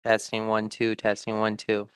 Testing 1 2, testing 1 2.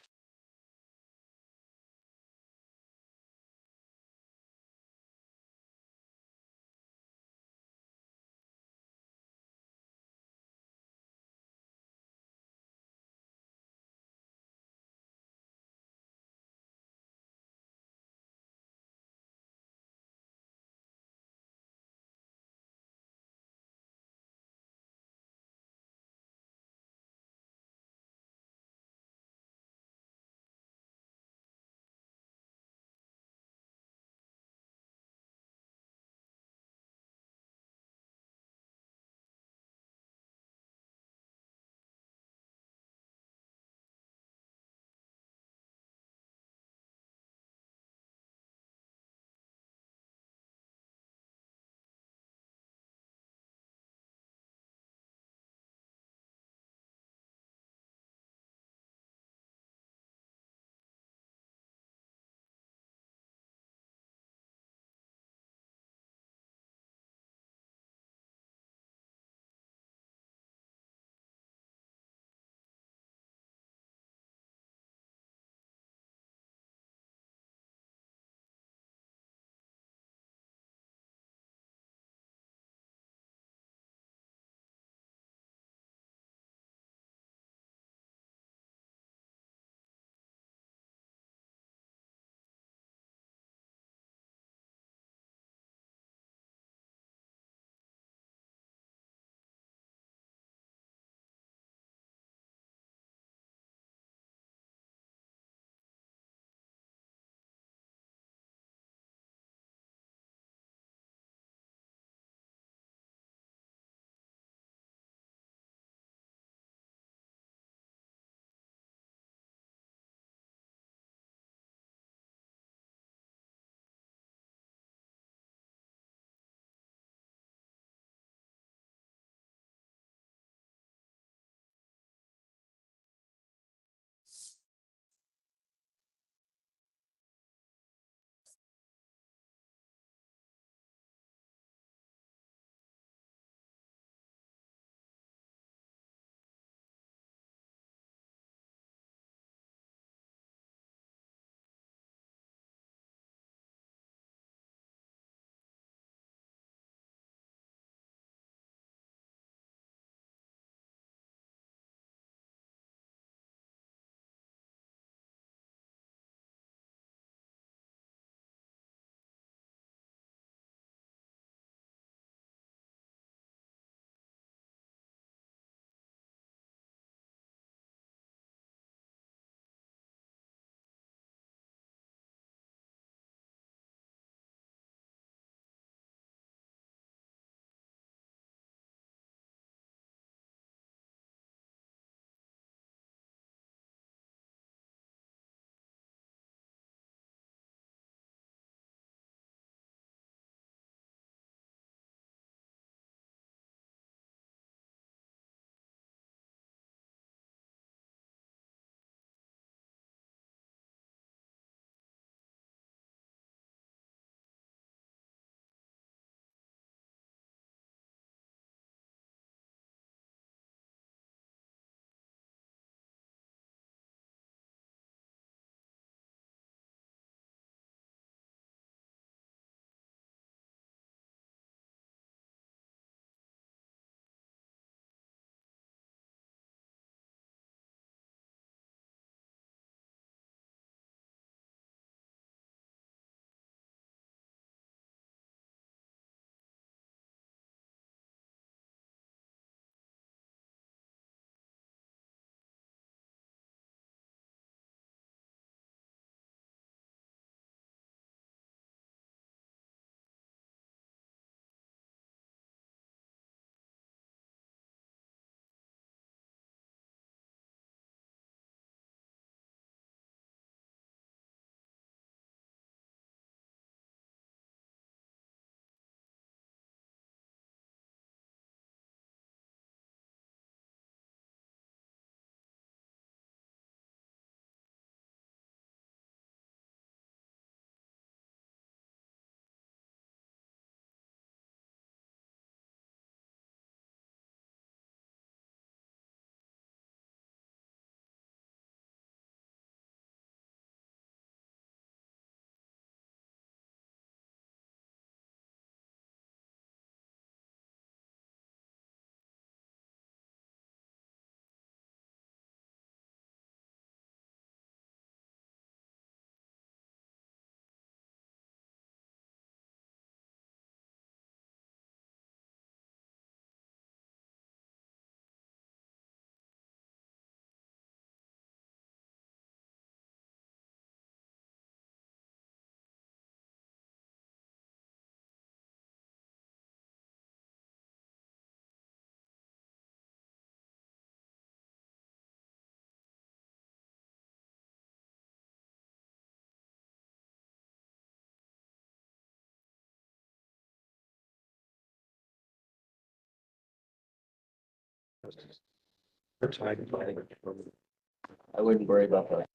I wouldn't worry about that.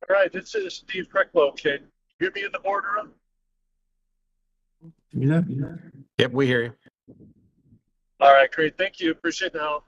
All right, this is Steve Cricklow. Can you hear me in the boardroom? Yep, we hear you. All right, great. Thank you. Appreciate the help.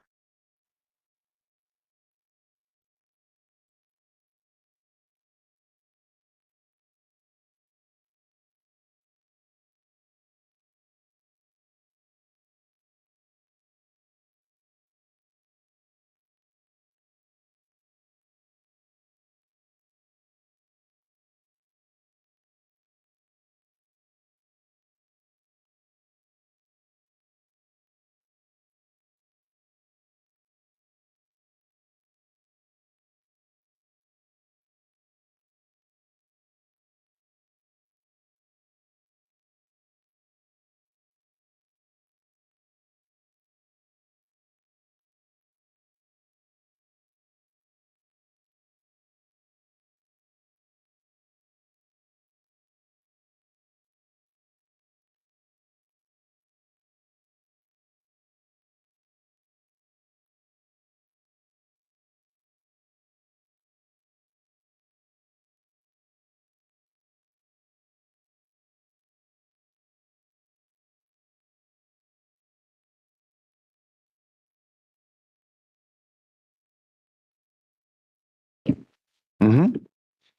Mm-hmm.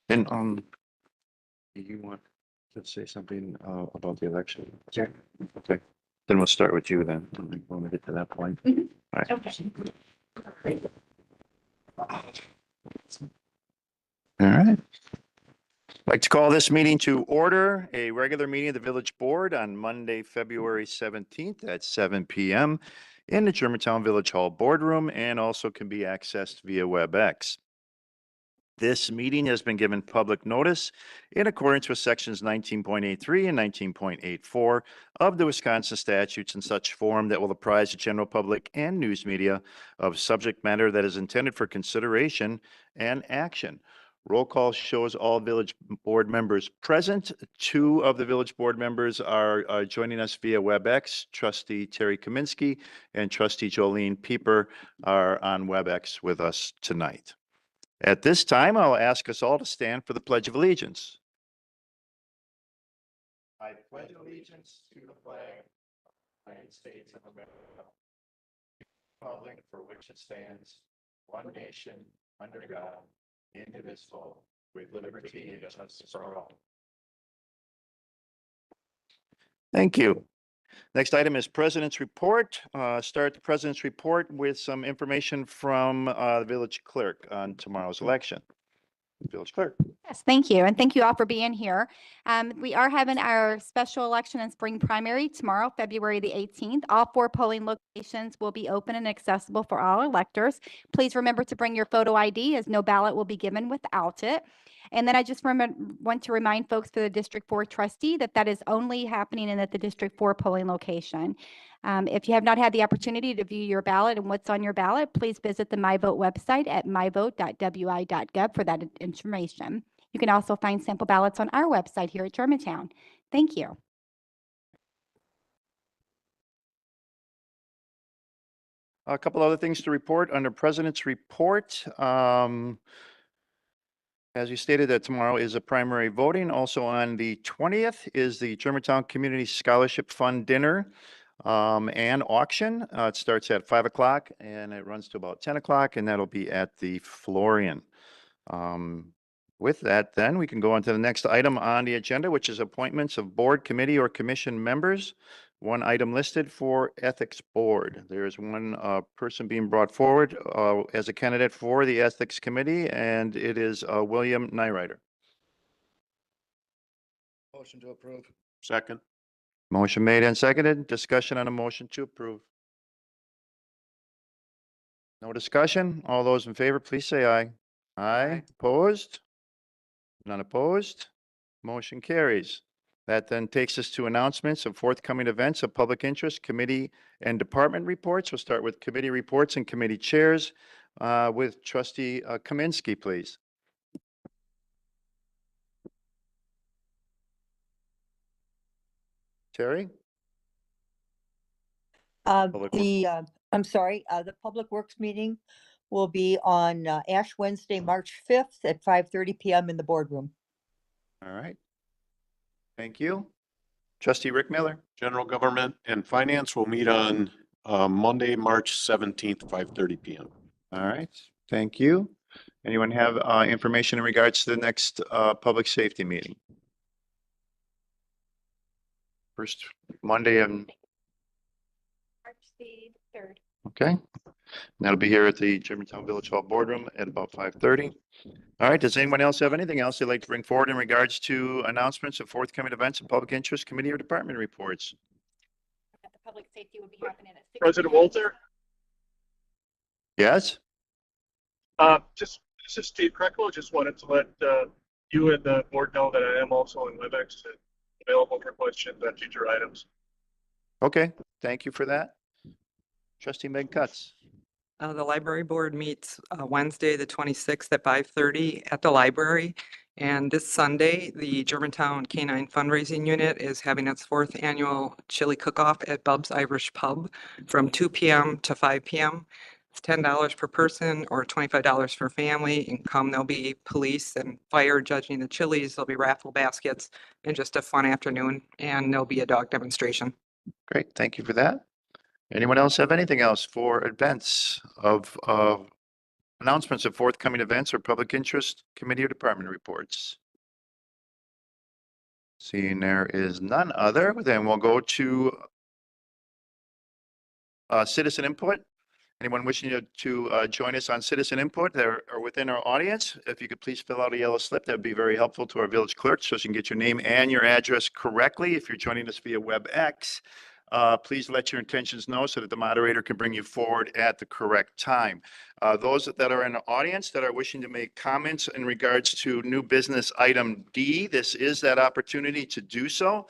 And, you want to say something, about the election? Sure. Okay, then we'll start with you then, when we get to that point. Mhm. All right. Okay. All right. I'd like to call this meeting to order, a regular meeting of the village board on Monday, February 17th at 7 PM in the Germantown Village Hall boardroom and also can be accessed via WebEx. This meeting has been given public notice in accordance with sections 19.83 and 19.84 of the Wisconsin statutes in such form that will apprise the general public and news media of subject matter that is intended for consideration and action. Roll call shows all village board members present. Two of the village board members are joining us via WebEx. Trustee Terry Kaminsky and Trustee Jolene Pieper are on WebEx with us tonight. At this time, I'll ask us all to stand for the Pledge of Allegiance. I pledge allegiance to the flag of the United States of America, republic for which it stands, one nation, under God, indivisible, with liberty and justice for all. Thank you. Next item is President's Report. Start the President's Report with some information from the village clerk on tomorrow's election. Village clerk. Yes, thank you. And thank you all for being here. We are having our special election and spring primary tomorrow, February the 18th. All 4 polling locations will be open and accessible for all electors. Please remember to bring your photo ID as no ballot will be given without it. And then I just want to remind folks for the District 4 trustee that is only happening at the District 4 polling location. If you have not had the opportunity to view your ballot and what's on your ballot, please visit the MyVote website at myvote.wi.gov for that information. You can also find sample ballots on our website here at Germantown. Thank you. A couple other things to report under President's Report. As you stated, that tomorrow is a primary voting. Also on the 20th is the Germantown Community Scholarship Fund Dinner and auction. It starts at 5 o'clock and it runs to about 10 o'clock, and that'll be at the Florian. With that, then we can go on to the next item on the agenda, which is appointments of board, committee, or commission members. One item listed for Ethics Board. There is one person being brought forward as a candidate for the Ethics Committee, and it is William Nyrider. Motion to approve. Second. Motion made and seconded. Discussion on a motion to approve. No discussion? All those in favor, please say aye. Aye. Opposed? None opposed? Motion carries. That then takes us to announcements of forthcoming events of public interest, committee and department reports. We'll start with committee reports and committee chairs with Trustee Kaminsky, please. Terry? Public I'm sorry, the Public Works meeting will be on Ash Wednesday, March 5th at 5:30 PM in the boardroom. All right. Thank you. Trustee Rick Miller. General Government and Finance will meet on Monday, March 17th, 5:30 PM. All right. Thank you. Anyone have information in regards to the next public safety meeting? First Monday and March the 3rd. okay. That'll be here at the Germantown Village Hall boardroom at about 5:30. All right. Does anyone else have anything else they'd like to bring forward in regards to announcements of forthcoming events of public interest, committee or department reports? The public safety will be happening at 6 President p.m. Walter, Yes? this is Steve Krecklo. Just wanted to let you and the board know that I am also in WebEx and available for questions on future items. Okay. Thank you for that. Trustee Meg Cutts. The library board meets Wednesday, the 26th at 5:30 at the library. And this Sunday, the Germantown Canine Fundraising Unit is having its 4th annual chili cook-off at Bub's Irish Pub from 2 p.m. to 5 p.m. It's $10 per person or $25 for family. And come, there'll be police and fire judging the chilies. There'll be raffle baskets and just a fun afternoon. And there'll be a dog demonstration. Great. Thank you for that. Anyone else have anything else for events of Announcements of forthcoming events or public interest, committee or department reports. Seeing there is none other, then we'll go to citizen input. Anyone wishing to join us on citizen input that are within our audience, if you could please fill out a yellow slip, that would be very helpful to our village clerk so she can get your name and your address correctly. If you're joining us via WebEx, please let your intentions know so that the moderator can bring you forward at the correct time. Those that are in the audience that are wishing to make comments in regards to new business item D, this is that opportunity to do so.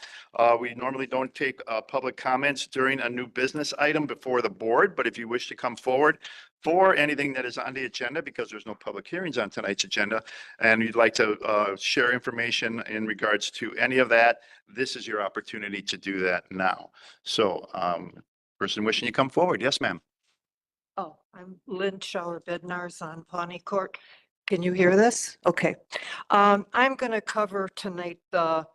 We normally don't take public comments during a new business item before the board, but if you wish to come forward for anything that is on the agenda, because there's no public hearings on tonight's agenda, and you'd like to share information in regards to any of that, this is your opportunity to do that now. So, person wishing to come forward. Yes, ma'am. Oh, I'm Lynn Schauer Bednarz on Pawnee Court. Can you hear this? Okay. I'm going to cover tonight the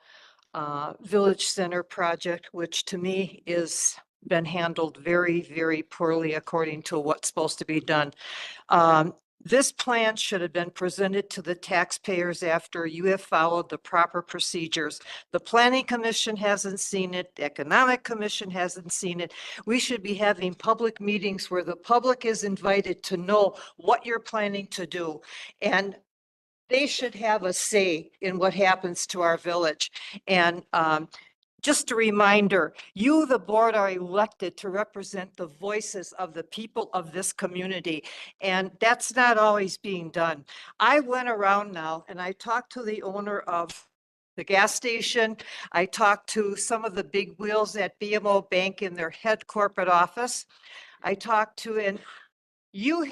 Village Center project, which to me is been handled very, very poorly according to what's supposed to be done. This plan should have been presented to the taxpayers after you have followed the proper procedures. The Planning Commission hasn't seen it. The Economic Commission hasn't seen it. We should be having public meetings where the public is invited to know what you're planning to do. And they should have a say in what happens to our village. And just a reminder, you, the board, are elected to represent the voices of the people of this community, and that's not always being done. I went around now and I talked to the owner of the gas station. I talked to some of the big wheels at BMO Bank in their head corporate office. I talked to, and you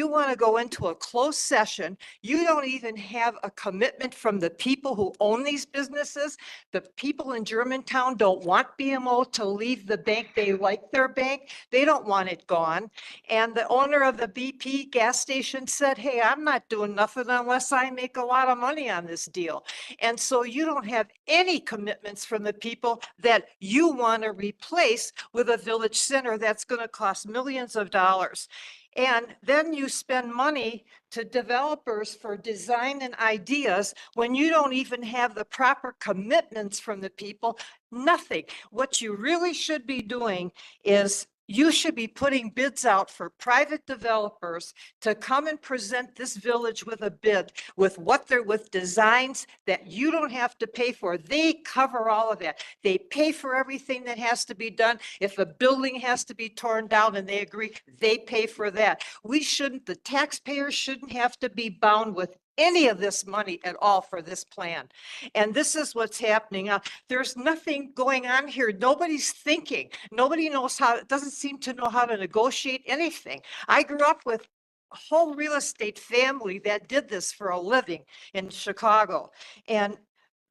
want to go into a closed session. You don't even have a commitment from the people who own these businesses. The people in Germantown don't want BMO to leave the bank. They like their bank. They don't want it gone. And the owner of the BP gas station said, hey, I'm not doing nothing unless I make a lot of money on this deal. And so you don't have any commitments from the people that you want to replace with a village center that's going to cost millions of dollars. And then you spend money to developers for design and ideas when you don't even have the proper commitments from the people, nothing. What you really should be doing is you should be putting bids out for private developers to come and present this village with a bid with with designs that you don't have to pay for. They cover all of that. They pay for everything that has to be done. If a building has to be torn down and they agree, they pay for that. The taxpayers shouldn't have to be bound with any of this money at all for this plan. And this is what's happening. There's nothing going on here. Nobody's thinking. Nobody knows doesn't seem to know how to negotiate anything. I grew up with a whole real estate family that did this for a living in Chicago. And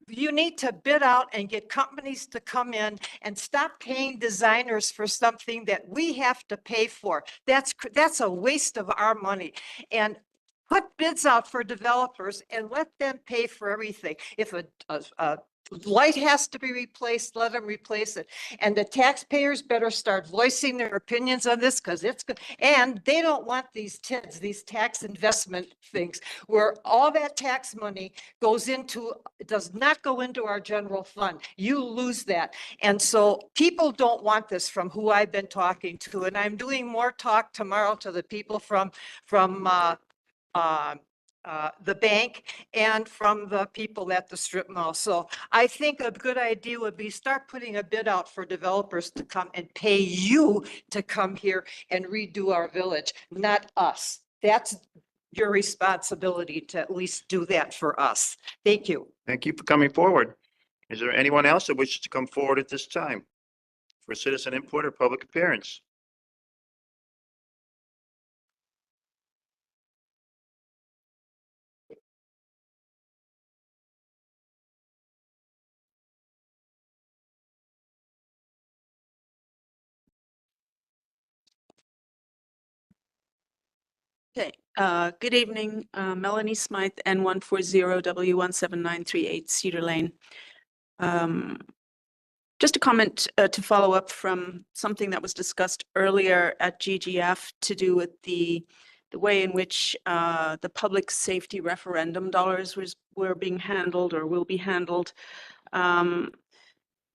you need to bid out and get companies to come in and stop paying designers for something that we have to pay for. That's a waste of our money. And put bids out for developers and let them pay for everything. If a light has to be replaced, let them replace it. And the taxpayers better start voicing their opinions on this because it's good. And they don't want these TIDs, these tax investment things, where all that tax money does not go into our general fund. You lose that. And so people don't want this from who I've been talking to. And I'm doing more talk tomorrow to the people from the bank and from the people at the strip mall. So I think a good idea would be start putting a bid out for developers to come and pay you to come here and redo our village, not us. That's your responsibility to at least do that for us. Thank you. Thank you for coming forward. Is there anyone else that wishes to come forward at this time for citizen input or public appearance? Okay, good evening, Melanie Smythe, N140W17938 Cedar Lane. Just a comment to follow up from something that was discussed earlier at GGF to do with the the way in which the public safety referendum dollars were being handled or will be handled.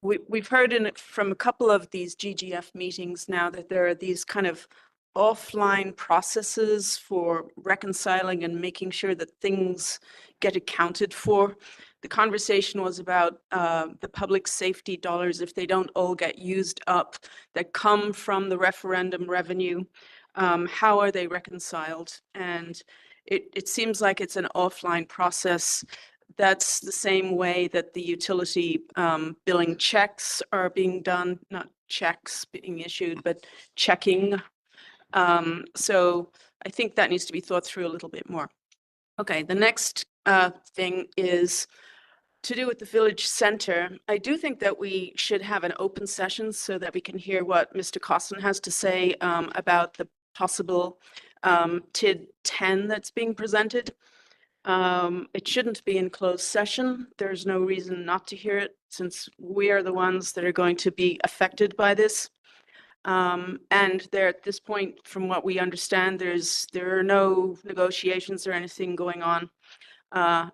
We've heard from a couple of these GGF meetings now that there are these kind of offline processes for reconciling and making sure that things get accounted for. The conversation was about the public safety dollars, if they don't all get used up, that come from the referendum revenue, how are they reconciled? And it seems like it's an offline process. That's the same way that the utility billing checks are being done, not checks being issued, but checking. So I think that needs to be thought through a little bit more. Okay, the next thing is to do with the village center. I do think that we should have an open session so that we can hear what Mr. Costin has to say about the possible TID 10 that's being presented. It shouldn't be in closed session. There's no reason not to hear it since we are the ones that are going to be affected by this. And there at this point, from what we understand, there are no negotiations or anything going on.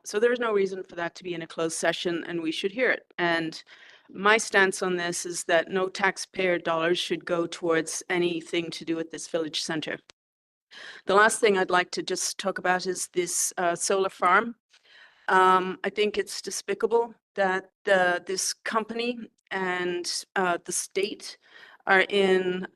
So there's no reason for that to be in a closed session, and we should hear it. And my stance on this is that no taxpayer dollars should go towards anything to do with this village center. The last thing I'd like to just talk about is this solar farm. I think it's despicable that this company and the state are in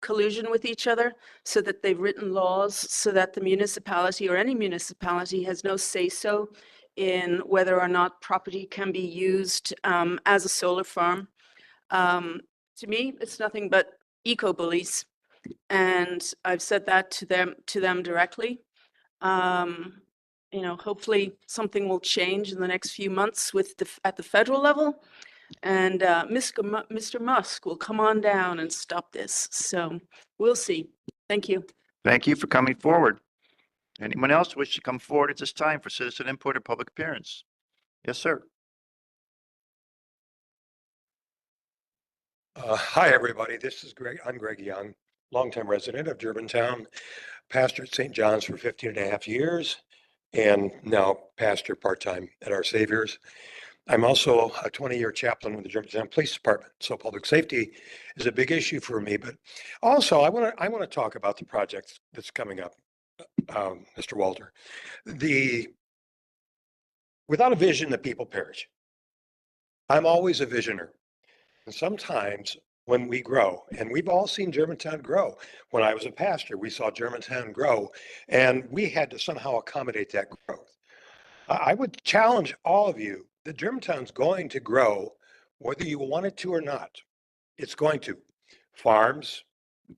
collusion with each other, so that they've written laws so that the municipality or any municipality has no say-so in whether or not property can be used as a solar farm. To me, it's nothing but eco-bullies. And I've said that to them directly. You know, hopefully something will change in the next few months at the federal level, and Mr. Musk will come on down and stop this. So we'll see. Thank you. Thank you for coming forward. Anyone else wish to come forward at this time for citizen input or public appearance? Yes, sir. Hi, everybody. This is Greg. I'm Greg Young, longtime resident of Germantown, pastor at St. John's for 15 and a half years, and now pastor part-time at Our Savior's. I'm also a 20-year chaplain with the Germantown Police Department, so public safety is a big issue for me. But also, I want to talk about the project that's coming up, Mr. Walter. Without a vision, the people perish. I'm always a visioner. And sometimes when we grow, and we've all seen Germantown grow. When I was a pastor, we saw Germantown grow, and we had to somehow accommodate that growth. I would challenge all of you that Germantown's going to grow, whether you want it to or not. It's going to. Farms,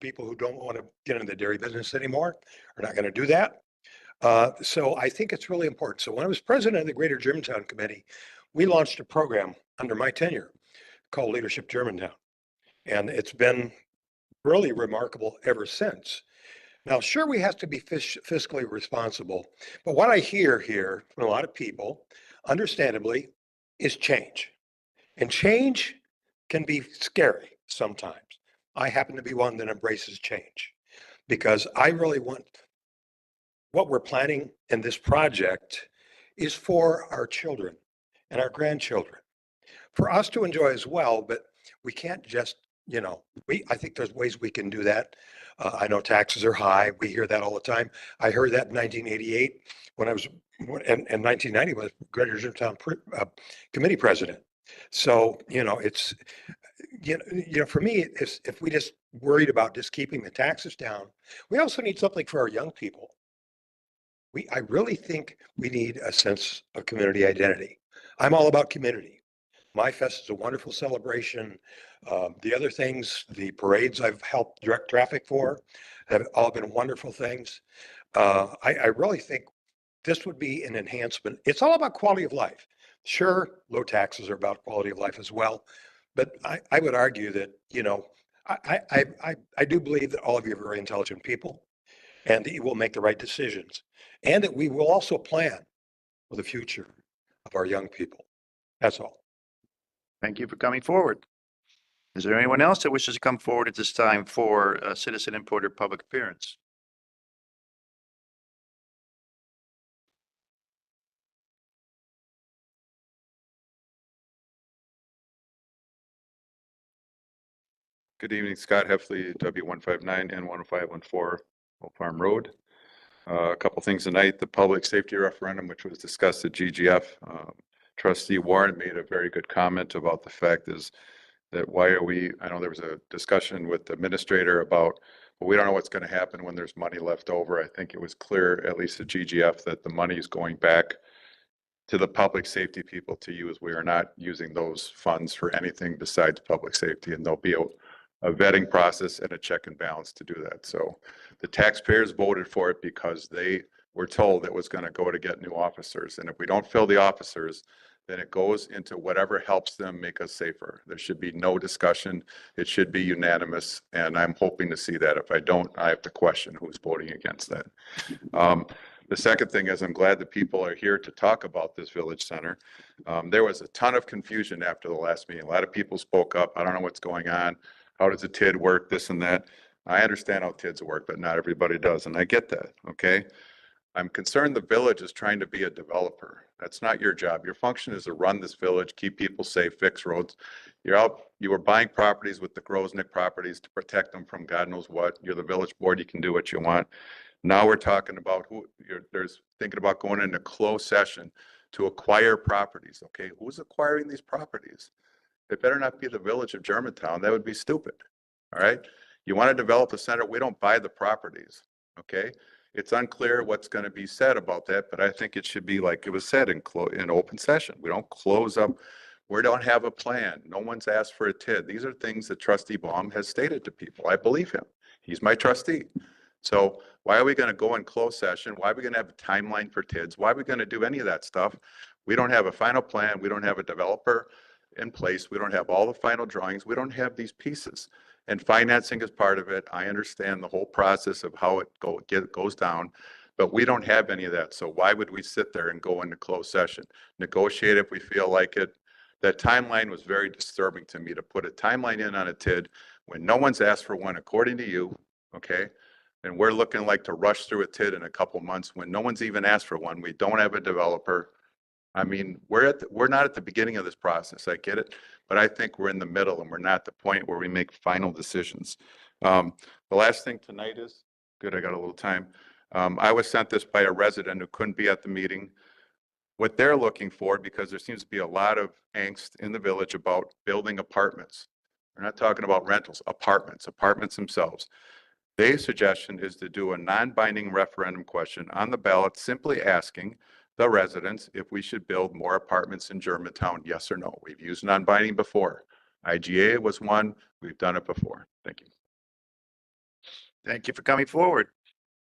people who don't want to get into the dairy business anymore are not going to do that. So I think it's really important. So when I was president of the Greater Germantown Committee, we launched a program under my tenure called Leadership Germantown. And it's been really remarkable ever since. Now, sure, we have to be fiscally responsible, but what I hear here from a lot of people, understandably, is change. And change can be scary sometimes. I happen to be one that embraces change because I really want what we're planning in this project is for our children and our grandchildren, for us to enjoy as well, but we can't just, I think there's ways we can do that. I know taxes are high. We hear that all the time. I heard that in 1988 when I was, and 1990 when I was Greater Germantown Committee President. So, it's, for me, if we just worried about just keeping the taxes down, we also need something for our young people. I really think we need a sense of community identity. I'm all about community. My Fest is a wonderful celebration. The other things, the parades I've helped direct traffic for, have all been wonderful things. I really think this would be an enhancement. It's all about quality of life. Sure, low taxes are about quality of life as well. But I would argue that, I do believe that all of you are very intelligent people and that you will make the right decisions and that we will also plan for the future of our young people. That's all. Thank you for coming forward. Is there anyone else that wishes to come forward at this time for citizen input or public appearance? Good evening, Scott Heffley, W159 and 10514 Oak Farm Road. A couple things tonight, the public safety referendum, which was discussed at GGF. Trustee Warren made a very good comment about the fact is that why are we, I know there was a discussion with the administrator about, well, we don't know what's going to happen when there's money left over. I think it was clear, at least at GGF, that the money is going back to the public safety people to use. We are not using those funds for anything besides public safety, and there'll be a vetting process and a check and balance to do that. So the taxpayers voted for it because they were told it was going to go to get new officers. And if we don't fill the officers, then it goes into whatever helps them make us safer. There should be no discussion. It should be unanimous. And I'm hoping to see that. If I don't, I have to question who's voting against that. The second thing is I'm glad that people are here to talk about this village center. There was a ton of confusion after the last meeting. A lot of people spoke up. I don't know what's going on. How does a TID work, this and that? I understand how TIDs work, but not everybody does, and I get that, okay? I'm concerned the village is trying to be a developer. That's not your job. Your function is to run this village, keep people safe, fix roads. You were buying properties with the Grosnick properties to protect them from God knows what. You're the village board, you can do what you want. Now we're talking about there's thinking about going into closed session to acquire properties, okay? Who's acquiring these properties? It better not be the village of Germantown. That would be stupid. All right. You want to develop a center. We don't buy the properties. Okay. It's unclear what's going to be said about that, but I think it should be like it was said in open session. We don't close up. We don't have a plan. No one's asked for a TID. These are things that Trustee Baum has stated to people. I believe him. He's my trustee. So why are we going to go in closed session? Why are we going to have a timeline for TIDs? Why are we going to do any of that stuff? We don't have a final plan. We don't have a developer in place. We don't have all the final drawings. We don't have these pieces. And financing is part of it. I understand the whole process of how it goes down, but we don't have any of that. So why would we sit there and go into closed session? Negotiate if we feel like it. That timeline was very disturbing to me, to put a timeline in on a TID when no one's asked for one, according to you, okay? And we're looking like to rush through a TID in a couple months when no one's even asked for one. We don't have a developer. I mean, we're not at the beginning of this process. I get it, but I think we're in the middle and we're not at the point where we make final decisions. The last thing tonight is, good, I got a little time. I was sent this by a resident who couldn't be at the meeting. What they're looking for, because there seems to be a lot of angst in the village about building apartments. We're not talking about rentals, apartments themselves. Their suggestion is to do a non-binding referendum question on the ballot, simply asking the residents if we should build more apartments in Germantown, yes or no. We've used non-binding before. IGA was one. We've done it before. Thank you. Thank you for coming forward.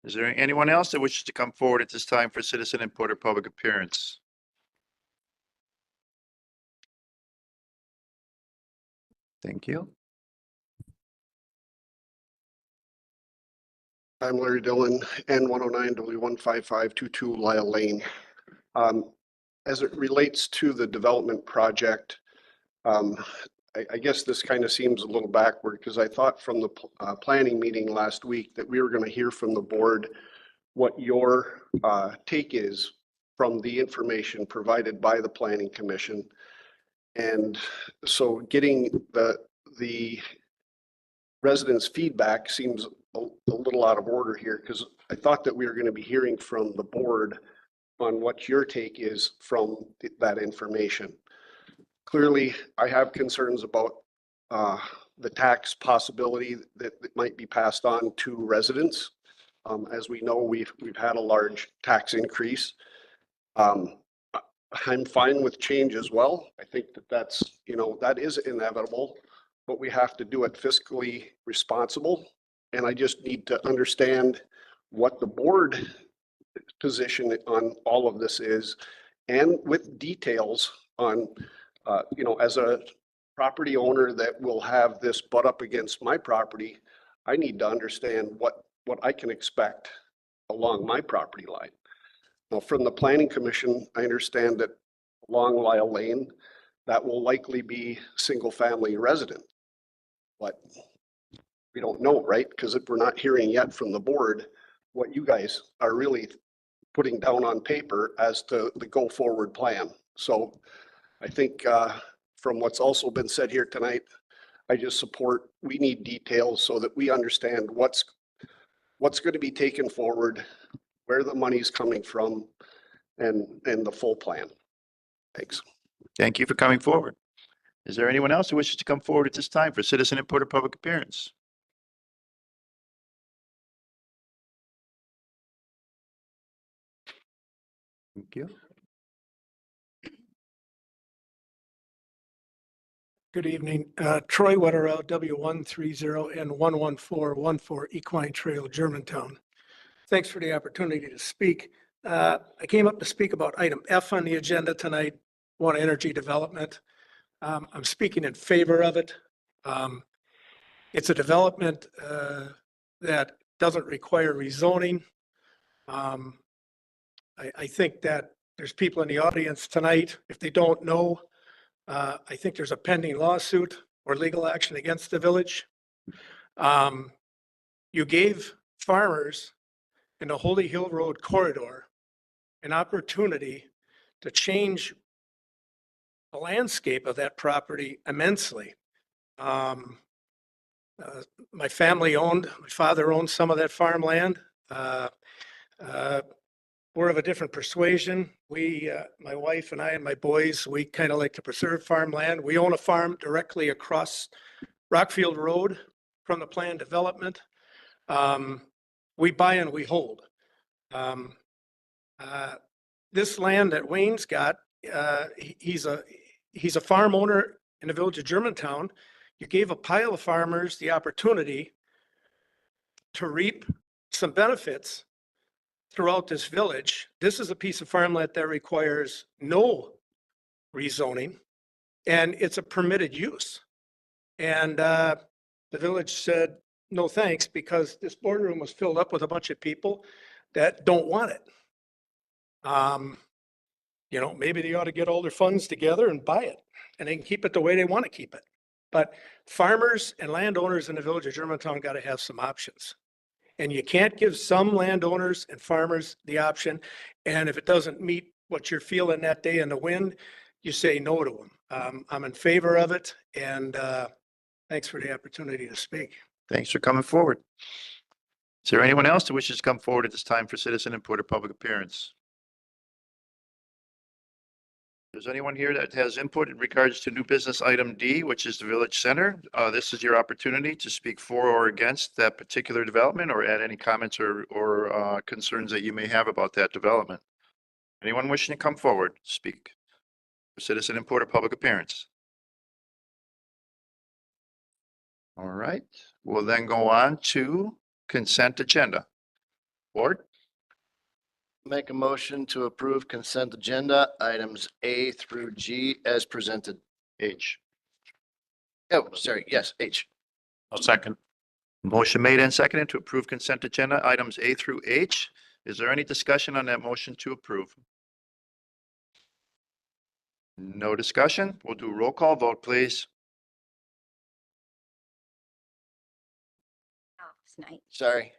Is there anyone else that wishes to come forward at this time for citizen input or public appearance? Thank you. I'm Larry Dillon, N109W15522 Lyle Lane. As it relates to the development project, I guess this kind of seems a little backward because I thought from the planning meeting last week that we were going to hear from the board what your take is from the information provided by the Planning Commission. And so getting the residents' feedback seems a little out of order here, because I thought that we were going to be hearing from the board on what your take is from that information. Clearly, I have concerns about the tax possibility that might be passed on to residents. As we know, we've had a large tax increase. I'm fine with change as well. I think that that is inevitable, but we have to do it fiscally responsible. And I just need to understand what the board position on all of this is, and with details on, as a property owner that will have this butt up against my property, I need to understand what I can expect along my property line. Now, from the Planning Commission, I understand that along Lyle Lane, that will likely be single family resident, but we don't know, right? Because we're not hearing yet from the board what you guys are really putting down on paper as to the go forward plan. So I think from what's also been said here tonight, I just support, we need details so that we understand what's going to be taken forward, where the money's coming from, and the full plan. Thanks. Thank you for coming forward. Is there anyone else who wishes to come forward at this time for citizen input or public appearance? Thank you. Good evening. Troy Wetterell, W130 and 11414 Equine Trail, Germantown. Thanks for the opportunity to speak. I came up to speak about item F on the agenda tonight, One Energy Development. I'm speaking in favor of it. It's a development that doesn't require rezoning. I think that there's people in the audience tonight, if they don't know, I think there's a pending lawsuit or legal action against the village. You gave farmers in the Holy Hill Road corridor an opportunity to change the landscape of that property immensely. My father owned some of that farmland. We're of a different persuasion. My wife and I and my boys, we kind of like to preserve farmland. We own a farm directly across Rockfield Road from the planned development. We buy and we hold. This land that Wayne's got, he's a farm owner in the village of Germantown. You gave a pile of farmers the opportunity to reap some benefits throughout this village. This is a piece of farmland that requires no rezoning, and it's a permitted use. And the village said, no thanks, because this boardroom was filled up with a bunch of people that don't want it. Maybe they ought to get all their funds together and buy it, and they can keep it the way they want to keep it. But farmers and landowners in the village of Germantown got to have some options. And you can't give some landowners and farmers the option. And if it doesn't meet what you're feeling that day in the wind, you say no to them. I'm in favor of it. And thanks for the opportunity to speak. Thanks for coming forward. Is there anyone else that wishes to come forward at this time for citizen input or public appearance? Is anyone here that has input in regards to new business item D, which is the village center? This is your opportunity to speak for or against that particular development or add any comments or concerns that you may have about that development. Anyone wishing to come forward, speak for citizen input or public appearance? All right, we'll then go on to consent agenda. Board? Make a motion to approve consent agenda items A through G as presented. H. Oh, sorry. Yes, H. I'll second. Motion made and seconded to approve consent agenda items A through H. Is there any discussion on that motion to approve? No discussion. We'll do roll call vote, please. Sorry.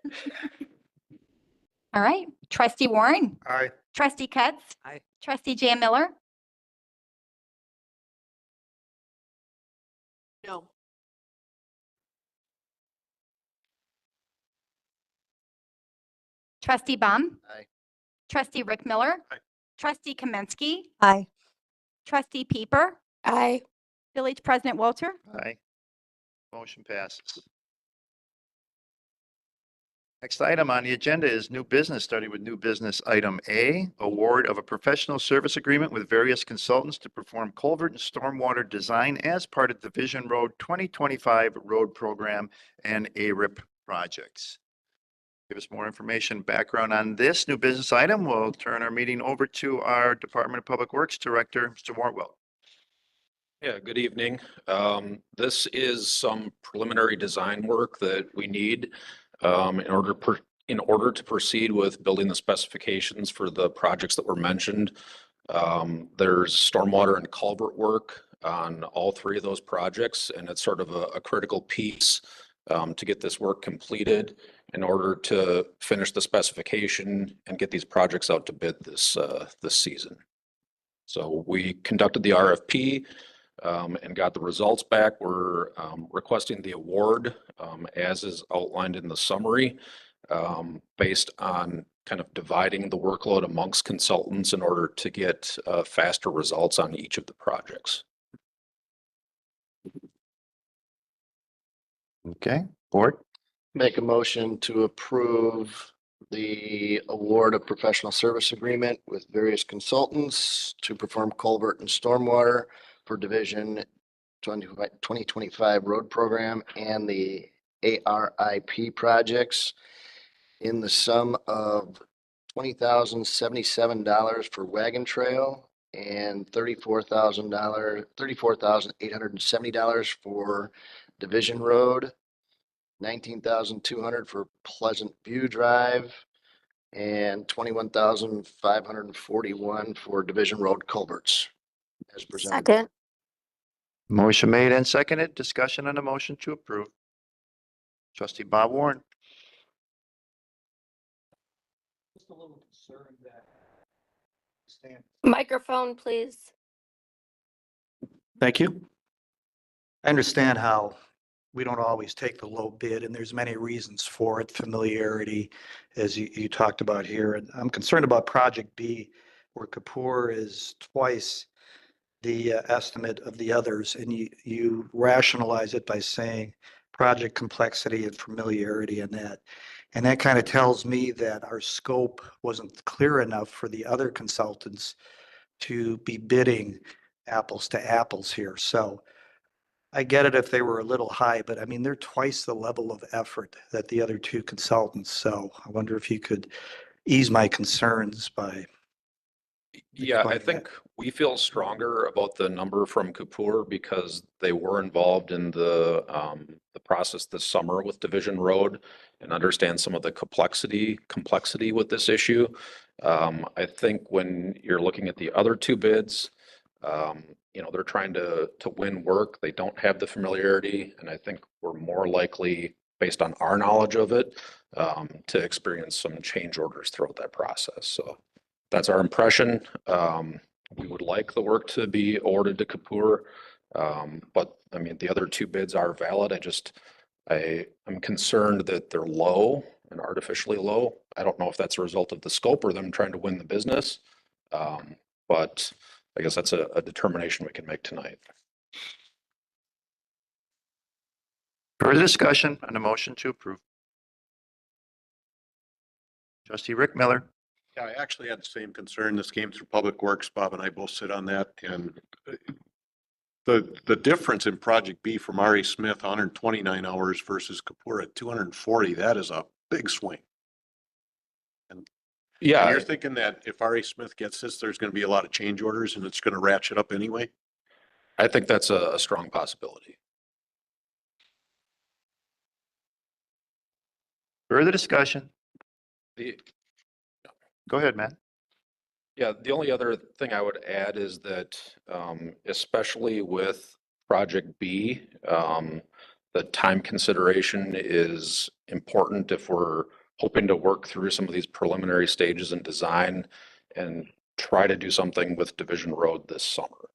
All right. Trustee Warren. Aye. Trustee Cutts. Aye. Trustee Jan Miller. No. Trustee Baum. Aye. Trustee Rick Miller. Aye. Trustee Kaminsky. Aye. Trustee Pieper. Aye. Village President Walter. Aye. Motion passes. Next item on the agenda is new business, starting with new business item A, award of a professional service agreement with various consultants to perform culvert and stormwater design as part of the Vision Road 2025 road program and ARIP projects. Give us more information, background on this new business item. We'll turn our meeting over to our Department of Public Works Director, Mr. Wartwell. Yeah, good evening. This is some preliminary design work that we need in order to proceed with building the specifications for the projects that were mentioned. There's stormwater and culvert work on all three of those projects, and it's sort of a critical piece to get this work completed in order to finish the specification and get these projects out to bid this season. So we conducted the RFP. and got the results back. We're requesting the award as is outlined in the summary, based on kind of dividing the workload amongst consultants in order to get faster results on each of the projects. Okay, board, Make a motion to approve the award of professional service agreement with various consultants to perform culvert and stormwater for Division 2025 road program and the ARIP projects in the sum of $20,077 for Wagon Trail and $34,870 for Division Road, 19,200 for Pleasant View Drive, and 21,541 for Division Road culverts as presented. Second. motion made and seconded. Discussion on the motion to approve. Trustee Bob Warren. Just a little concerned that. Microphone, please. Thank you. I understand how we don't always take the low bid, and there's many reasons for it, familiarity, as you talked about here. And I'm concerned about Project B, where Kapoor is twice the estimate of the others, and you rationalize it by saying project complexity and familiarity in that. And that kind of tells me that our scope wasn't clear enough for the other consultants to be bidding apples to apples here. So I get it if they were a little high, but I mean, they're twice the level of effort that the other two consultants. So I wonder if you could ease my concerns by. Yeah, I explaining think that. we feel stronger about the number from Kapoor because they were involved in the process this summer with Division Road and understand some of the complexity with this issue. I think when you're looking at the other two bids, they're trying to win work. They don't have the familiarity, and I think we're more likely, based on our knowledge of it, to experience some change orders throughout that process. So that's our impression. We would like the work to be awarded to Kapoor, but I mean, the other two bids are valid. I'm concerned that they're low and artificially low. I don't know if that's a result of the scope or them trying to win the business, but I guess that's a determination we can make tonight. Further discussion on the motion to approve. Trustee Rick Miller. Yeah, I actually had the same concern. This came through Public Works. Bob and I both sit on that, and the difference in Project B from R.E. Smith, 129 hours versus Kapoor at 240, that is a big swing. And yeah, you're thinking that if R.E. Smith gets this, there's going to be a lot of change orders and it's going to ratchet up anyway? I think that's a strong possibility. Further discussion. Go ahead, Matt. Yeah, the only other thing I would add is that, especially with Project B, the time consideration is important if we're hoping to work through some of these preliminary stages in design and try to do something with Division Road this summer.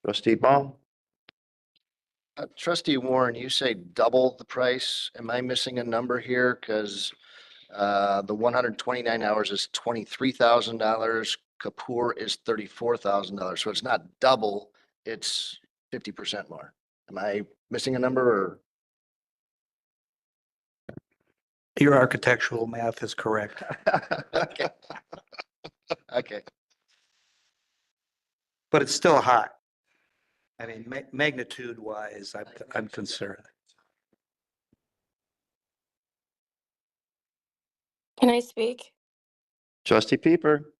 Trustee Baum. Trustee Warren, you say double the price. Am I missing a number here? Because the 129 hours is $23,000. Kapoor is $34,000. So it's not double, it's 50% more. Am I missing a number or? Your architectural math is correct. Okay. Okay. But it's still high. I mean, magnitude wise, I'm concerned. Can I speak? Trustee Pieper.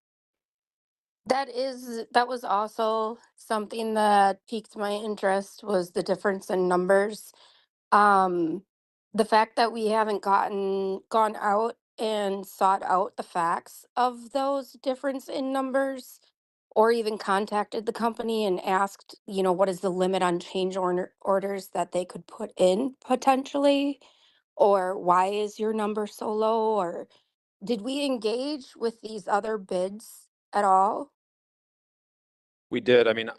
That was also something that piqued my interest was the difference in numbers. The fact that we haven't gone out and sought out the facts of those difference in numbers or even contacted the company and asked, what is the limit on change orders that they could put in potentially? Or why is your number so low? Or did we engage with these other bids at all? We did. I mean,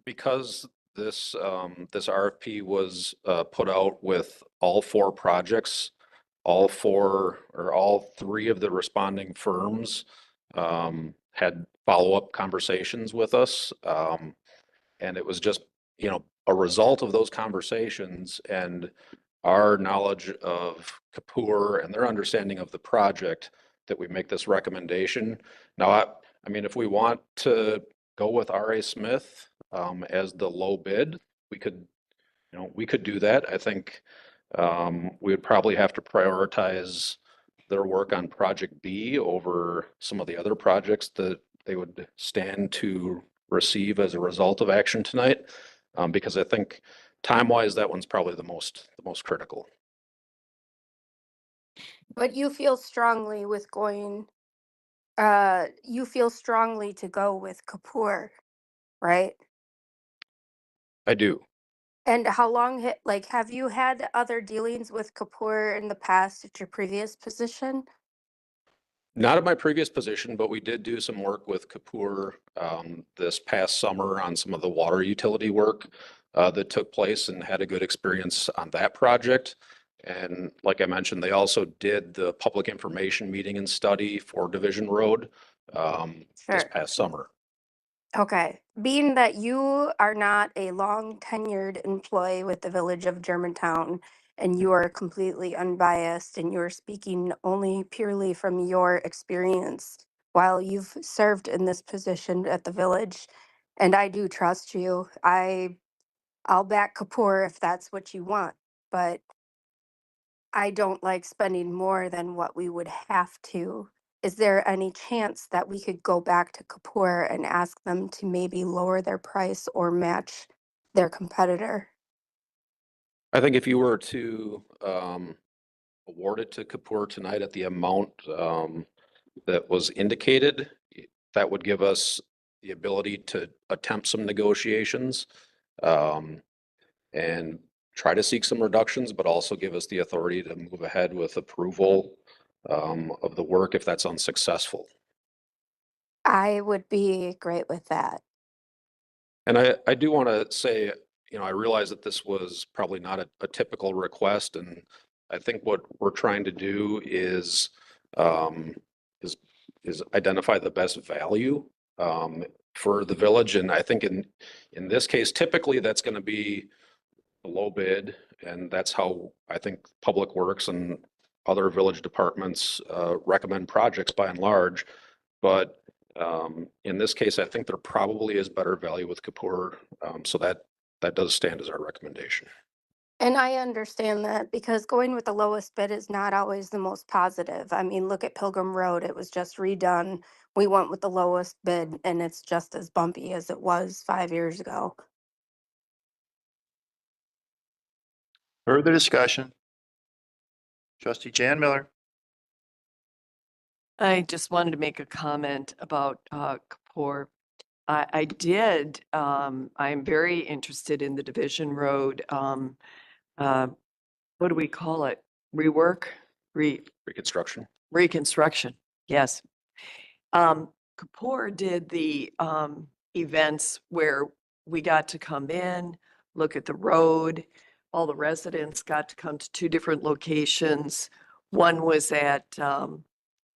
because this RFP was put out with all four projects, all four or all three of the responding firms had follow-up conversations with us. And it was just, a result of those conversations and our knowledge of Kapoor and their understanding of the project that we make this recommendation. Now, I mean, if we want to go with R.A. Smith as the low bid, we could, we could do that. I think we would probably have to prioritize their work on Project B over some of the other projects that they would stand to receive as a result of action tonight. Because I think time-wise, that one's probably the most critical. But you feel strongly with going, you feel strongly to go with Kapoor, right? I do. And how long, have you had other dealings with Kapoor in the past at your previous position? Not at my previous position, but we did do some work with Kapoor this past summer on some of the water utility work that took place and had a good experience on that project. And like I mentioned, they also did the public information meeting and study for Division Road this Sure. past summer. Okay. Being that you are not a long tenured employee with the Village of Germantown and you are completely unbiased and you're speaking only purely from your experience while you've served in this position at the village, and I do trust you, I'll back Kapoor if that's what you want, but I don't like spending more than what we would have to. Is there any chance that we could go back to Kapoor and ask them to maybe lower their price or match their competitor? I think if you were to award it to Kapoor tonight at the amount that was indicated, that would give us the ability to attempt some negotiations and try to seek some reductions, but also give us the authority to move ahead with approval of the work if that's unsuccessful. I would be great with that. And I do want to say, I realize that this was probably not a typical request, and I think what we're trying to do is identify the best value for the village. And I think in this case, typically that's going to be a low bid, and that's how I think Public Works and other village departments recommend projects by and large. But in this case, I think there probably is better value with Kapoor, so that does stand as our recommendation. And I understand that because going with the lowest bid is not always the most positive. I mean, look at Pilgrim Road. It was just redone. We went with the lowest bid and it's just as bumpy as it was 5 years ago. Further discussion? Trustee Jan Miller. I just wanted to make a comment about Kapoor. I did. I'm very interested in the Division Road. What do we call it? Rework? Reconstruction. Reconstruction. Yes. Kapoor did the events where we got to come in, look at the road. All the residents got to come to two different locations. One was at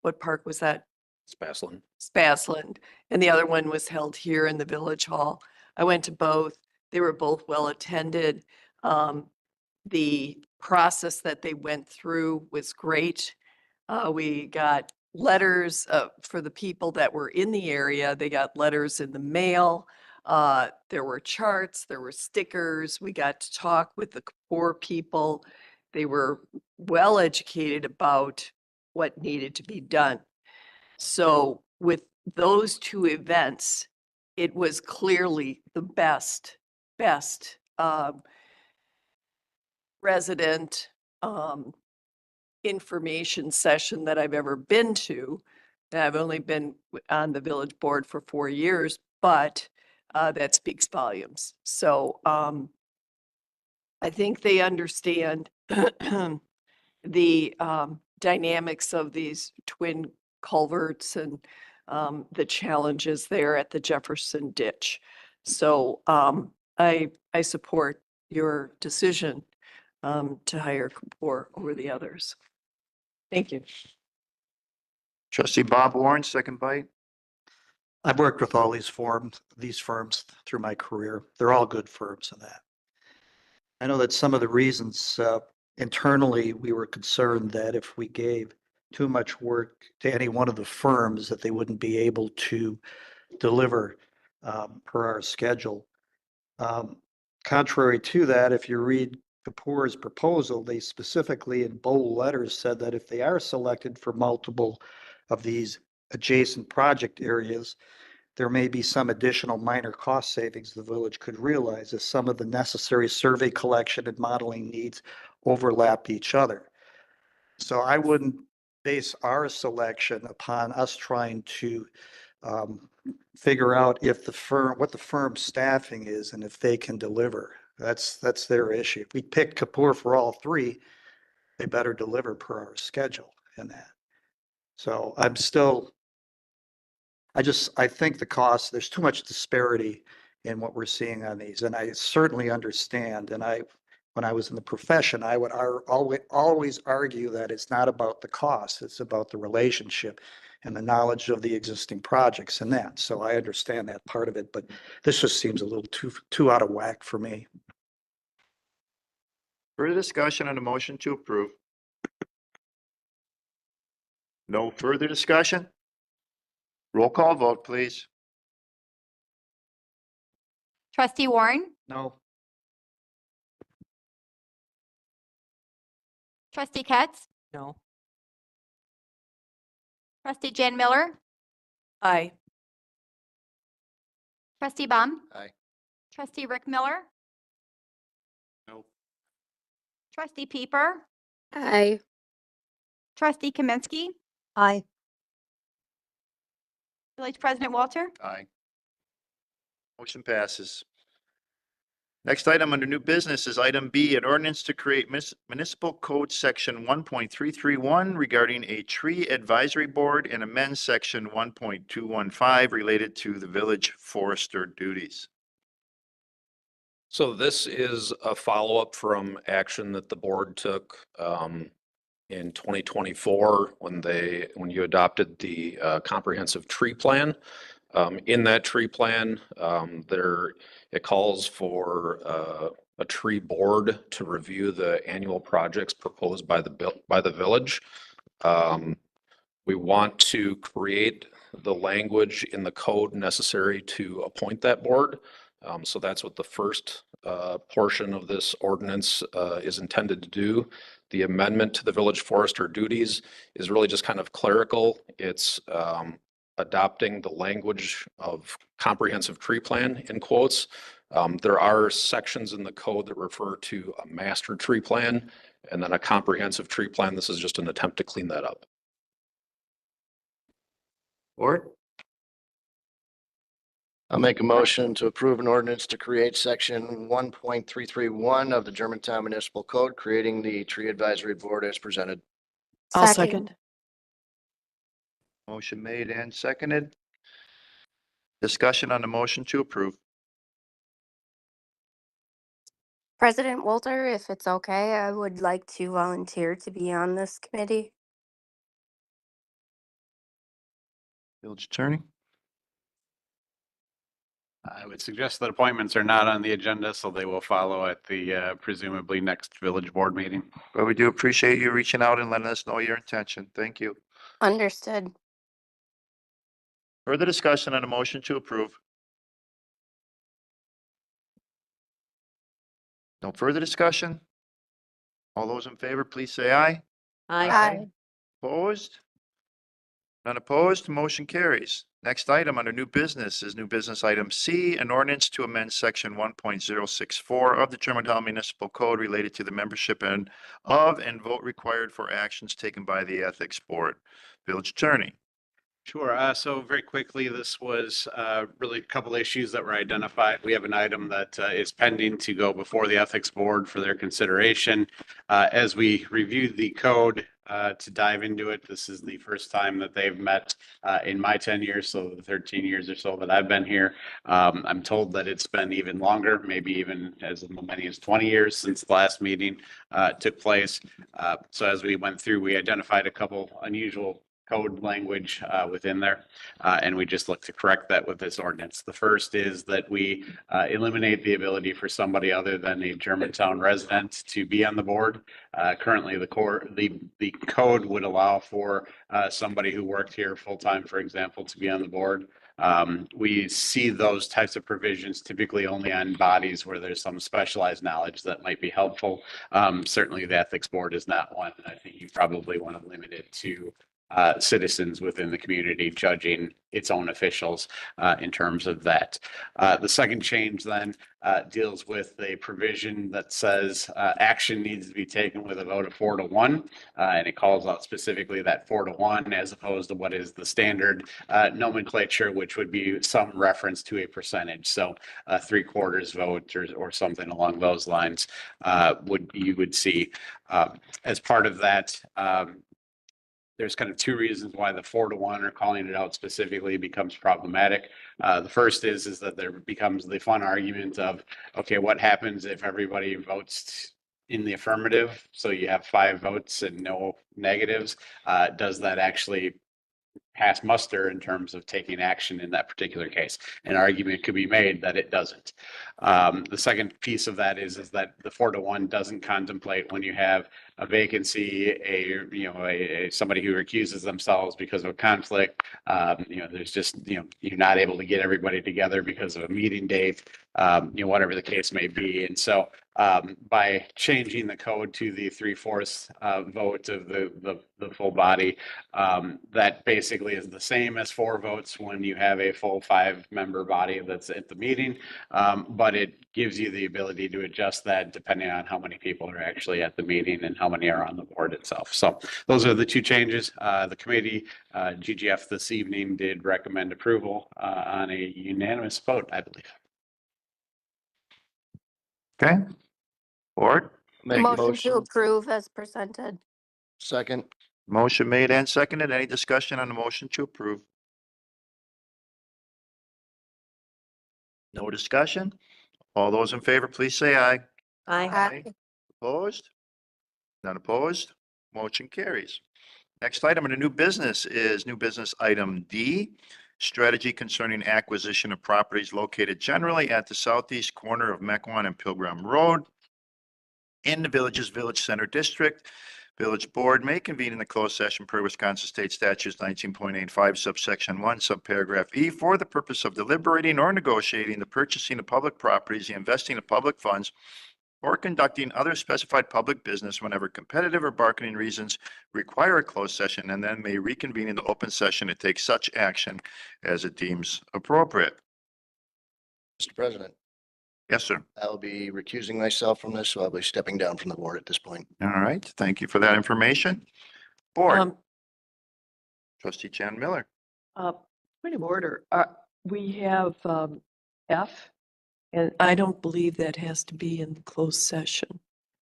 what park was that? Spassland. Spassland. And the other one was held here in the Village Hall. I went to both. They were both well attended. The process that they went through was great. We got letters for the people that were in the area. They got letters in the mail. There were charts, there were stickers. We got to talk with the poor people. They were well educated about what needed to be done. So with those two events, it was clearly the best resident information session that I've ever been to. I've only been on the village board for 4 years, but that speaks volumes. So I think they understand the dynamics of these twin culverts and the challenges there at the Jefferson Ditch. So I support your decision to hire Kapoor over the others. Thank you. Trustee Bob Warren, second bite. I've worked with all these firms through my career. They're all good firms in that. I know that some of the reasons internally, we were concerned that if we gave too much work to any one of the firms, that they wouldn't be able to deliver per our schedule. Contrary to that, if you read Kapoor's proposal, they specifically in bold letters said that if they are selected for multiple of these adjacent project areas, there may be some additional minor cost savings the village could realize as some of the necessary survey collection and modeling needs overlap each other. So I wouldn't base our selection upon us trying to figure out if what the firm's staffing is and if they can deliver. That's their issue. If we pick Kapoor for all three, they better deliver per our schedule in that. So I think the cost, there's too much disparity in what we're seeing on these. And I certainly understand. And when I was in the profession, I would always argue that it's not about the cost, it's about the relationship and the knowledge of the existing projects and that. So I understand that part of it, but this just seems a little too out of whack for me. Further discussion on the motion to approve? No further discussion? Roll call vote, please. Trustee Warren, No. trustee Ketz, No. trustee Jen Miller, Aye. trustee Baum, Aye. trustee Rick Miller, No. trustee Pieper, Aye. trustee Kaminsky, Aye. village president Walter. Aye. Motion passes. Next item under new business is item B, an ordinance to create municipal code section 1.331 regarding a tree advisory board and amend section 1.215 related to the village forester duties. So this is a follow-up from action that the board took in 2024 when you adopted the comprehensive tree plan. In that tree plan, it calls for a tree board to review the annual projects proposed by the village. We want to create the language in the code necessary to appoint that board. So that's what the first portion of this ordinance is intended to do. The amendment to the village forester duties is really just kind of clerical. It's adopting the language of comprehensive tree plan in quotes. There are sections in the code that refer to a master tree plan and then a comprehensive tree plan. This is just an attempt to clean that up. Board? I'll make a motion to approve an ordinance to create section 1.331 of the Germantown Municipal Code, creating the tree advisory board as presented. I'll second. Motion made and seconded. Discussion on the motion to approve. President Walter, if it's okay, I would like to volunteer to be on this committee. Village attorney? I would suggest that appointments are not on the agenda, so they will follow at the presumably next village board meeting. But we do appreciate you reaching out and letting us know your intention. Thank you. Understood. Further discussion on the motion to approve. No further discussion? All those in favor, please say aye. Aye. Opposed? None opposed, motion carries. Next item under new business is new business item C, an ordinance to amend section 1.064 of the Germantown Municipal Code related to the membership and vote required for actions taken by the Ethics Board. Village attorney. Sure. So very quickly, this was really a couple issues that were identified. We have an item that is pending to go before the Ethics Board for their consideration. As we reviewed the code, to dive into it. This is the first time that they've met in my 10 years, so the 13 years or so that I've been here. I'm told that it's been even longer, maybe even as many as 20 years since the last meeting took place. So as we went through, we identified a couple unusual code language within there, and we just look to correct that with this ordinance. The first is that we eliminate the ability for somebody other than a Germantown resident to be on the board. Currently, the code would allow for somebody who worked here full-time, for example, to be on the board. We see those types of provisions typically only on bodies where there's some specialized knowledge that might be helpful. Certainly, the ethics board is not one. I think you probably want to limit it to citizens within the community judging its own officials in terms of that. The second change then deals with a provision that says action needs to be taken with a vote of 4-1, and it calls out specifically that 4-1 as opposed to what is the standard nomenclature, which would be some reference to a percentage. So 3/4 vote or something along those lines you would see. As part of that, there's kind of two reasons why the 4-1 or calling it out specifically becomes problematic. The first is that there becomes the fun argument of, okay, what happens if everybody votes in the affirmative? So you have 5 votes and no negatives. Does that actually pass muster in terms of taking action in that particular case? An argument could be made that it doesn't. The second piece of that is that the 4-1 doesn't contemplate when you have a vacancy, somebody who recuses themselves because of a conflict. There's just, you're not able to get everybody together because of a meeting date, whatever the case may be. And so by changing the code to the 3/4 vote of the full body, that basically is the same as 4 votes when you have a full 5-member body that's at the meeting, but it gives you the ability to adjust that depending on how many people are actually at the meeting and how many are on the board itself. So those are the 2 changes. The committee, GGF this evening, did recommend approval on a unanimous vote, I believe. Okay. Board? Motion to approve as presented. Second. Motion made and seconded. Any discussion on the motion to approve? No discussion? All those in favor, please say aye. Aye. Opposed? None opposed? Motion carries. Next item under new business is new business item D, strategy concerning acquisition of properties located generally at the southeast corner of Mequon and Pilgrim Road in the village's Village Center District. Village Board may convene in the closed session per Wisconsin State Statutes 19.85 subsection 1 subparagraph E for the purpose of deliberating or negotiating the purchasing of public properties, the investing of public funds, or conducting other specified public business whenever competitive or bargaining reasons require a closed session, and then may reconvene in the open session to take such action as it deems appropriate. Mr. President, Yes, sir. I'll be recusing myself from this, so I'll be stepping down from the board at this point. All right. Thank you for that information. Board. Trustee Chan Miller. Point of order. We have F, and I don't believe that has to be in closed session.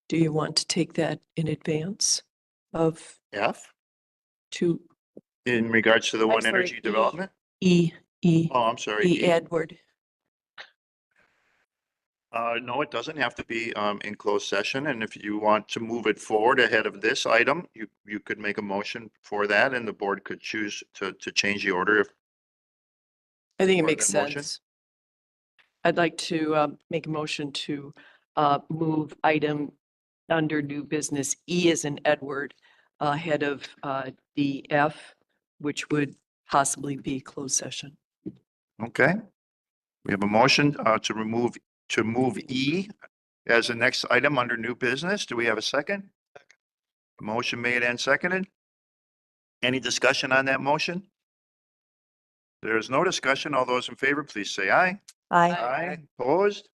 Do you want to take that in advance of F? to In regards to the one sorry, energy development? E? Oh, I'm sorry. E. Edward. No, it doesn't have to be in closed session. And if you want to move it forward ahead of this item, you could make a motion for that, and the board could choose to change the order if. I think it part of makes that motion. sense. I'd like to make a motion to move item under new business E as in Edward ahead of DF, which would possibly be closed session. Okay. We have a motion to move E as the next item under new business. Do we have a second? Motion made and seconded. Any discussion on that motion? There is no discussion. All those in favor, please say aye. Aye. Opposed?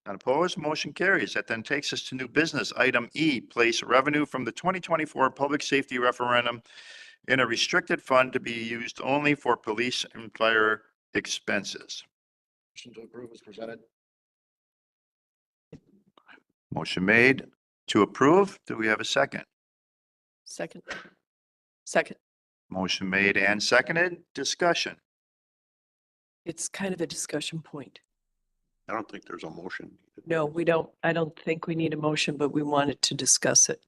Not opposed. Motion carries. That then takes us to new business. Item E, place revenue from the 2024 public safety referendum in a restricted fund to be used only for police and fire expenses. Motion to approve is presented. Motion made to approve. Do we have a second? Second. Second. Motion made and seconded. Discussion. It's kind of a discussion point. I don't think there's a motion. No, we don't, I don't think we need a motion, but we wanted to discuss it.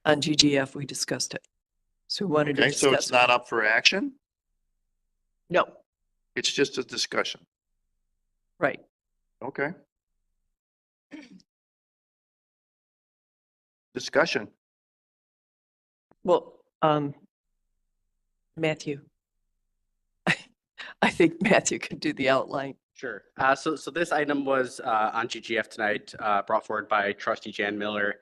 On GGF, we discussed it. So we wanted to Okay, so discuss it's it. not up for action? No, It's just a discussion. right. Okay. Discussion. Well, Matthew. I think Matthew can do the outline. Sure. So this item was on GGF tonight, brought forward by Trustee Jan Miller,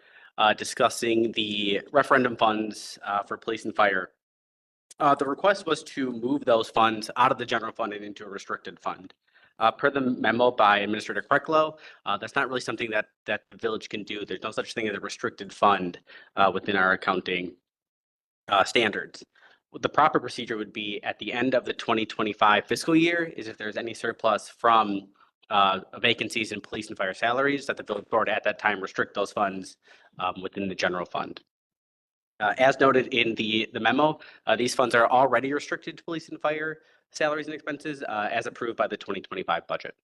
discussing the referendum funds for police and fire. The request was to move those funds out of the general fund and into a restricted fund. Per the memo by Administrator Krecklow, that's not really something that the village can do. There's no such thing as a restricted fund within our accounting standards. The proper procedure would be at the end of the 2025 fiscal year is if there's any surplus from vacancies in police and fire salaries, that the village board at that time restrict those funds within the general fund. As noted in the memo, these funds are already restricted to police and fire salaries and expenses as approved by the 2025 budget.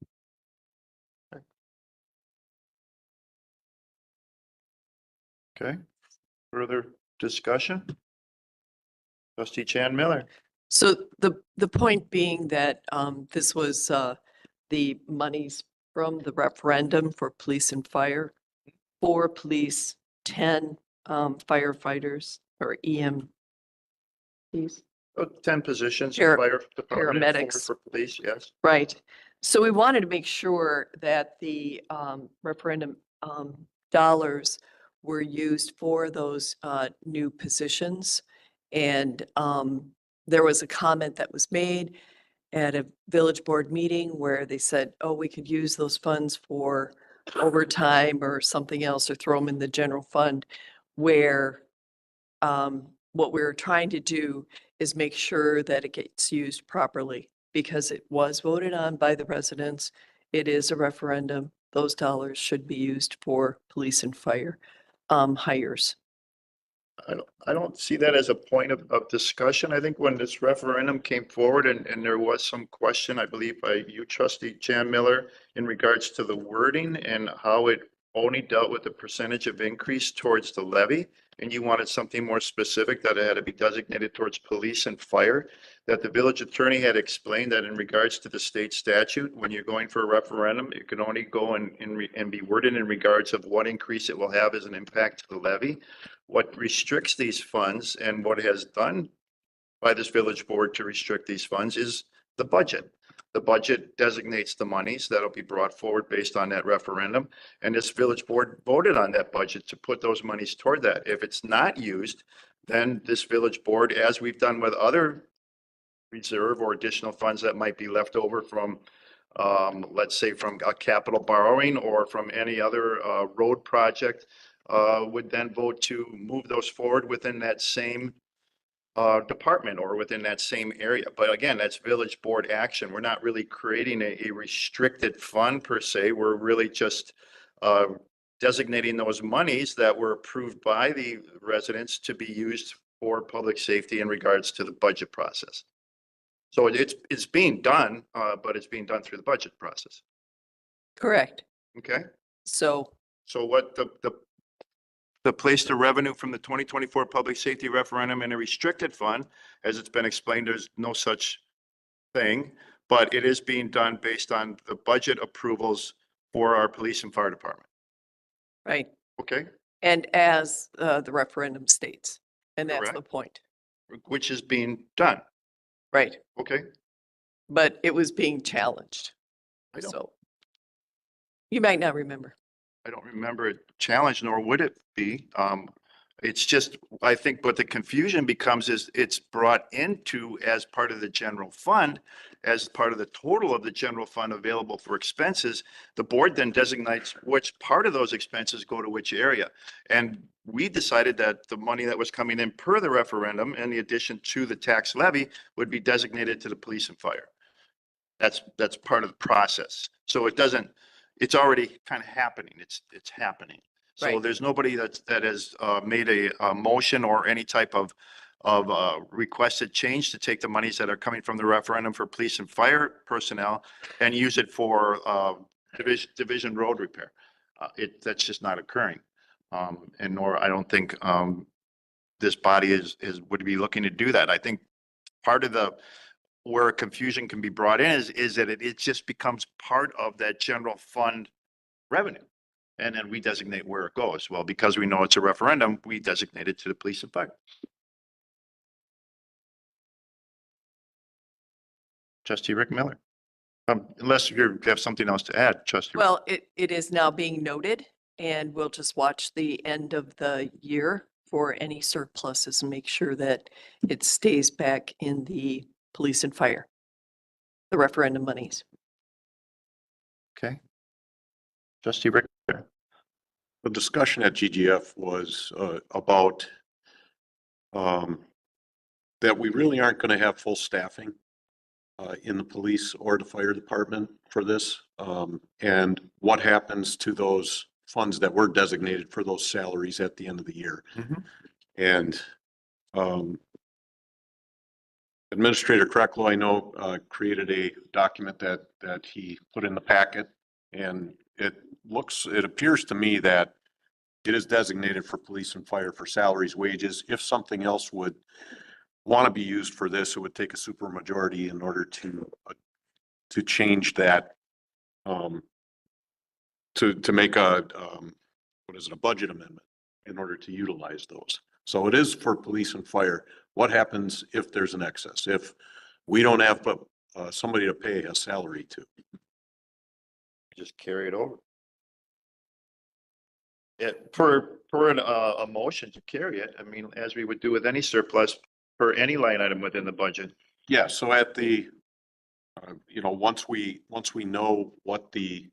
Okay. Further discussion? Trustee Chan Miller. So the point being that this was the monies from the referendum for police and fire, 4 police, 10 firefighters or EMTs. 10 positions. Para- Fire department, paramedics. 4 for police, yes. Right. So we wanted to make sure that the referendum dollars were used for those new positions. And there was a comment that was made at a village board meeting where they said, oh, we could use those funds for overtime or something else or throw them in the general fund, where what we're trying to do is make sure that it gets used properly because it was voted on by the residents. It is a referendum. Those dollars should be used for police and fire hires. I don't see that as a point of discussion. I think when this referendum came forward and there was some question, I believe by you, Trustee Chan Miller, in regards to the wording and how it only dealt with the percentage of increase towards the levy, and you wanted something more specific that it had to be designated towards police and fire, that the village attorney had explained that in regards to the state statute, when you're going for a referendum, it can only go and be worded in regards of what increase it will have as an impact to the levy. What restricts these funds and what has done by this village board to restrict these funds is the budget. The budget designates the monies that'll be brought forward based on that referendum. And this village board voted on that budget to put those monies toward that. If it's not used, then this village board, as we've done with other reserve or additional funds that might be left over from, let's say from a capital borrowing or from any other road project, would then vote to move those forward within that same department or within that same area. But again, that's village board action. We're not really creating a restricted fund per se. We're really just designating those monies that were approved by the residents to be used for public safety in regards to the budget process. So it's being done, but it's being done through the budget process. Correct. Okay. So what the place the revenue from the 2024 public safety referendum in a restricted fund, as it's been explained, there's no such thing, but it is being done based on the budget approvals for our police and fire department. right. Okay. And as the referendum states, and that's the Correct. point. Which is being done. Right. Okay. But it was being challenged. I don't, So you might not remember. I don't remember a challenge, nor would it be. It's just, I think what the confusion becomes is it's brought into as part of the general fund, as part of the total of the general fund available for expenses. The board then designates which part of those expenses go to which area. And we decided that the money that was coming in per the referendum and the addition to the tax levy would be designated to the police and fire. That's part of the process. So it doesn't, it's already kind of happening. It's happening. So Right. there's nobody that has made a motion or any type of requested change to take the monies that are coming from the referendum for police and fire personnel and use it for division road repair. That's just not occurring. And nor I don't think this body would be looking to do that. I think part of where confusion can be brought in is that it just becomes part of that general fund revenue. And then we designate where it goes. Well, because we know it's a referendum, we designate it to the police and fire. Trustee Rick Miller. Unless you have something else to add, Trustee. Well, it is now being noted, and we'll just watch the end of the year for any surpluses and make sure that it stays back in the police and fire, the referendum monies. Okay. Trustee Rick. The discussion at GGF was about that we really aren't going to have full staffing in the police or the fire department for this. And what happens to those funds that were designated for those salaries at the end of the year. And Administrator Krecklo, I know, created a document that he put in the packet, and it appears to me that it is designated for police and fire for salaries, wages. If something else would want to be used for this, it would take a supermajority in order to change that, to make a budget amendment in order to utilize those. So it is for police and fire. What happens if there's an excess? If we don't have somebody to pay a salary to? Just carry it over. A motion to carry it, I mean, as we would do with any surplus for any line item within the budget. Yeah, so at the, once we know what the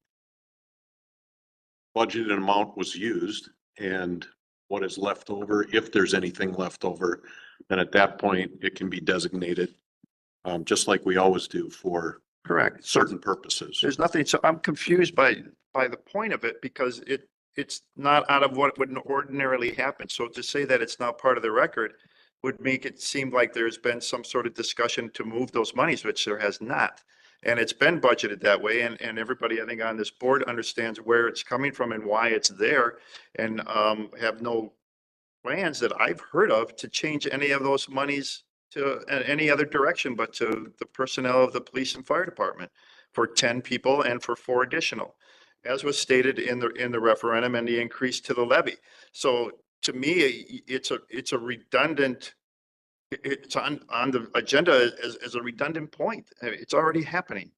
budgeted amount was used and what is left over, if there's anything left over, then at that point, it can be designated, just like we always do for correct certain purposes. There's nothing, so I'm confused by the point of it because it's not out of what would ordinarily happen. So to say that it's not part of the record would make it seem like there's been some sort of discussion to move those monies, which there has not. And it's been budgeted that way. And everybody, I think, on this board understands where it's coming from and why it's there, and have no plans that I've heard of to change any of those monies to any other direction, but to the personnel of the police and fire department for 10 people and for 4 additional, as was stated in the referendum and the increase to the levy. So to me, it's a redundant, it's on the agenda as a redundant point. It's already happening.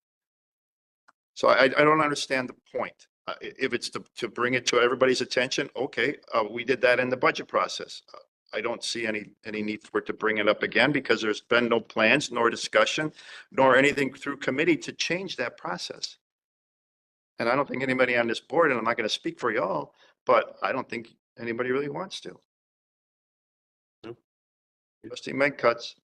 So I don't understand the point. If it's to bring it to everybody's attention, okay, we did that in the budget process. I don't see any need for it to bring it up again because there's been no plans nor discussion nor anything through committee to change that process. And I don't think anybody on this board, and I'm not going to speak for y'all, but I don't think anybody really wants to. Trustee Megcuts.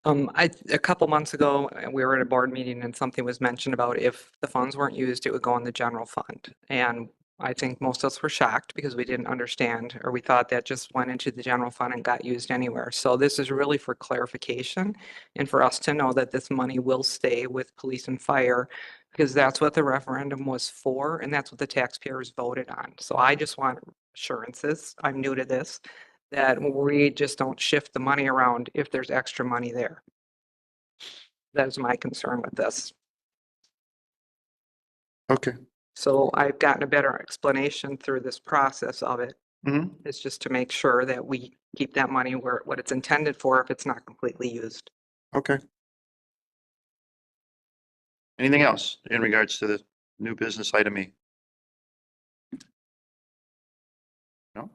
A couple months ago, we were at a board meeting and something was mentioned about if the funds weren't used, it would go in the general fund. And I think most of us were shocked because we didn't understand, or we thought that just went into the general fund and got used anywhere. So this is really for clarification and for us to know that this money will stay with police and fire, because that's what the referendum was for and that's what the taxpayers voted on. So I just want assurances, I'm new to this, that we just don't shift the money around if there's extra money there. That is my concern with this. Okay. So I've gotten a better explanation through this process of it. It's just to make sure that we keep that money where what it's intended for if it's not completely used. Okay. Anything else in regards to the new business item E? No?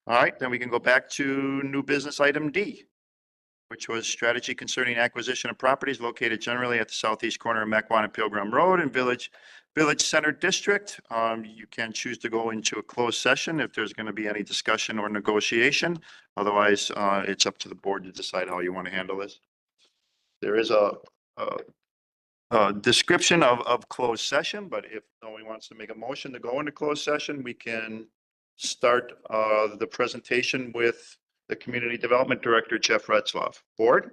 All right, then we can go back to new business item D, which was strategy concerning acquisition of properties located generally at the southeast corner of Mequon and Pilgrim Road in Village Center District. You can choose to go into a closed session if there's going to be any discussion or negotiation. Otherwise, it's up to the board to decide how you want to handle this. There is a description of closed session, but if no one wants to make a motion to go into closed session, we can start the presentation with the Community Development Director, Jeff Retzloff. Board?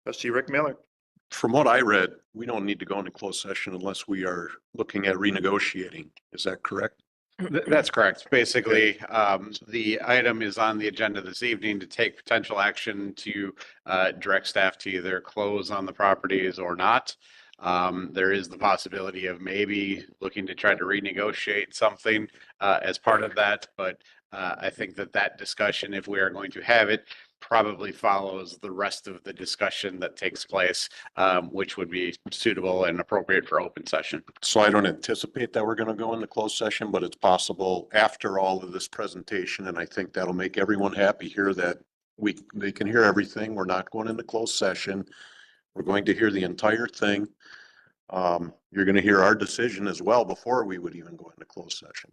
Trustee Rick Miller. From what I read, we don't need to go into closed session unless we are looking at renegotiating. Is that correct? That's correct. Basically, the item is on the agenda this evening to take potential action to direct staff to either close on the properties or not. There is the possibility of maybe looking to try to renegotiate something as part of that, but I think that discussion, if we are going to have it, probably follows the rest of the discussion that takes place, which would be suitable and appropriate for open session. So I don't anticipate that we're going to go into closed session, but it's possible after all of this presentation, and I think that'll make everyone happy here that they can hear everything. We're not going into closed session. We're going to hear the entire thing. You're going to hear our decision as well before we would even go into closed session.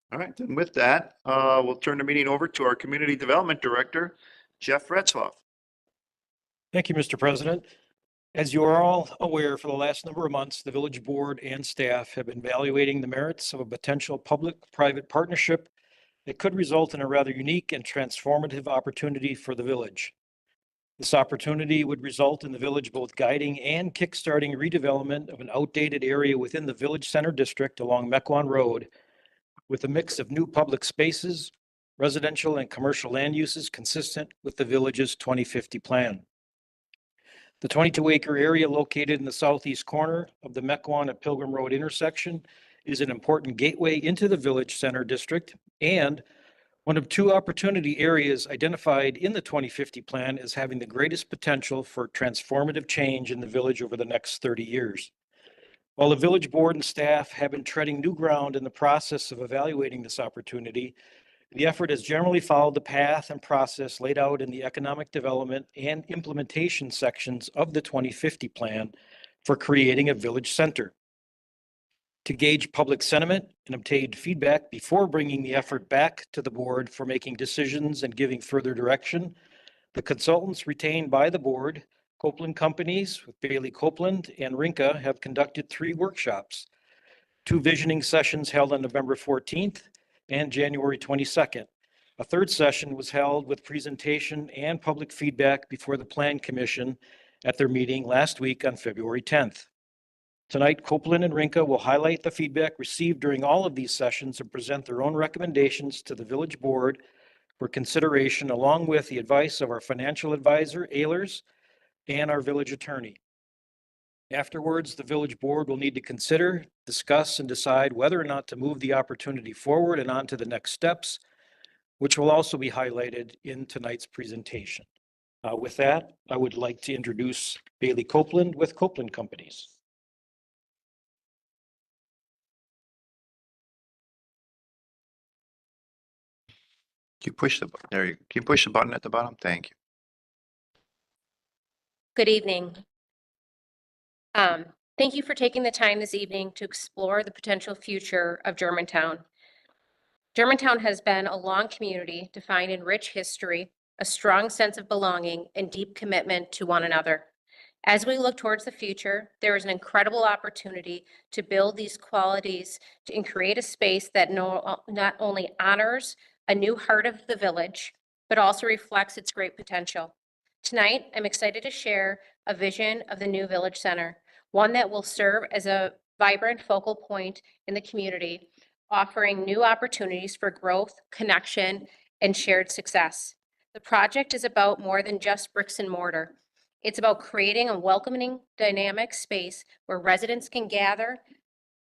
All right, then with that, we'll turn the meeting over to our Community Development Director, Jeff Retzloff. Thank you, Mr. President. As you are all aware, for the last number of months, the village board and staff have been evaluating the merits of a potential public-private partnership that could result in a rather unique and transformative opportunity for the village. This opportunity would result in the village both guiding and kickstarting redevelopment of an outdated area within the village center district along Mequon Road with a mix of new public spaces, residential and commercial land uses consistent with the village's 2050 plan. The 22-acre area located in the southeast corner of the Mequon and Pilgrim Road intersection is an important gateway into the village center district and one of two opportunity areas identified in the 2050 plan as having the greatest potential for transformative change in the village over the next 30 years. While the village board and staff have been treading new ground in the process of evaluating this opportunity, the effort has generally followed the path and process laid out in the economic development and implementation sections of the 2050 plan for creating a village center. To gauge public sentiment and obtain feedback before bringing the effort back to the board for making decisions and giving further direction, the consultants retained by the board, Copeland Companies with Bailey Copeland and Rinka, have conducted 3 workshops, 2 visioning sessions held on November 14th and January 22nd. A 3rd session was held with presentation and public feedback before the Plan Commission at their meeting last week on February 10th. Tonight, Copeland and Rinka will highlight the feedback received during all of these sessions and present their own recommendations to the village board for consideration, along with the advice of our financial advisor, Ehlers, and our village attorney. Afterwards, the village board will need to consider, discuss, and decide whether or not to move the opportunity forward and on to the next steps, which will also be highlighted in tonight's presentation. With that, I would like to introduce Bailey Copeland with Copeland Companies. Can you push the button? There you can you push the button at the bottom? Thank you. Good evening. Thank you for taking the time this evening to explore the potential future of Germantown. Germantown has been a long community defined in rich history, a strong sense of belonging, and deep commitment to one another. As we look towards the future, there is an incredible opportunity to build these qualities and create a space that not only honors a new heart of the village, but also reflects its great potential. Tonight, I'm excited to share a vision of the new village center, one that will serve as a vibrant focal point in the community, offering new opportunities for growth, connection, and shared success. The project is about more than just bricks and mortar. It's about creating a welcoming, dynamic space where residents can gather,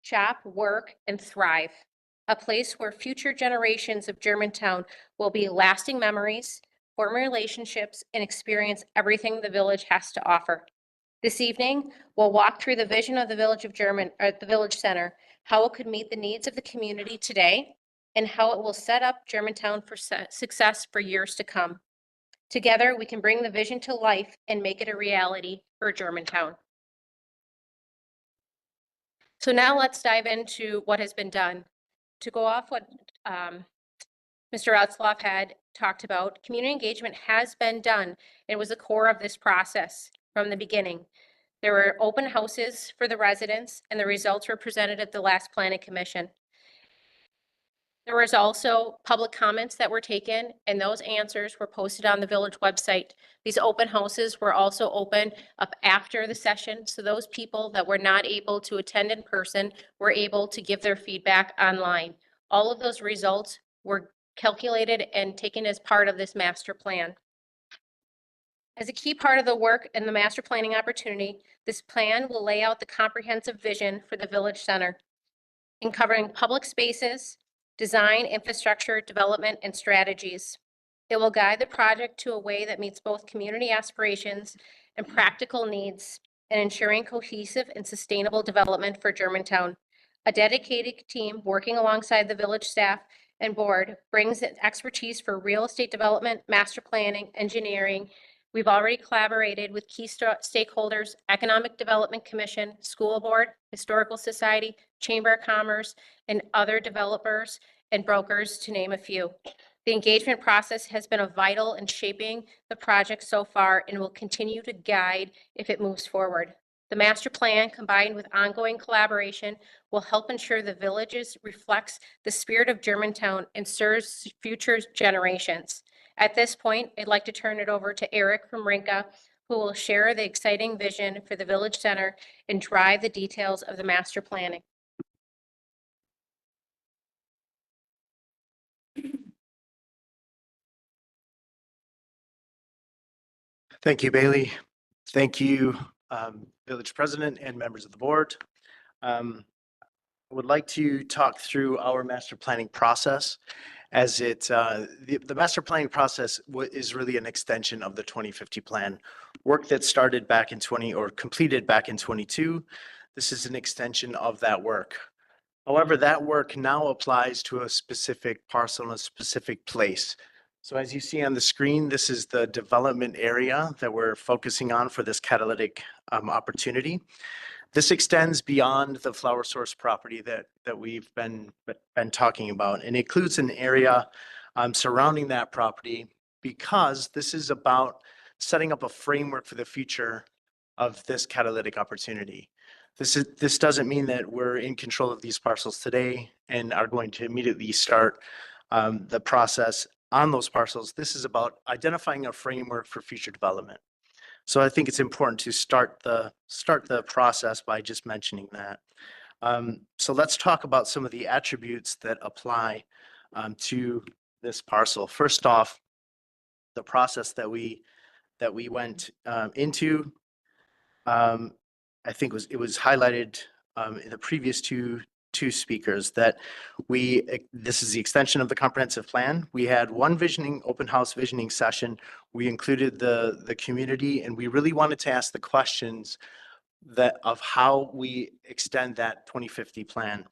shop, work, and thrive. A place where future generations of Germantown will be lasting memories, form relationships, and experience everything the village has to offer. This evening, we'll walk through the vision of the village of the Village Center, how it could meet the needs of the community today, and how it will set up Germantown for success for years to come. Together, we can bring the vision to life and make it a reality for Germantown. So now let's dive into what has been done. To go off what Mr. Retzloff had talked about, community engagement has been done. It was the core of this process from the beginning. There were open houses for the residents, and the results were presented at the last Planning Commission. There was also public comments that were taken, and those answers were posted on the village website. These open houses were also open up after the session, so those people that were not able to attend in person were able to give their feedback online. All of those results were calculated and taken as part of this master plan. As a key part of the work in the master planning opportunity, this plan will lay out the comprehensive vision for the village center in covering public spaces, design, infrastructure, development, and strategies. It will guide the project to a way that meets both community aspirations and practical needs and ensuring cohesive and sustainable development for Germantown. A dedicated team working alongside the village staff and board brings expertise for real estate development, master planning, engineering. We've already collaborated with key stakeholders, Economic Development Commission, School Board, Historical Society, Chamber of Commerce, and other developers and brokers, to name a few. The engagement process has been vital in shaping the project so far and will continue to guide if it moves forward. The master plan, combined with ongoing collaboration, will help ensure the villages reflects the spirit of Germantown and serves future generations. At this point, I'd like to turn it over to Eric from Rinka, who will share the exciting vision for the village center and drive the details of the master planning. Thank you, Bailey. Thank you, Village President and members of the board. I would like to talk through our master planning process as the master planning process is really an extension of the 2050 plan. Work that started back in completed back in 22. This is an extension of that work. However, that work now applies to a specific parcel in a specific place. So as you see on the screen, this is the development area that we're focusing on for this catalytic opportunity. This extends beyond the Flower Source property that we've been talking about, and includes an area surrounding that property, because this is about setting up a framework for the future of this catalytic opportunity. This doesn't mean that we're in control of these parcels today and are going to immediately start the process on those parcels. This is about identifying a framework for future development. So I think it's important to start the process by just mentioning that. So let's talk about some of the attributes that apply to this parcel. First off, the process that we went into, I think it was highlighted in the previous two speakers that this is the extension of the comprehensive plan. We had one open house visioning session. We included the community, and we really wanted to ask the questions of how we extend that 2050 plan.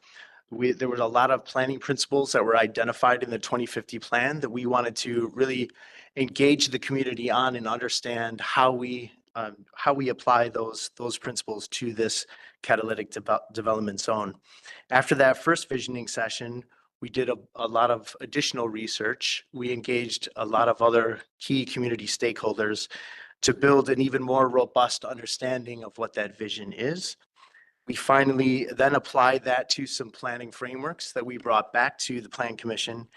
There were a lot of planning principles that were identified in the 2050 plan that we wanted to really engage the community on and understand how we apply those principles to this catalytic development zone. After that first visioning session, we did a lot of additional research. We engaged a lot of other key community stakeholders to build an even more robust understanding of what that vision is. We finally then applied that to some planning frameworks that we brought back to the Plan Commission,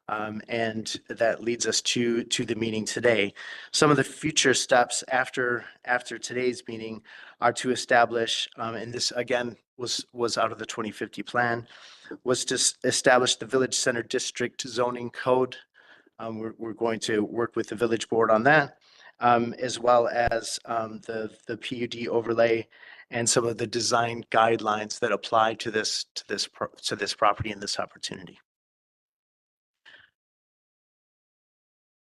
and that leads us to the meeting today. Some of the future steps after today's meeting are to establish, and this again was out of the 2050 plan, was to establish the Village Center District Zoning Code. We're going to work with the village board on that, as well as the PUD overlay and some of the design guidelines that apply to this property and this opportunity.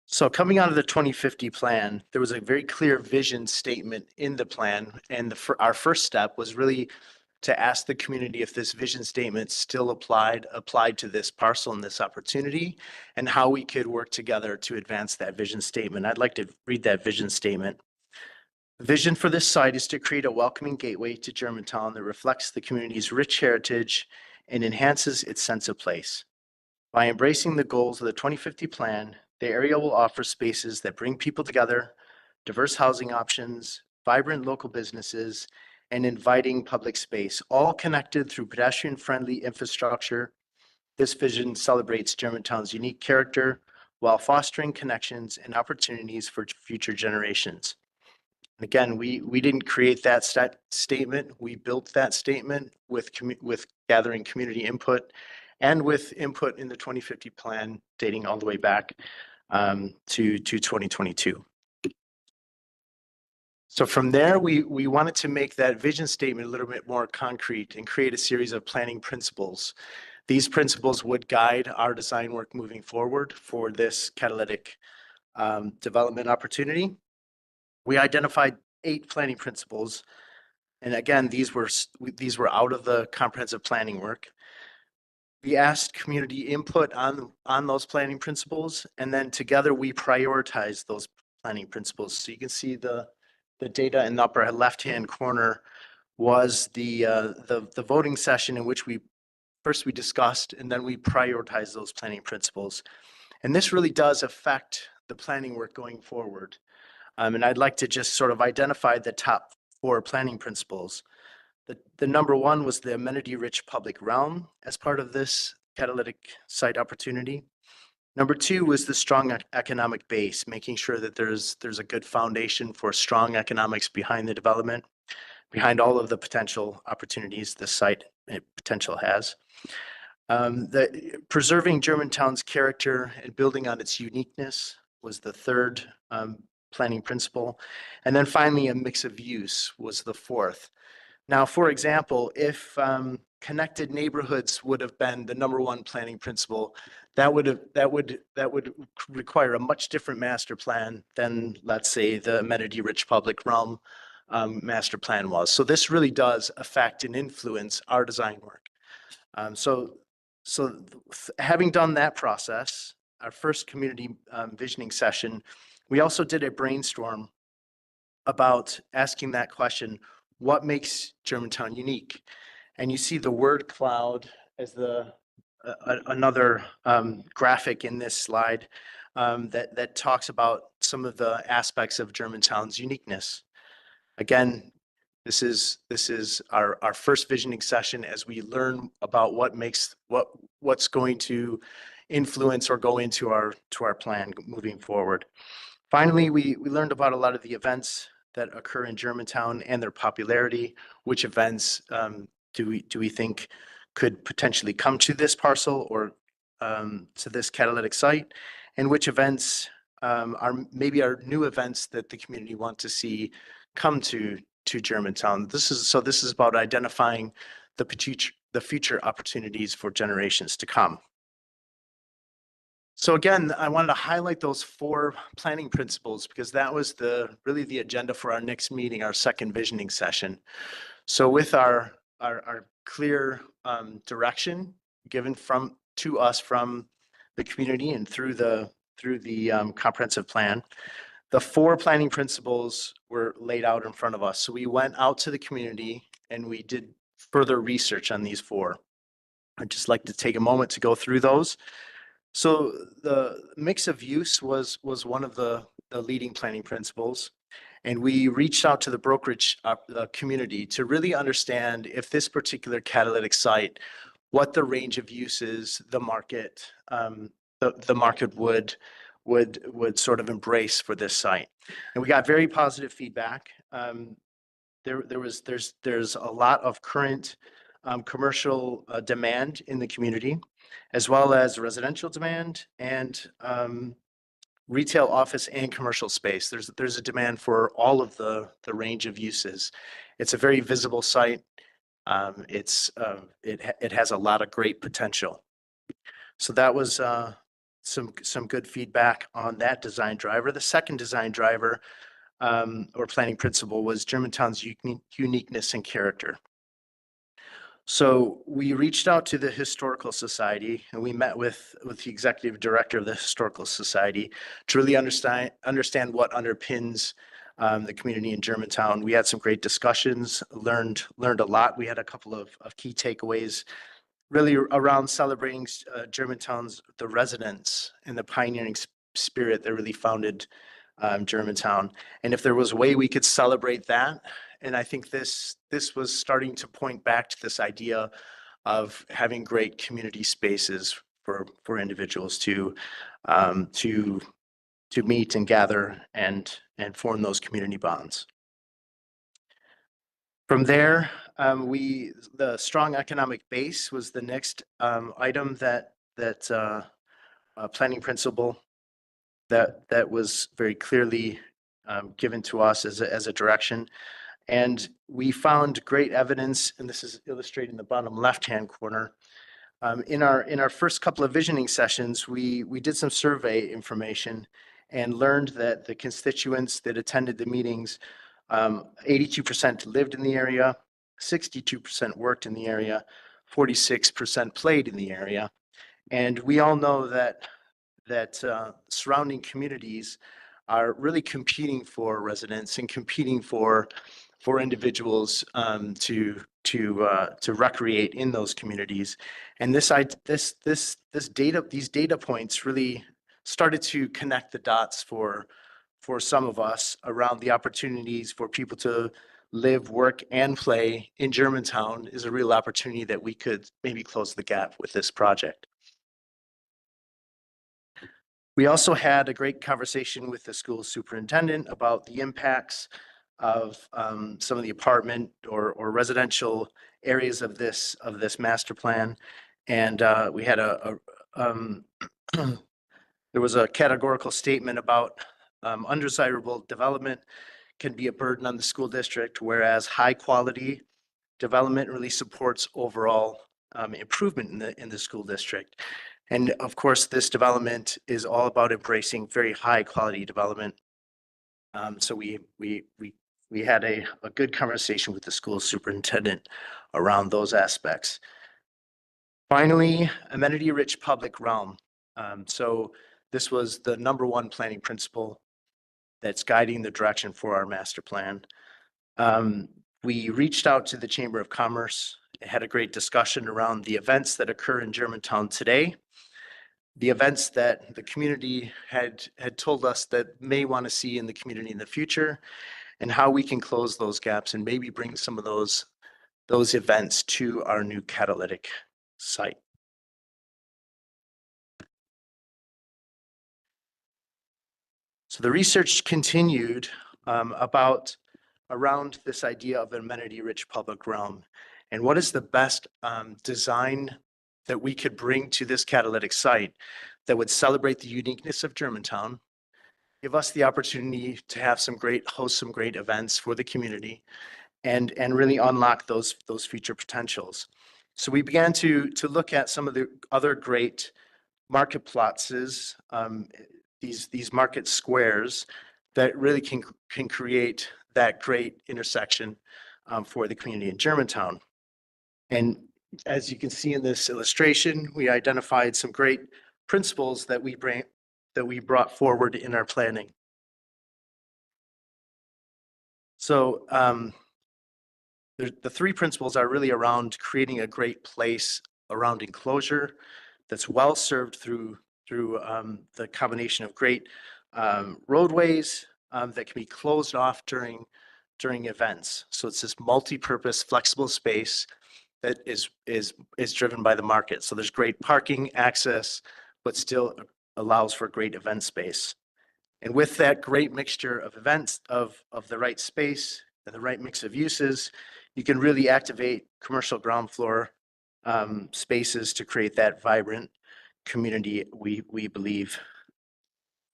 So coming out of the 2050 plan, there was a very clear vision statement in the plan, and our first step was really to ask the community if this vision statement still applied to this parcel and this opportunity, and how we could work together to advance that vision statement. I'd like to read that vision statement. The vision for this site is to create a welcoming gateway to Germantown that reflects the community's rich heritage and enhances its sense of place. By embracing the goals of the 2050 plan, the area will offer spaces that bring people together, diverse housing options, vibrant local businesses, and inviting public space, all connected through pedestrian-friendly infrastructure. This vision celebrates Germantown's unique character while fostering connections and opportunities for future generations. Again, we didn't create that statement. We built that statement with gathering community input and with input in the 2050 plan dating all the way back to 2022. So from there, we wanted to make that vision statement a little bit more concrete and create a series of planning principles. These principles would guide our design work moving forward for this catalytic development opportunity. We identified 8 planning principles. And again, these were out of the comprehensive planning work. We asked community input on those planning principles, and then together we prioritized those planning principles. So you can see the data in the upper left-hand corner was the voting session in which we discussed and then we prioritized those planning principles. And this really does affect the planning work going forward. And I'd like to just sort of identify the top 4 planning principles. The number 1 was the amenity-rich public realm as part of this catalytic site opportunity. Number 2 was the strong economic base, making sure that there's a good foundation for strong economics behind the development, behind all of the potential opportunities the site potential has. Preserving Germantown's character and building on its uniqueness was the 3rd planning principle. And then finally, a mix of use was the 4th. Now, for example, if connected neighborhoods would have been the number 1 planning principle, that would require a much different master plan than, let's say, the amenity-rich public realm master plan was. So this really does affect and influence our design work. So having done that process, our first community visioning session, we also did a brainstorm about asking that question, what makes Germantown unique? And you see the word cloud as another graphic in this slide that talks about some of the aspects of Germantown's uniqueness. Again, this is our first visioning session as we learn about what's going to influence or go into our plan moving forward. Finally, we learned about a lot of the events that occur in Germantown and their popularity. Which events do we think could potentially come to this parcel or to this catalytic site, and which events are new events that the community want to see come to Germantown. This is about identifying the future opportunities for generations to come. So again, I wanted to highlight those 4 planning principles because that was really the agenda for our next meeting, our second visioning session. So with our clear direction given to us from the community and through the comprehensive plan, the 4 planning principles were laid out in front of us. So we went out to the community and we did further research on these 4. I'd just like to take a moment to go through those. So the mix of use was one of the leading planning principles. And we reached out to the brokerage community to really understand if this particular catalytic site, what the range of uses the market would sort of embrace for this site. And we got very positive feedback. There's a lot of current commercial demand in the community, as well as residential demand and retail, office, and commercial space. There's a demand for all of the range of uses. It's a very visible site. It has a lot of great potential. So that was some good feedback on that design driver. The second design driver or planning principle was Germantown's uniqueness and character. So we reached out to the Historical Society and we met with the executive director of the Historical Society to really understand what underpins the community in Germantown. We had some great discussions, learned a lot. We had a couple of key takeaways really around celebrating Germantown's, the residents and the pioneering spirit that really founded Germantown. And if there was a way we could celebrate that, and I think this was starting to point back to this idea of having great community spaces for individuals to meet and gather and form those community bonds. From there, the strong economic base was the next item that planning principle that was very clearly given to us as a direction. And we found great evidence, and this is illustrated in the bottom left-hand corner. In our first couple of visioning sessions, we did some survey information and learned that the constituents that attended the meetings, 82% lived in the area, 62% worked in the area, 46% played in the area. And we all know that surrounding communities are really competing for residents and competing for individuals to recreate in those communities. And these data points really started to connect the dots for some of us around the opportunities for people to live, work, and play in Germantown is a real opportunity that we could maybe close the gap with this project. We also had a great conversation with the school superintendent about the impacts of some of the apartment or residential areas of this master plan. And we had there was a categorical statement about undesirable development can be a burden on the school district, whereas high quality development really supports overall improvement in the school district. And of course, this development is all about embracing very high quality development. So we had a good conversation with the school superintendent around those aspects. Finally, amenity-rich public realm. So this was the #1 planning principle that's guiding the direction for our master plan. We reached out to the Chamber of Commerce, had a great discussion around the events that occur in Germantown today, the events that the community had told us that may want to see in the community in the future, and how we can close those gaps and maybe bring some of those events to our new catalytic site. So the research continued around this idea of amenity-rich public realm, and what is the best design that we could bring to this catalytic site that would celebrate the uniqueness of Germantown, give us the opportunity to host some great events for the community, and really unlock those future potentials. So we began to look at some of the other great market plots, these market squares that really can create that great intersection for the community in Germantown. And as you can see in this illustration, we identified some great principles that we brought forward in our planning. So the 3 principles are really around creating a great place around enclosure that's well served through the combination of great roadways that can be closed off during events. So it's this multi-purpose flexible space that is driven by the market. So there's great parking access, but still allows for great event space. And with that great mixture of events of the right space and the right mix of uses, you can really activate commercial ground floor spaces to create that vibrant community we believe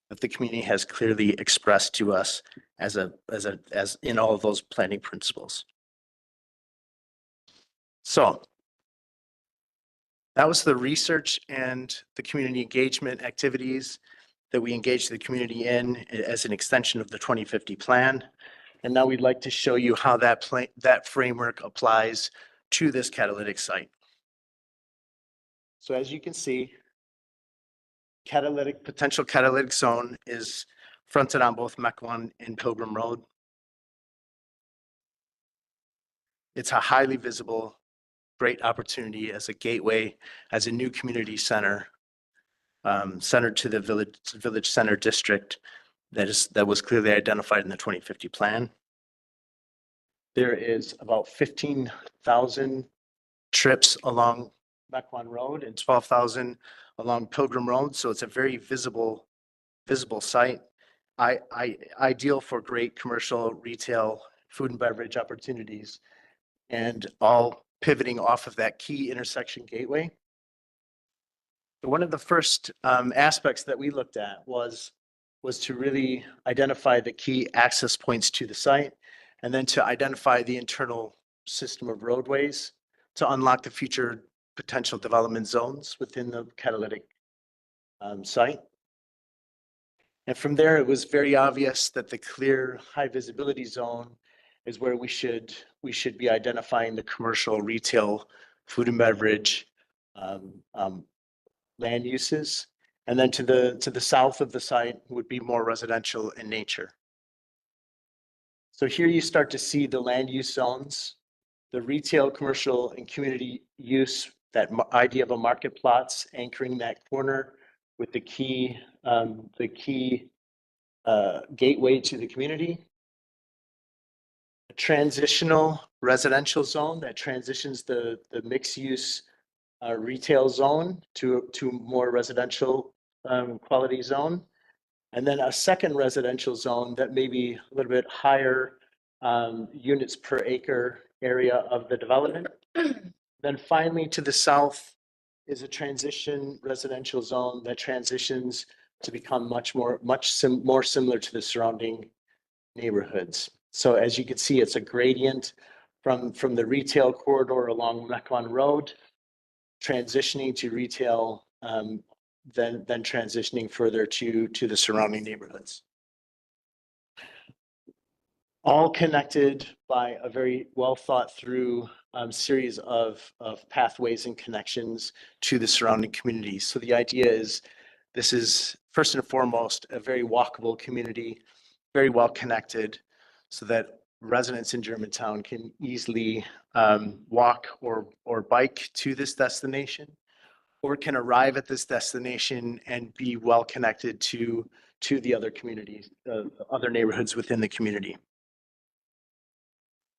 that the community has clearly expressed to us as in all of those planning principles. So that was the research and the community engagement activities that we engaged the community in as an extension of the 2050 plan. And now we'd like to show you how that framework applies to this catalytic site. So as you can see, potential catalytic zone is fronted on both Mequon and Pilgrim Road. It's a highly visible, great opportunity as a gateway, as a new community center, centered to the village center district that was clearly identified in the 2050 plan. There is about 15,000 trips along Mequon Road and 12,000 along Pilgrim Road. So it's a very visible site. Ideal for great commercial, retail, food and beverage opportunities, and all pivoting off of that key intersection gateway. One of the first aspects that we looked at was to really identify the key access points to the site, and then to identify the internal system of roadways to unlock the future potential development zones within the catalytic site. And from there, it was very obvious that the clear high visibility zone is where we should be identifying the commercial, retail, food and beverage land uses. And then to the south of the site would be more residential in nature. So here you start to see the land use zones, the retail, commercial, and community use, that idea of a market plots anchoring that corner with the key gateway to the community. A transitional residential zone that transitions the mixed use retail zone to more residential quality zone. And then a second residential zone that may be a little bit higher units per acre area of the development. Then finally to the south is a transition residential zone that transitions to become much more similar to the surrounding neighborhoods. So as you can see, it's a gradient from the retail corridor along Mequon Road, transitioning to retail, then transitioning further to the surrounding neighborhoods. All connected by a very well thought through series of pathways and connections to the surrounding communities. So the idea is this is first and foremost a very walkable community, very well connected, so that residents in Germantown can easily walk or bike to this destination, or can arrive at this destination and be well connected to the other communities, other neighborhoods within the community.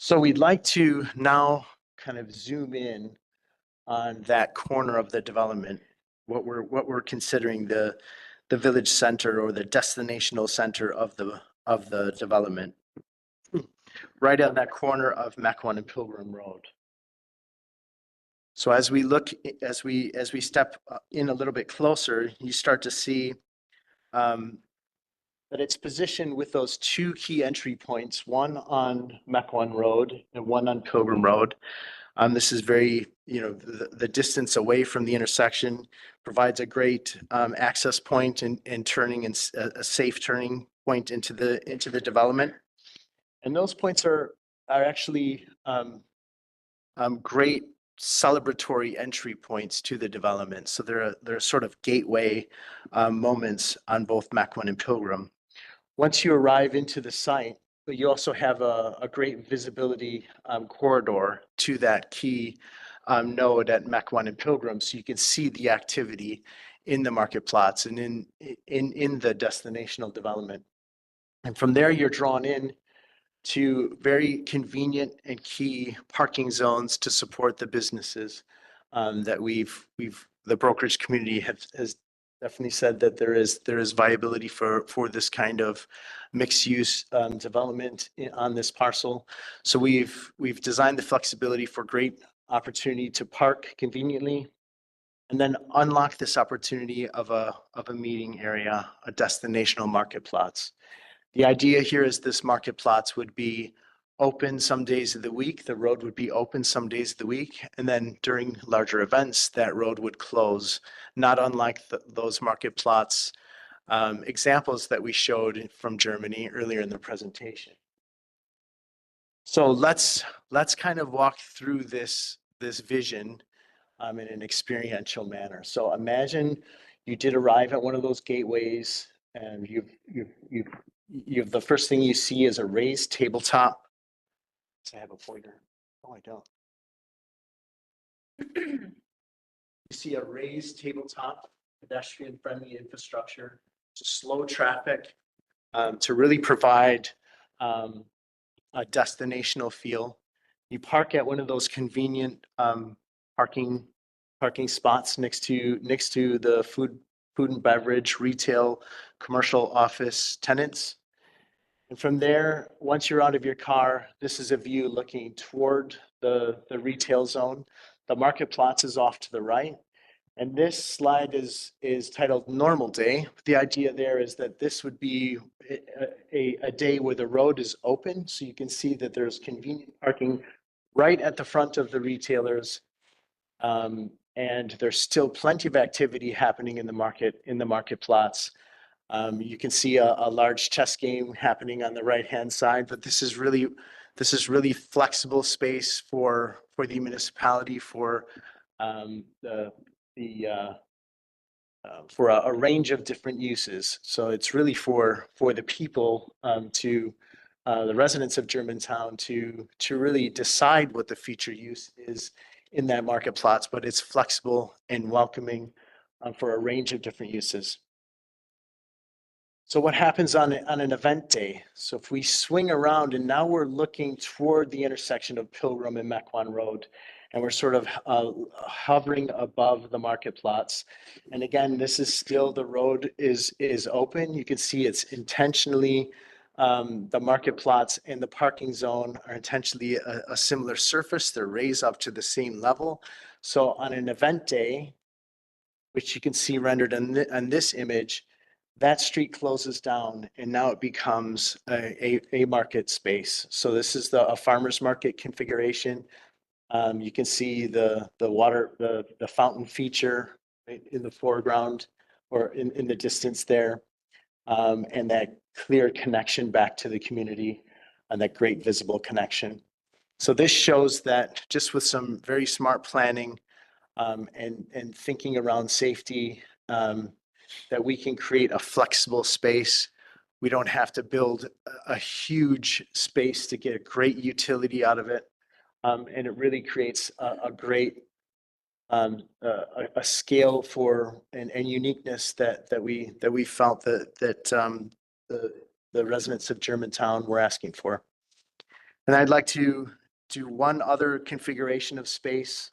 So we'd like to now kind of zoom in on that corner of the development, what we're considering the village center or the destinational center of the development, right on that corner of Mequon and Pilgrim Road. So as we look, as we step in a little bit closer, you start to see that it's positioned with those two key entry points, one on Mequon Road and one on Pilgrim Road. This is very, the distance away from the intersection provides a great access point and turning, and a safe turning point into the development. And those points are actually great celebratory entry points to the development. So they're sort of gateway moments on both Mequon and Pilgrim. Once you arrive into the site, but you also have a great visibility corridor to that key node at Mequon and Pilgrim, so you can see the activity in the market plots and in the destinational development. And from there, you're drawn in to very convenient and key parking zones to support the businesses that the brokerage community has definitely said that there is viability for this kind of mixed use development on this parcel. So we've designed the flexibility for great opportunity to park conveniently, and then unlock this opportunity of a meeting area, a destinational market plots. The idea here is this market plots would be open some days of the week. The road would be open some days of the week. And then during larger events, that road would close, not unlike those market plots examples that we showed from Germany earlier in the presentation. So let's kind of walk through this vision in an experiential manner. So imagine you did arrive at one of those gateways, and you've the first thing you see is a raised tabletop. Does I have a pointer? Oh, I don't. You see a raised tabletop, pedestrian-friendly infrastructure to slow traffic, to really provide a destinational feel. You park at one of those convenient parking spots next to the food and beverage, retail, commercial office tenants. And from there, once you're out of your car, this is a view looking toward the retail zone. The market plots is off to the right. And this slide is titled Normal Day. The idea there is that this would be a day where the road is open, so you can see that there's convenient parking right at the front of the retailers. And there's still plenty of activity happening in the market plots. You can see a large chess game happening on the right-hand side, but this is really flexible space for the municipality, for for a range of different uses. So it's really for the people, to the residents of Germantown to really decide what the future use is in that market plots, but it's flexible and welcoming for a range of different uses. So what happens on an event day? So if we swing around and now we're looking toward the intersection of Pilgrim and Mequon Road, and we're sort of hovering above the market plots. And again, this is still, the road is open. You can see it's intentionally, the market plots and the parking zone are intentionally a similar surface. They're raised up to the same level. So on an event day, which you can see rendered on this image, that street closes down and now it becomes a market space. So this is a farmer's market configuration. You can see the water, the fountain feature right in the foreground or in the distance there. And that clear connection back to the community and that great visible connection. So this shows that just with some very smart planning and thinking around safety, that we can create a flexible space. We don't have to build a huge space to get a great utility out of it. And it really creates a great a scale for and uniqueness that we felt that the residents of Germantown were asking for. And I'd like to do one other configuration of space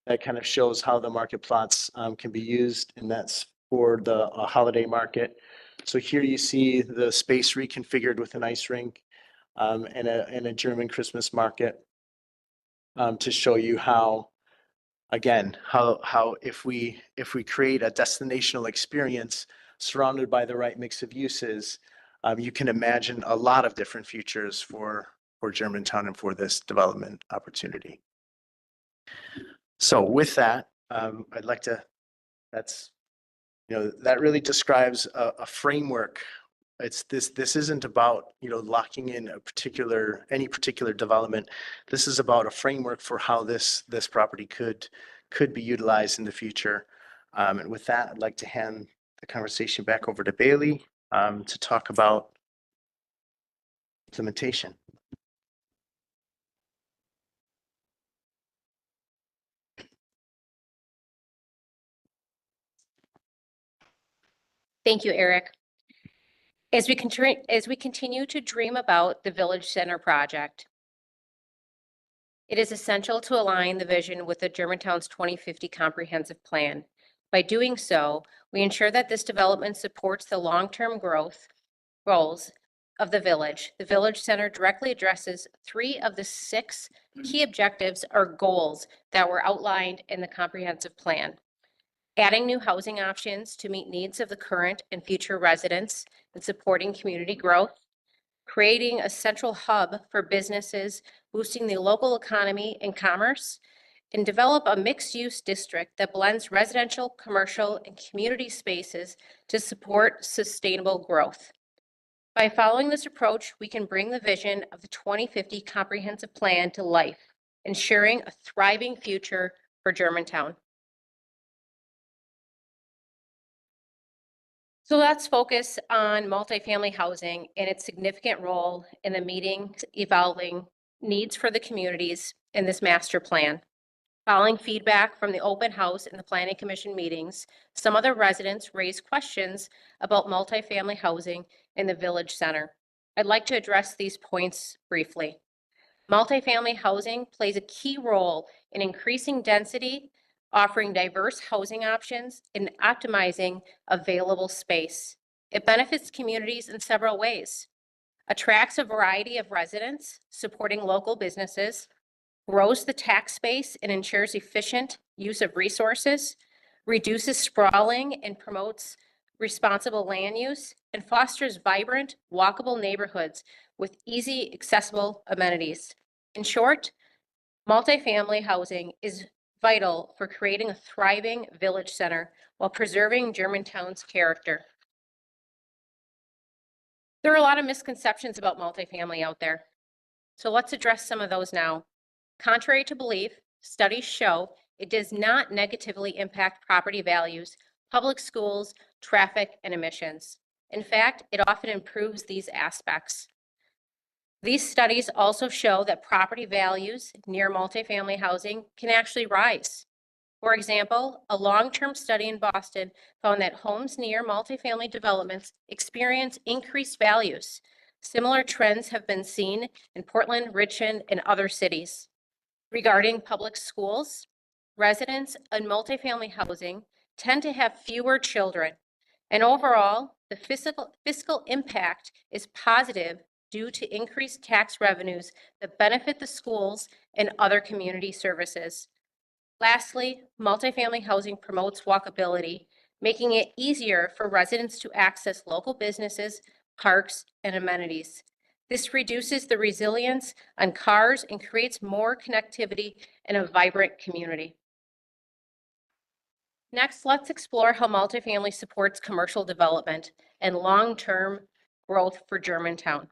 that kind of shows how the market plots can be used, and that's for the holiday market. So here you see the space reconfigured with an ice rink and a German Christmas market to show you how, again, how if we create a destinational experience surrounded by the right mix of uses, you can imagine a lot of different futures for Germantown and for this development opportunity. So with that, I'd like to, that really describes a framework. This isn't about, locking in any particular development. This is about a framework for how this property could be utilized in the future. And with that, I'd like to hand the conversation back over to Bailey to talk about implementation. Thank you, Eric. As we continue to dream about the Village Center project, it is essential to align the vision with the Germantown's 2050 comprehensive plan. By doing so, we ensure that this development supports the long-term growth goals of the village. The Village Center directly addresses 3 of the 6 key objectives or goals that were outlined in the comprehensive plan. Adding new housing options to meet needs of the current and future residents and supporting community growth, creating a central hub for businesses, boosting the local economy and commerce, and develop a mixed-use district that blends residential, commercial, and community spaces to support sustainable growth. By following this approach, we can bring the vision of the 2050 comprehensive plan to life, ensuring a thriving future for Germantown. So let's focus on multifamily housing and its significant role in the meeting evolving needs for the communities in this master plan. Following feedback from the open house and the planning commission meetings, some other residents raised questions about multifamily housing in the village center. I'd like to address these points briefly. Multifamily housing plays a key role in increasing density, offering diverse housing options, and optimizing available space. It benefits communities in several ways. Attracts a variety of residents, supporting local businesses, grows the tax base and ensures efficient use of resources, reduces sprawling and promotes responsible land use, and fosters vibrant, walkable neighborhoods with easy, accessible amenities. In short, multifamily housing is vital for creating a thriving village center while preserving Germantown's character. There are a lot of misconceptions about multifamily out there, so let's address some of those now. Contrary to belief, studies show it does not negatively impact property values, public schools, traffic, and emissions. In fact, it often improves these aspects. These studies also show that property values near multifamily housing can actually rise. For example, a long-term study in Boston found that homes near multifamily developments experience increased values. Similar trends have been seen in Portland, Richmond, and other cities. Regarding public schools, residents in multifamily housing tend to have fewer children, and overall, the fiscal impact is positive due to increased tax revenues that benefit the schools and other community services. Lastly, multifamily housing promotes walkability, making it easier for residents to access local businesses, parks, and amenities. This reduces the reliance on cars and creates more connectivity and a vibrant community. Next, let's explore how multifamily supports commercial development and long-term growth for Germantown.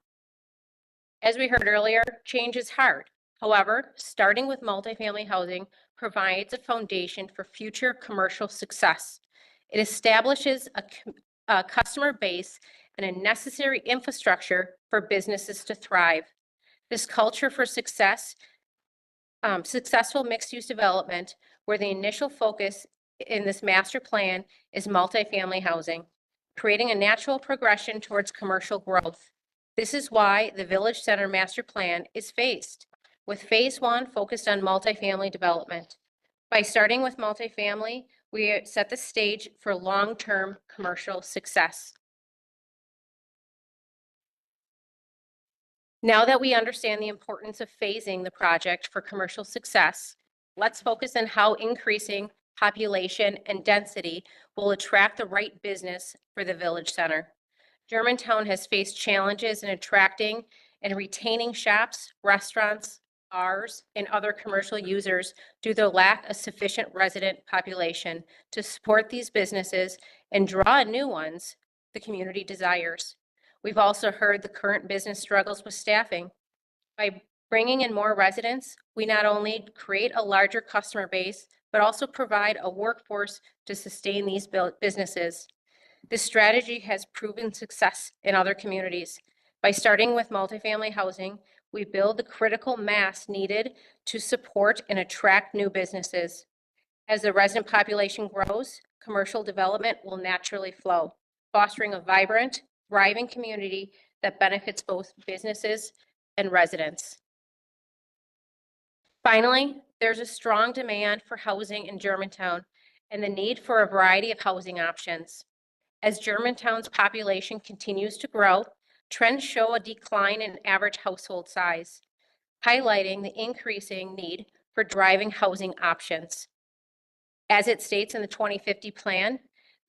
As we heard earlier, change is hard. However, starting with multifamily housing provides a foundation for future commercial success. It establishes a customer base and a necessary infrastructure for businesses to thrive. This culture for success, successful mixed-use development, where the initial focus in this master plan is multifamily housing, creating a natural progression towards commercial growth. This is why the Village Center Master Plan is phased, with phase one focused on multifamily development. By starting with multifamily, we set the stage for long-term commercial success. Now that we understand the importance of phasing the project for commercial success, let's focus on how increasing population and density will attract the right business for the Village Center. Germantown has faced challenges in attracting and retaining shops, restaurants, bars, and other commercial users due to the lack of sufficient resident population to support these businesses and draw new ones the community desires. We've also heard the current business struggles with staffing. By bringing in more residents, we not only create a larger customer base, but also provide a workforce to sustain these businesses. This strategy has proven success in other communities. By starting with multifamily housing, we build the critical mass needed to support and attract new businesses. As the resident population grows, commercial development will naturally flow, fostering a vibrant, thriving community that benefits both businesses and residents. Finally, there's a strong demand for housing in Germantown and the need for a variety of housing options. As Germantown's population continues to grow, trends show a decline in average household size, highlighting the increasing need for driving housing options. As it states in the 2050 plan,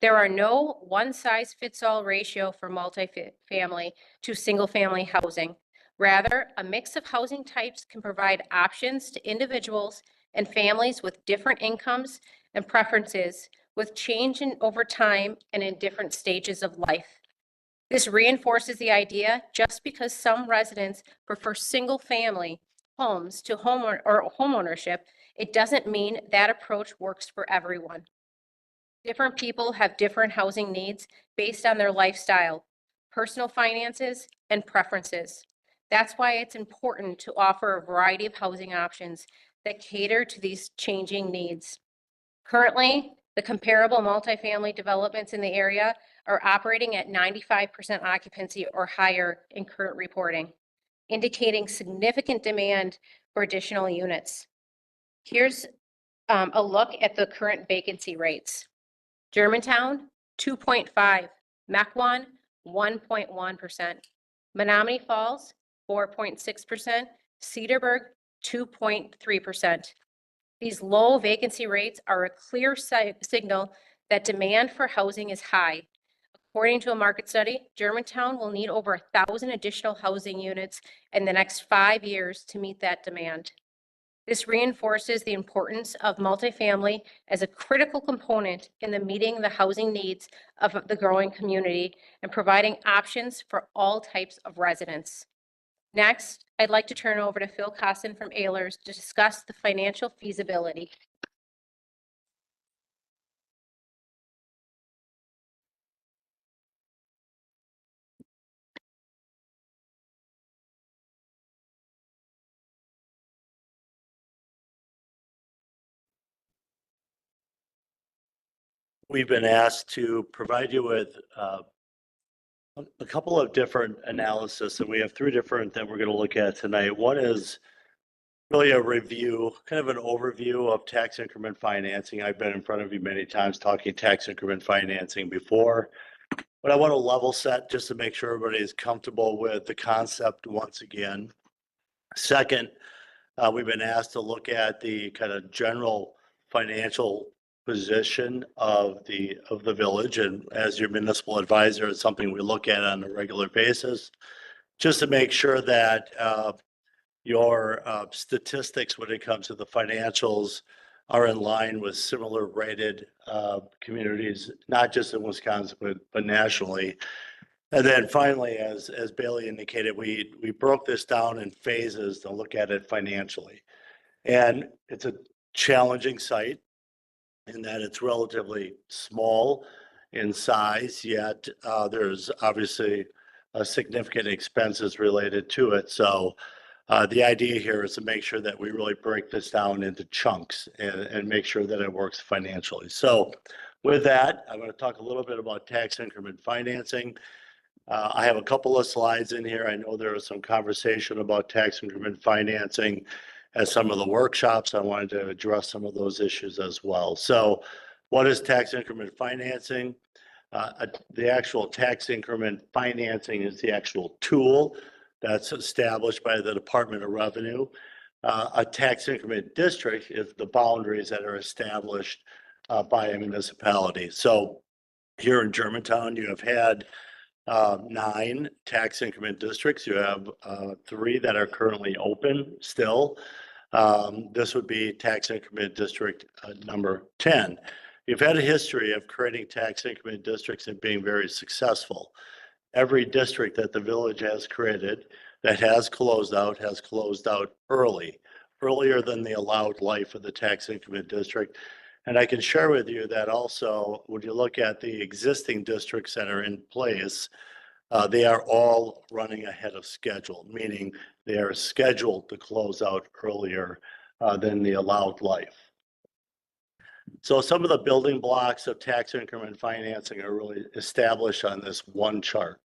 there are no one-size-fits-all ratio for multifamily to single-family housing. Rather, a mix of housing types can provide options to individuals and families with different incomes and preferences, with change over time and in different stages of life. This reinforces the idea just because some residents prefer single-family homes to homeownership, it doesn't mean that approach works for everyone. Different people have different housing needs based on their lifestyle, personal finances, and preferences. That's why it's important to offer a variety of housing options that cater to these changing needs. Currently, the comparable multifamily developments in the area are operating at 95% occupancy or higher in current reporting, indicating significant demand for additional units. Here's a look at the current vacancy rates. Germantown, 2.5, Mequon, 1.1%, Menominee Falls, 4.6%, Cedarburg, 2.3%. These low vacancy rates are a clear signal that demand for housing is high. According to a market study, Germantown will need over 1,000 additional housing units in the next 5 years to meet that demand. This reinforces the importance of multifamily as a critical component in the meeting the housing needs of the growing community and providing options for all types of residents. Next, I'd like to turn over to Phil Costin from Ehlers to discuss the financial feasibility. We've been asked to provide you with a couple of different analysis, and we have three different that we're going to look at tonight. One is really a review, kind of an overview of tax increment financing. I've been in front of you many times talking tax increment financing before, but I want to level set just to make sure everybody is comfortable with the concept once again. Second, we've been asked to look at the kind of general financial position of the village, and as your municipal advisor, it's something we look at on a regular basis, just to make sure that your statistics when it comes to the financials are in line with similar rated communities, not just in Wisconsin, but nationally. And then finally, as Bailey indicated, we broke this down in phases to look at it financially. And it's a challenging site in that it's relatively small in size, yet there's obviously significant expenses related to it. So the idea here is to make sure that we really break this down into chunks and make sure that it works financially. So with that, I'm going to talk a little bit about tax increment financing. I have a couple of slides in here. I know there was some conversation about tax increment financing at some of the workshops. I wanted to address some of those issues as well. So what is tax increment financing? The actual tax increment financing is the actual tool that's established by the Department of Revenue. A tax increment district is the boundaries that are established by a municipality. So here in Germantown, you have had 9 tax increment districts. You have 3 that are currently open still. This would be tax increment district number 10. You've had a history of creating tax increment districts and being very successful. Every district that the village has created that has closed out early, earlier than the allowed life of the tax increment district. And I can share with you that also, when you look at the existing districts that are in place, they are all running ahead of schedule, meaning they are scheduled to close out earlier than the allowed life. So some of the building blocks of tax increment financing are really established on this one chart.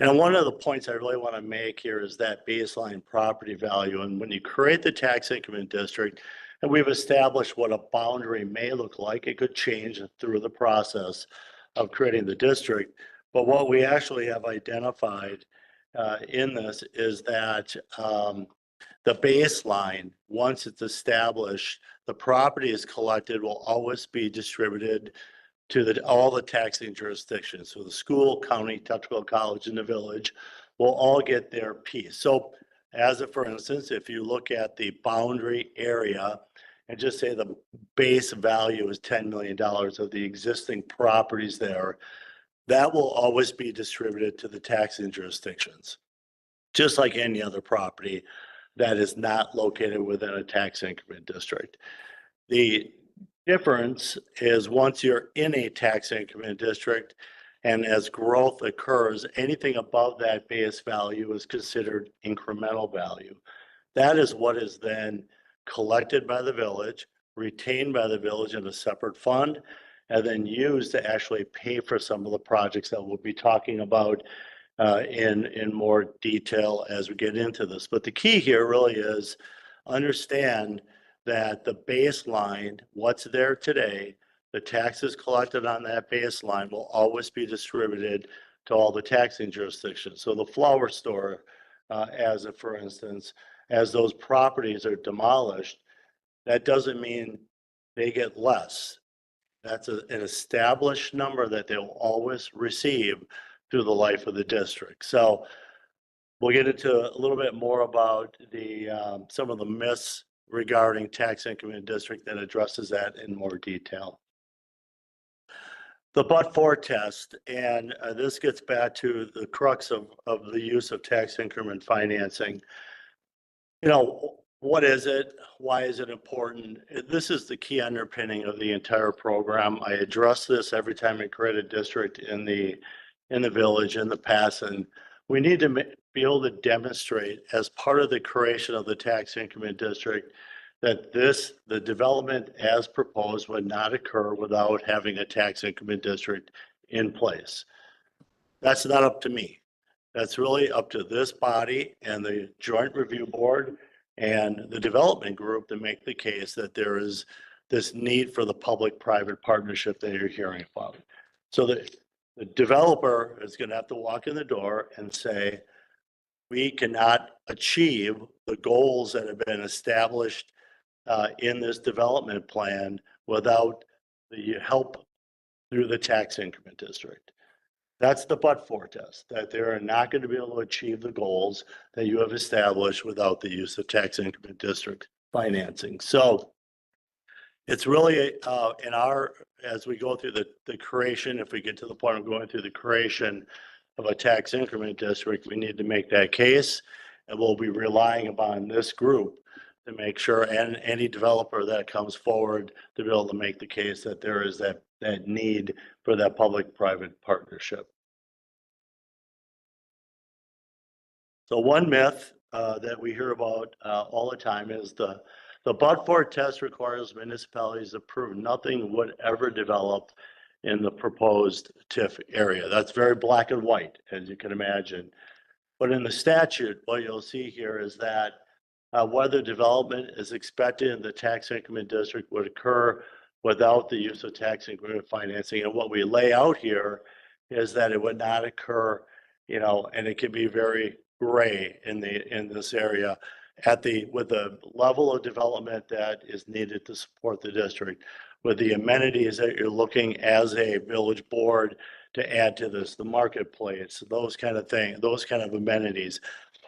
And one of the points I really want to make here is that baseline property value. And when you create the tax increment district, and we've established what a boundary may look like, it could change through the process of creating the district. But what we actually have identified in this is that the baseline, once it's established, the property is collected, will always be distributed to all the taxing jurisdictions. So the school, county, technical college, and the village will all get their piece. So for instance, if you look at the boundary area and just say the base value is $10 million of the existing properties there, that will always be distributed to the taxing jurisdictions, just like any other property that is not located within a tax increment district. The difference is once you're in a tax increment district and as growth occurs, anything above that base value is considered incremental value. That is what is then collected by the village, retained by the village in a separate fund, and then used to actually pay for some of the projects that we'll be talking about in more detail as we get into this. But the key here really is understand that the baseline, what's there today, the taxes collected on that baseline will always be distributed to all the taxing jurisdictions. So the flower store, as a, for instance, as those properties are demolished, that doesn't mean they get less. That's an established number that they'll always receive through the life of the district. So we'll get into a little bit more about the some of the myths regarding tax increment district that addresses that in more detail. The but-for test, and this gets back to the crux of the use of tax increment financing. You know, what is it? Why is it important? This is the key underpinning of the entire program. I address this every time I create a district in the village in the past, and we need to be able to demonstrate as part of the creation of the tax increment district that the development as proposed would not occur without having a tax increment district in place. That's not up to me. That's really up to this body and the joint review board and the development group to make the case that there is this need for the public-private partnership that you're hearing about. So the developer is going to have to walk in the door and say, we cannot achieve the goals that have been established in this development plan without the help through the tax increment district. That's the but-for test, that they are not going to be able to achieve the goals that you have established without the use of tax increment district financing. So it's really as we go through the creation, if we get to the point of going through the creation of a tax increment district, we need to make that case, and we'll be relying upon this group to make sure, and any developer that comes forward to be able to make the case that there is that need for that public-private partnership. So one myth that we hear about all the time is the but-for test requires municipalities to prove nothing would ever develop in the proposed TIF area. That's very black and white, as you can imagine. But in the statute, what you'll see here is that whether development is expected in the tax increment district would occur without the use of tax increment financing. And what we lay out here is that it would not occur, you know, and it can be very gray in this area with the level of development that is needed to support the district, with the amenities that you're looking as a village board to add to this, the marketplace, those kind of things, those kind of amenities,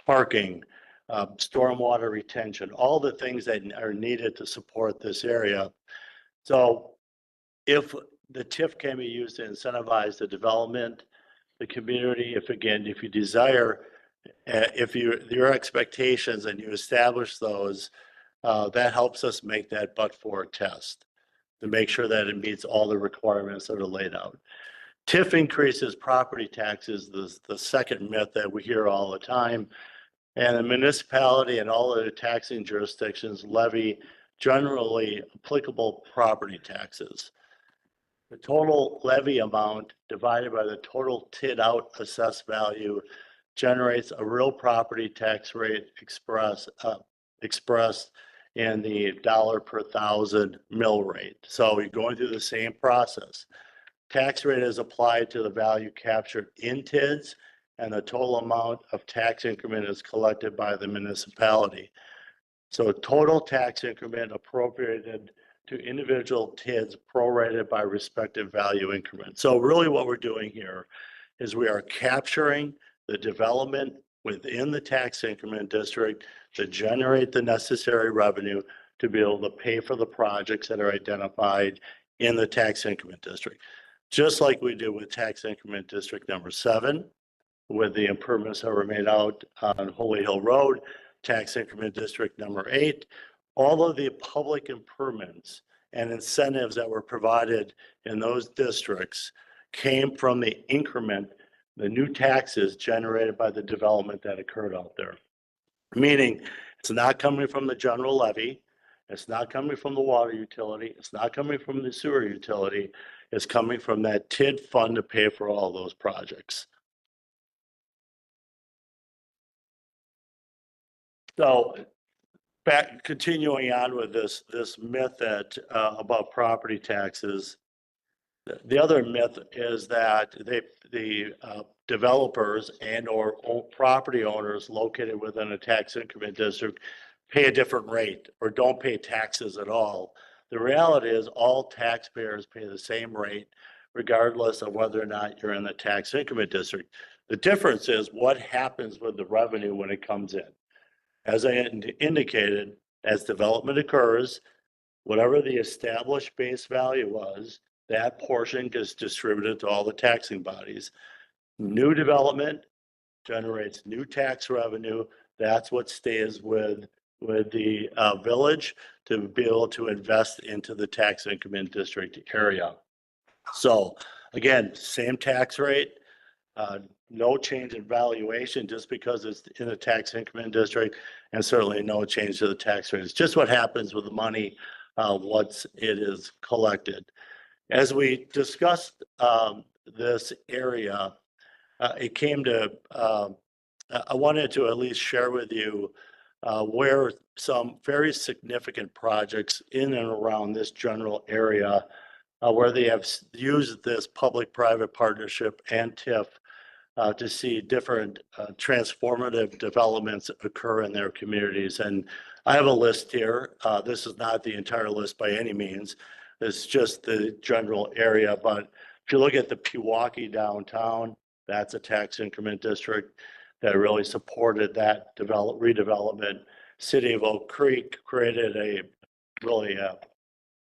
parking, stormwater retention, all the things that are needed to support this area. So if the TIF can be used to incentivize the development, the community, if you desire, if your expectations and you establish those, that helps us make that but-for test to make sure that it meets all the requirements that are laid out. TIF increases property taxes, the second myth that we hear all the time. And the municipality and all of the taxing jurisdictions levy generally applicable property taxes. The total levy amount divided by the total TID out assessed value generates a real property tax rate expressed in the dollar per thousand mill rate. So you're going through the same process. Tax rate is applied to the value captured in TIDs, and the total amount of tax increment is collected by the municipality. So total tax increment appropriated to individual TIDs prorated by respective value increment. So really what we're doing here is we are capturing the development within the tax increment district to generate the necessary revenue to be able to pay for the projects that are identified in the tax increment district. Just like we did with tax increment district number 7, with the improvements that were made out on Holy Hill Road, tax increment district number 8, all of the public improvements and incentives that were provided in those districts came from the increment, the new taxes generated by the development that occurred out there. Meaning it's not coming from the general levy, It's not coming from the water utility. It's not coming from the sewer utility. It's coming from that TID fund to pay for all those projects. So continuing on with this myth that about property taxes. The other myth is that the developers and or property owners located within a tax increment district pay a different rate or don't pay taxes at all. The reality is all taxpayers pay the same rate regardless of whether or not you're in the tax increment district. The difference is what happens with the revenue when it comes in. As I indicated, as development occurs, whatever the established base value was, that portion gets distributed to all the taxing bodies. New development generates new tax revenue. That's what stays with the village to be able to invest into the tax increment district area. So again, same tax rate, no change in valuation just because it's in a tax increment district, and certainly no change to the tax rate. It's just what happens with the money once it is collected. As we discussed this area, it came to, I wanted to at least share with you where some very significant projects in and around this general area where they have used this public-private partnership and TIF to see different transformative developments occur in their communities. And I have a list here. This is not the entire list by any means. It's just the general area. But if you look at the Pewaukee downtown, that's a tax increment district that really supported that redevelopment. City of Oak Creek created a really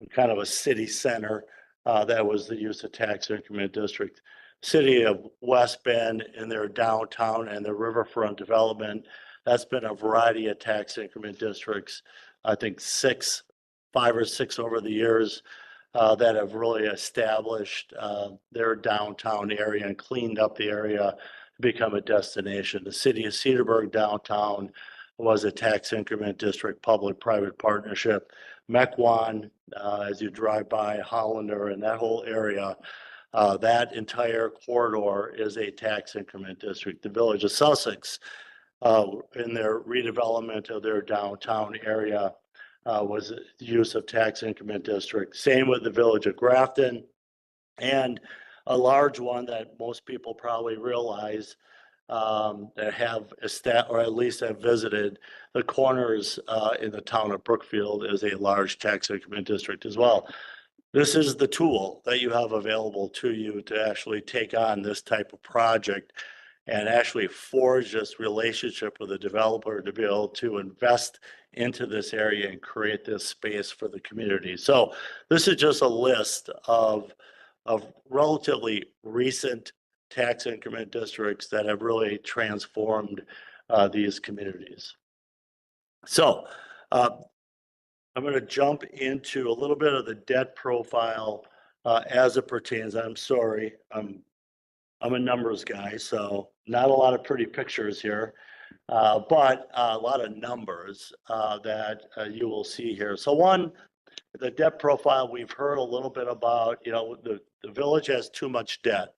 kind of a city center that was the use of tax increment district. City of West Bend in their downtown and the riverfront development, that's been a variety of tax increment districts. I think 5 or 6 over the years that have really established their downtown area and cleaned up the area to become a destination. The city of Cedarburg downtown was a tax increment district, public-private partnership. Mequon, as you drive by Hollander and that whole area, that entire corridor is a tax increment district. The village of Sussex, in their redevelopment of their downtown area, was the use of tax increment district. Same with the village of Grafton, and a large one that most people probably realize that have or at least have visited the Corners in the town of Brookfield is a large tax increment district as well. This is the tool that you have available to you to actually take on this type of project and actually forge this relationship with the developer to be able to invest into this area and create this space for the community. So this is just a list of relatively recent tax increment districts that have really transformed these communities. So I'm going to jump into a little bit of the debt profile as it pertains. I'm sorry, I'm a numbers guy, so not a lot of pretty pictures here, but a lot of numbers that you will see here. So one, the debt profile, we've heard a little bit about, the village has too much debt.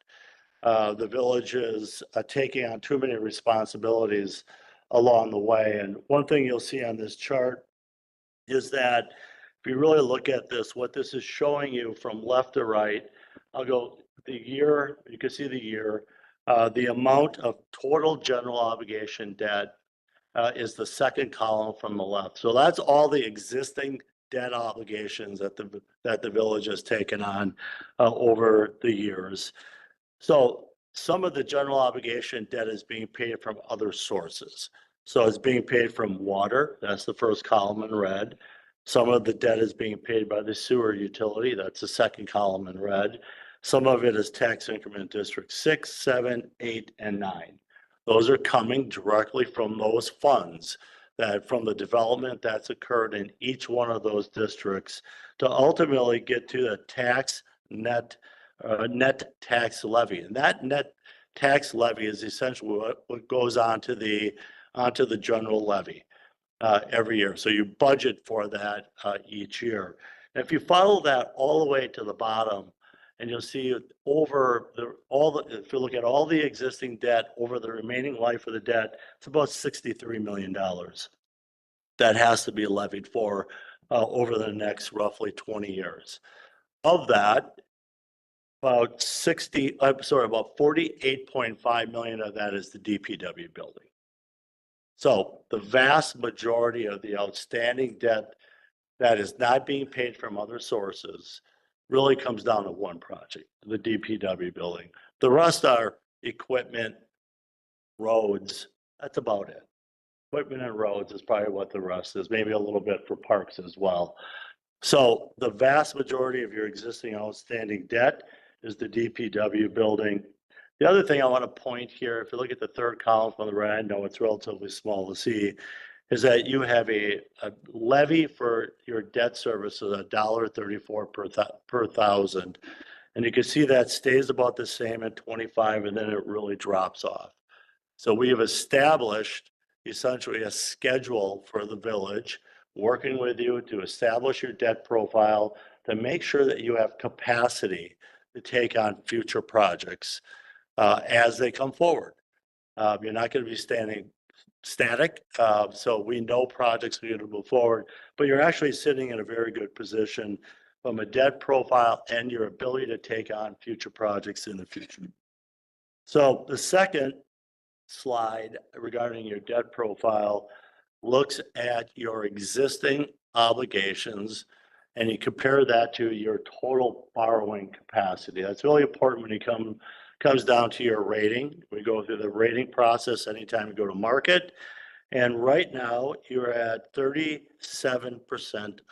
The village is taking on too many responsibilities along the way. And one thing you'll see on this chart is that if you really look at this, what this is showing you from left to right, I'll go the year, you can see the year, the amount of total general obligation debt is the second column from the left. So that's all the existing debt obligations that the village has taken on over the years. So some of the general obligation debt is being paid from other sources. So it's being paid from water, that's the first column in red. Some of the debt is being paid by the sewer utility, that's the second column in red. Some of it is tax increment district 6, 7, 8, and 9. Those are coming directly from those funds that from the development that's occurred in each one of those districts to ultimately get to the net tax levy. And that net tax levy is essentially what goes onto the general levy. every year. So you budget for that each year. And if you follow that all the way to the bottom, and you'll see over if you look at all the existing debt over the remaining life of the debt, it's about $63 million that has to be levied for over the next roughly 20 years. Of that, about 48.5 million of that is the DPW building. So the vast majority of the outstanding debt that is not being paid from other sources really comes down to one project, the DPW building. The rest are equipment, roads, that's about it. Equipment and roads is probably what the rest is, maybe a little bit for parks as well. So the vast majority of your existing outstanding debt is the DPW building. The other thing I want to point here, if you look at the third column from the right, I know it's relatively small to see, is that you have a levy for your debt service of $1.34 per thousand. And you can see that stays about the same at 25, and then it really drops off. So we have established essentially a schedule for the village, working with you to establish your debt profile, to make sure that you have capacity to take on future projects as they come forward. You're not going to be standing static. So we know projects are going to move forward, but you're actually sitting in a very good position from a debt profile and your ability to take on future projects in the future. So the second slide regarding your debt profile looks at your existing obligations and you compare that to your total borrowing capacity. That's really important when you comes down to your rating. We go through the rating process anytime you go to market. And right now you're at 37%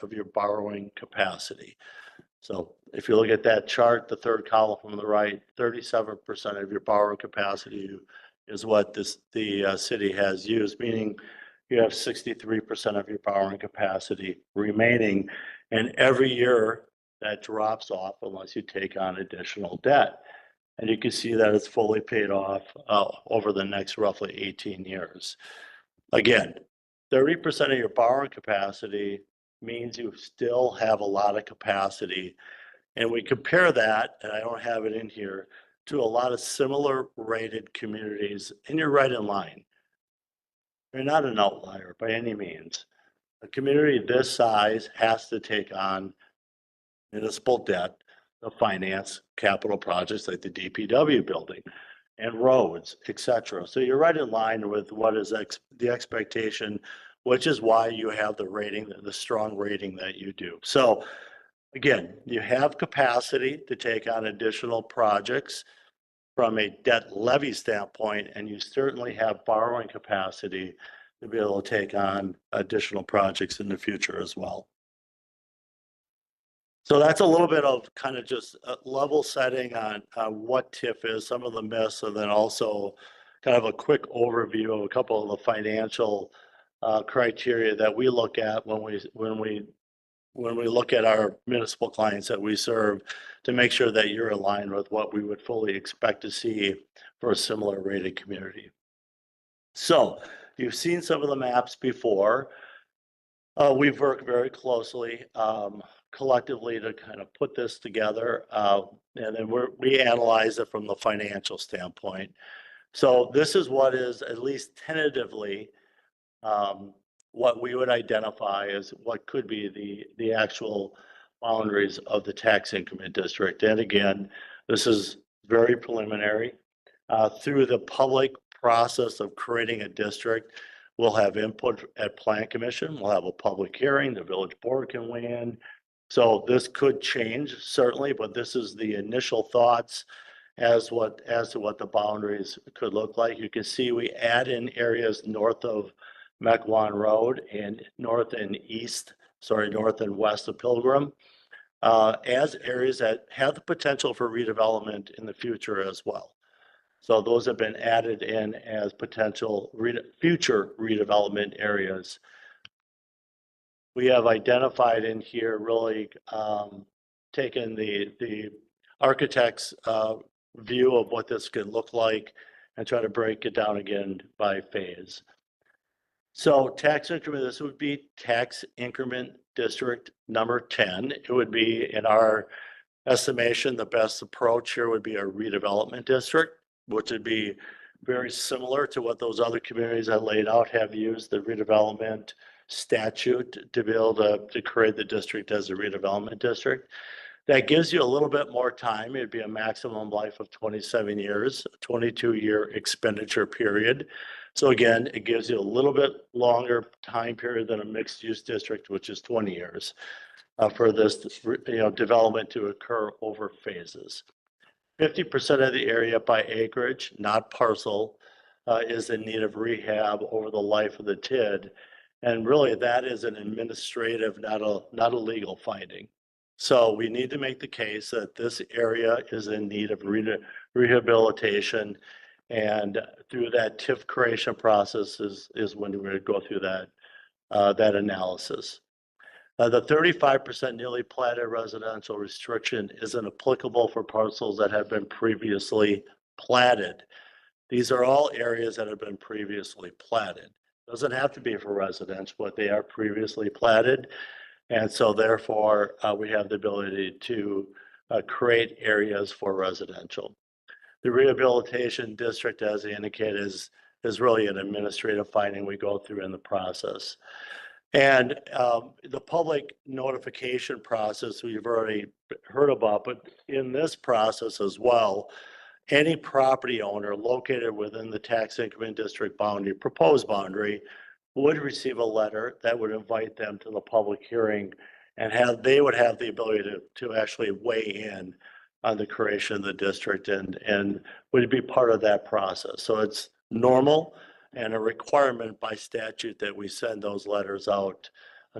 of your borrowing capacity. So if you look at that chart, the third column from the right, 37% of your borrowing capacity is what the city has used, meaning you have 63% of your borrowing capacity remaining. And every year that drops off unless you take on additional debt. And you can see that it's fully paid off over the next roughly 18 years. Again, 30% of your borrowing capacity means you still have a lot of capacity. And we compare that, and I don't have it in here, to a lot of similar rated communities, and you're right in line. You're not an outlier by any means. A community this size has to take on municipal debt to finance capital projects like the DPW building and roads, et cetera. So you're right in line with what is the expectation, which is why you have the rating, the strong rating that you do. So again, you have capacity to take on additional projects from a debt levy standpoint, and you certainly have borrowing capacity to be able to take on additional projects in the future as well. So that's a little bit of kind of just level setting on what TIF is, some of the myths, and then also kind of a quick overview of a couple of the financial criteria that we look at when we look at our municipal clients that we serve, to make sure that you're aligned with what we would fully expect to see for a similar rated community. So you've seen some of the maps before. We've worked very closely collectively to kind of put this together, and then we analyze it from the financial standpoint. So this is what is at least tentatively what we would identify as what could be the actual boundaries of the tax increment district. And again, this is very preliminary. Through the public process of creating a district, we'll have input at Plan Commission, we'll have a public hearing, the village board can weigh in. So this could change certainly, but this is the initial thoughts as to what the boundaries could look like. You can see we add in areas north of Mequon Road and north and west of Pilgrim as areas that have the potential for redevelopment in the future as well. So those have been added in as potential future redevelopment areas. We have identified in here really taken the architect's view of what this could look like and try to break it down again by phase. So tax increment, this would be tax increment district number 10. It would be, in our estimation, the best approach here would be a redevelopment district, which would be very similar to what those other communities I laid out have used, the redevelopment statute to be able to create the district as a redevelopment district. That gives you a little bit more time. It'd be a maximum life of 27 years, a 22-year expenditure period. So again, it gives you a little bit longer time period than a mixed-use district, which is 20 years for this, development to occur over phases. 50% of the area by acreage, not parcel, is in need of rehab over the life of the TID. And really that is an administrative, not a legal finding. So we need to make the case that this area is in need of rehabilitation. And through that TIF creation process is when we're going to go through that analysis. The 35% newly platted residential restriction isn't applicable for parcels that have been previously platted. These are all areas that have been previously platted. Doesn't have to be for residents, but they are previously platted. And so therefore, we have the ability to create areas for residential. The rehabilitation district, as indicated, is really an administrative finding we go through in the process. And the public notification process we've already heard about, but in this process as well, any property owner located within the tax increment district boundary, proposed boundary, would receive a letter that would invite them to the public hearing, and they would have the ability to actually weigh in on the creation of the district and would be part of that process. So it's normal and a requirement by statute that we send those letters out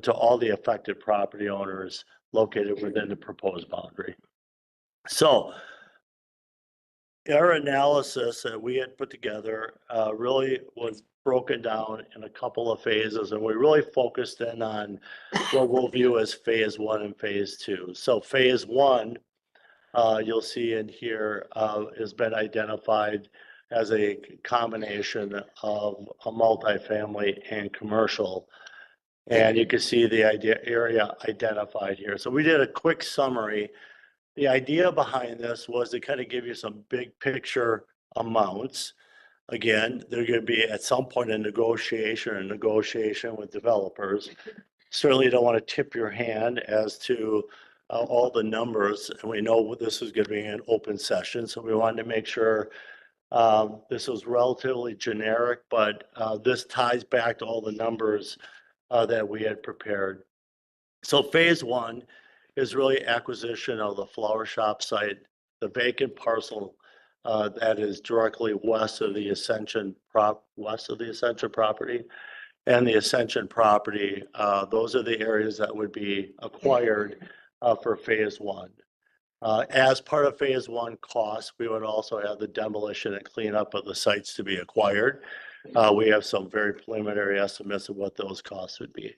to all the affected property owners located within the proposed boundary. So our analysis that we had put together really was broken down in a couple of phases, and we really focused in on what we'll view as phase 1 and phase 2. So phase 1, you'll see in here, has been identified as a combination of a multifamily and commercial. And you can see the area identified here. So we did a quick summary. The idea behind this was to kind of give you some big picture amounts. Again, they're going to be at some point in negotiation with developers. Certainly don't want to tip your hand as to all the numbers. And we know this is going to be an open session. So we wanted to make sure this was relatively generic, but this ties back to all the numbers that we had prepared. So phase 1 is really acquisition of the flower shop site, the vacant parcel that is directly west of the Ascension property, and the Ascension property. Those are the areas that would be acquired for phase 1. As part of phase 1 costs, we would also have the demolition and cleanup of the sites to be acquired. We have some very preliminary estimates of what those costs would be.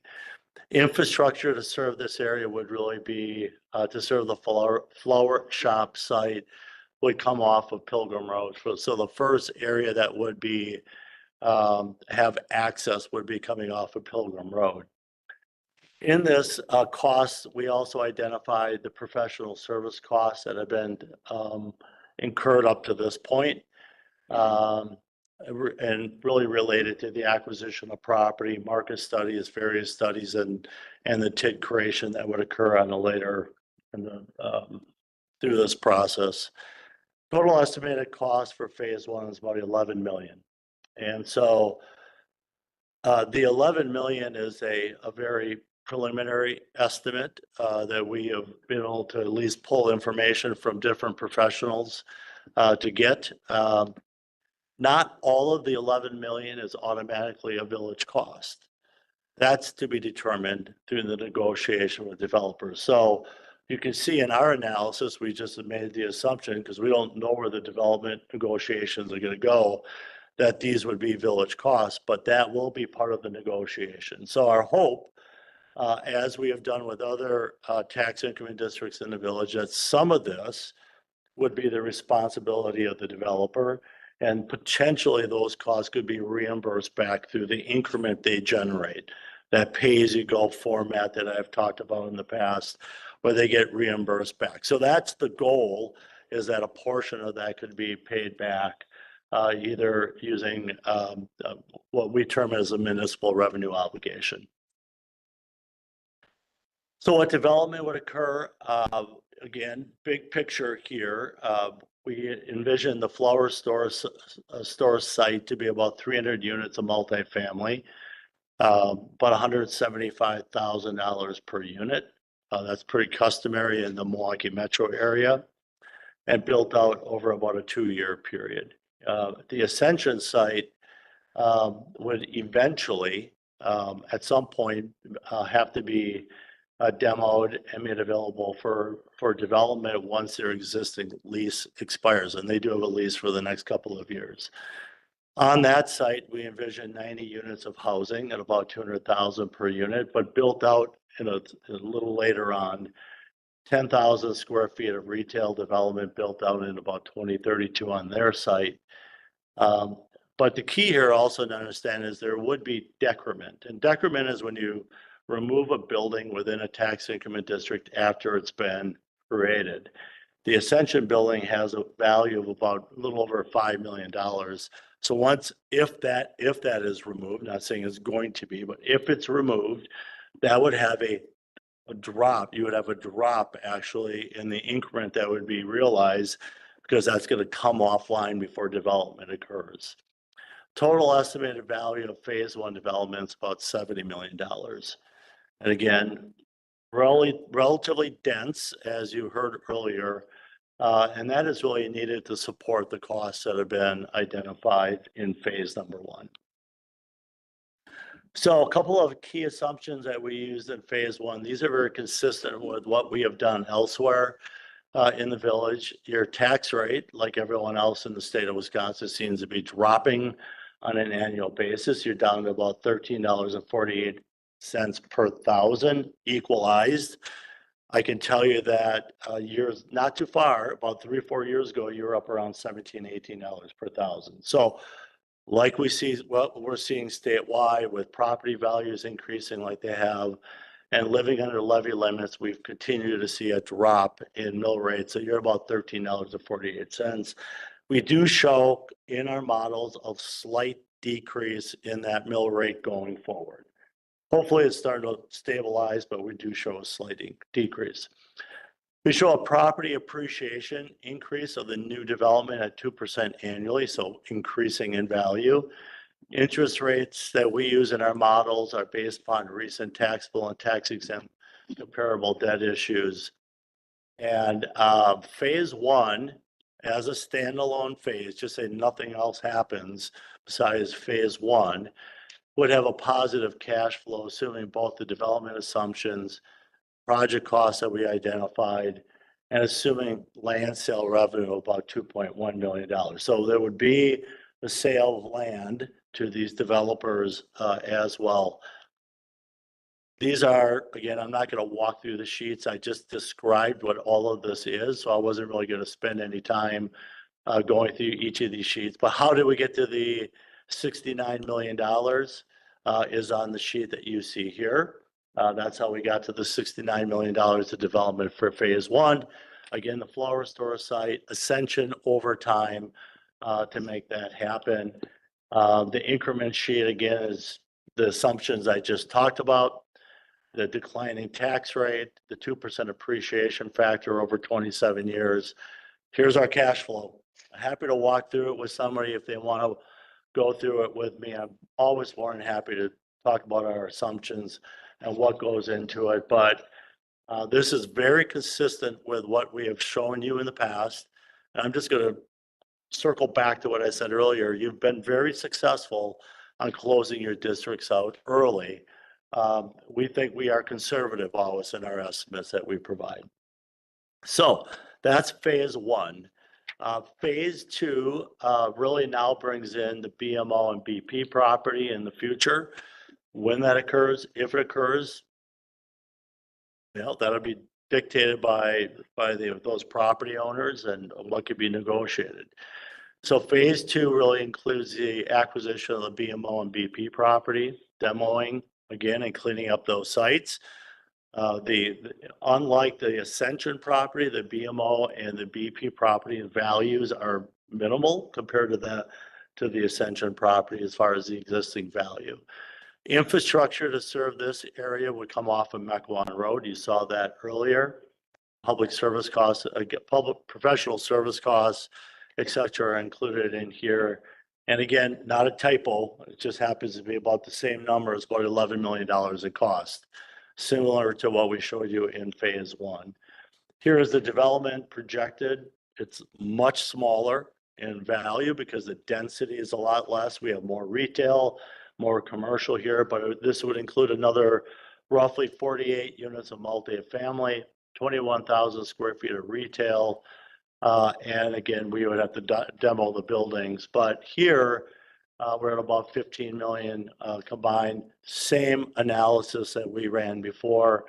Infrastructure to serve this area would really be to serve the flower shop site would come off of Pilgrim Road. So the first area that would be have access would be coming off of Pilgrim Road. In this cost, we also identified the professional service costs that have been incurred up to this point, and really related to the acquisition of property, market studies, various studies, and the TID creation that would occur on a later through this process. Total estimated cost for phase 1 is about 11 million. And so the 11 million is a very preliminary estimate that we have been able to at least pull information from different professionals to get. Not all of the 11 million is automatically a village cost. That's to be determined through the negotiation with developers. So you can see in our analysis, we just made the assumption, because we don't know where the development negotiations are going to go, that these would be village costs, but that will be part of the negotiation. So our hope, as we have done with other tax increment districts in the village, that some of this would be the responsibility of the developer, And potentially those costs could be reimbursed back through the increment they generate. That pay-as-you-go format that I've talked about in the past, where they get reimbursed back. So that's the goal, is that a portion of that could be paid back, either using what we term as a municipal revenue obligation. So what development would occur? Again, big picture here. We envision the flower store site to be about 300 units of multifamily, about $175,000 per unit. That's pretty customary in the Milwaukee metro area, and built out over about a 2-year period. The Ascension site would eventually, at some point, have to be demoed and made available for development once their existing lease expires, and they do have a lease for the next couple of years. On that site, we envision 90 units of housing at about 200,000 per unit, but built out in a little later on, 10,000 square feet of retail development built out in about 2032 on their site. But the key here also to understand is there would be decrement, and decrement is when you remove a building within a tax increment district after it's been created. The Ascension building has a value of about a little over $5 million. So if that is removed, not saying it's going to be, but if it's removed, that would have a drop. You would have a drop actually in the increment that would be realized, because that's going to come offline before development occurs. Total estimated value of phase 1 development is about $70 million. And again, relatively dense, as you heard earlier, and that is really needed to support the costs that have been identified in phase number 1. So a couple of key assumptions that we used in phase 1. These are very consistent with what we have done elsewhere in the village. Your tax rate, like everyone else in the state of Wisconsin, seems to be dropping on an annual basis. You're down to about $13.48 per thousand equalized. I can tell you that years not too far, about 3 or 4 years ago, you were up around $17, $18 per thousand. So like we see, what we're seeing statewide with property values increasing like they have, and living under levy limits, we've continued to see a drop in mill rates. So you're about $13.48. We do show in our models a slight decrease in that mill rate going forward. Hopefully it's starting to stabilize, but we do show a slight decrease. We show a property appreciation increase of the new development at 2% annually, so increasing in value. Interest rates that we use in our models are based upon recent taxable and tax exempt comparable debt issues. And phase 1, as a standalone phase, just say nothing else happens besides phase 1, would have a positive cash flow, assuming both the development assumptions, project costs that we identified, and assuming land sale revenue of about $2.1 million. So there would be a sale of land to these developers as well. These are, again, I'm not going to walk through the sheets. I just described what all of this is, so I wasn't really going to spend any time going through each of these sheets. But how did we get to the $69 million is on the sheet that you see here. That's how we got to the $69 million of development for phase 1. Again, the flower store site, Ascension over time to make that happen. The increment sheet, again, is the assumptions I just talked about. The declining tax rate, the 2% appreciation factor over 27 years. Here's our cash flow. I'm happy to walk through it with somebody if they want to go through it with me. I'm always more than happy to talk about our assumptions and what goes into it. But this is very consistent with what we have shown you in the past. And I'm just going to circle back to what I said earlier. You've been very successful on closing your districts out early. We think we are conservative always in our estimates that we provide. So that's phase 1. Phase 2 really now brings in the BMO and BP property in the future. When that occurs, if it occurs, that'll be dictated by those property owners and what could be negotiated. So phase two really includes the acquisition of the BMO and BP property, demoing again and cleaning up those sites. Unlike the Ascension property, the BMO and the BP property values are minimal compared to the Ascension property as far as the existing value. Infrastructure to serve this area would come off of Mequon Road. You saw that earlier. Public service costs, public professional service costs, et cetera, are included in here. And again, not a typo. It just happens to be about the same number as about $11 million in cost, similar to what we showed you in phase one. Here is the development projected. It's much smaller in value because the density is a lot less. We have more retail, more commercial here, but this would include another roughly 48 units of multifamily, 21,000 square feet of retail. And again, we would have to demo the buildings, but here we're at about 15 million combined. Same analysis that we ran before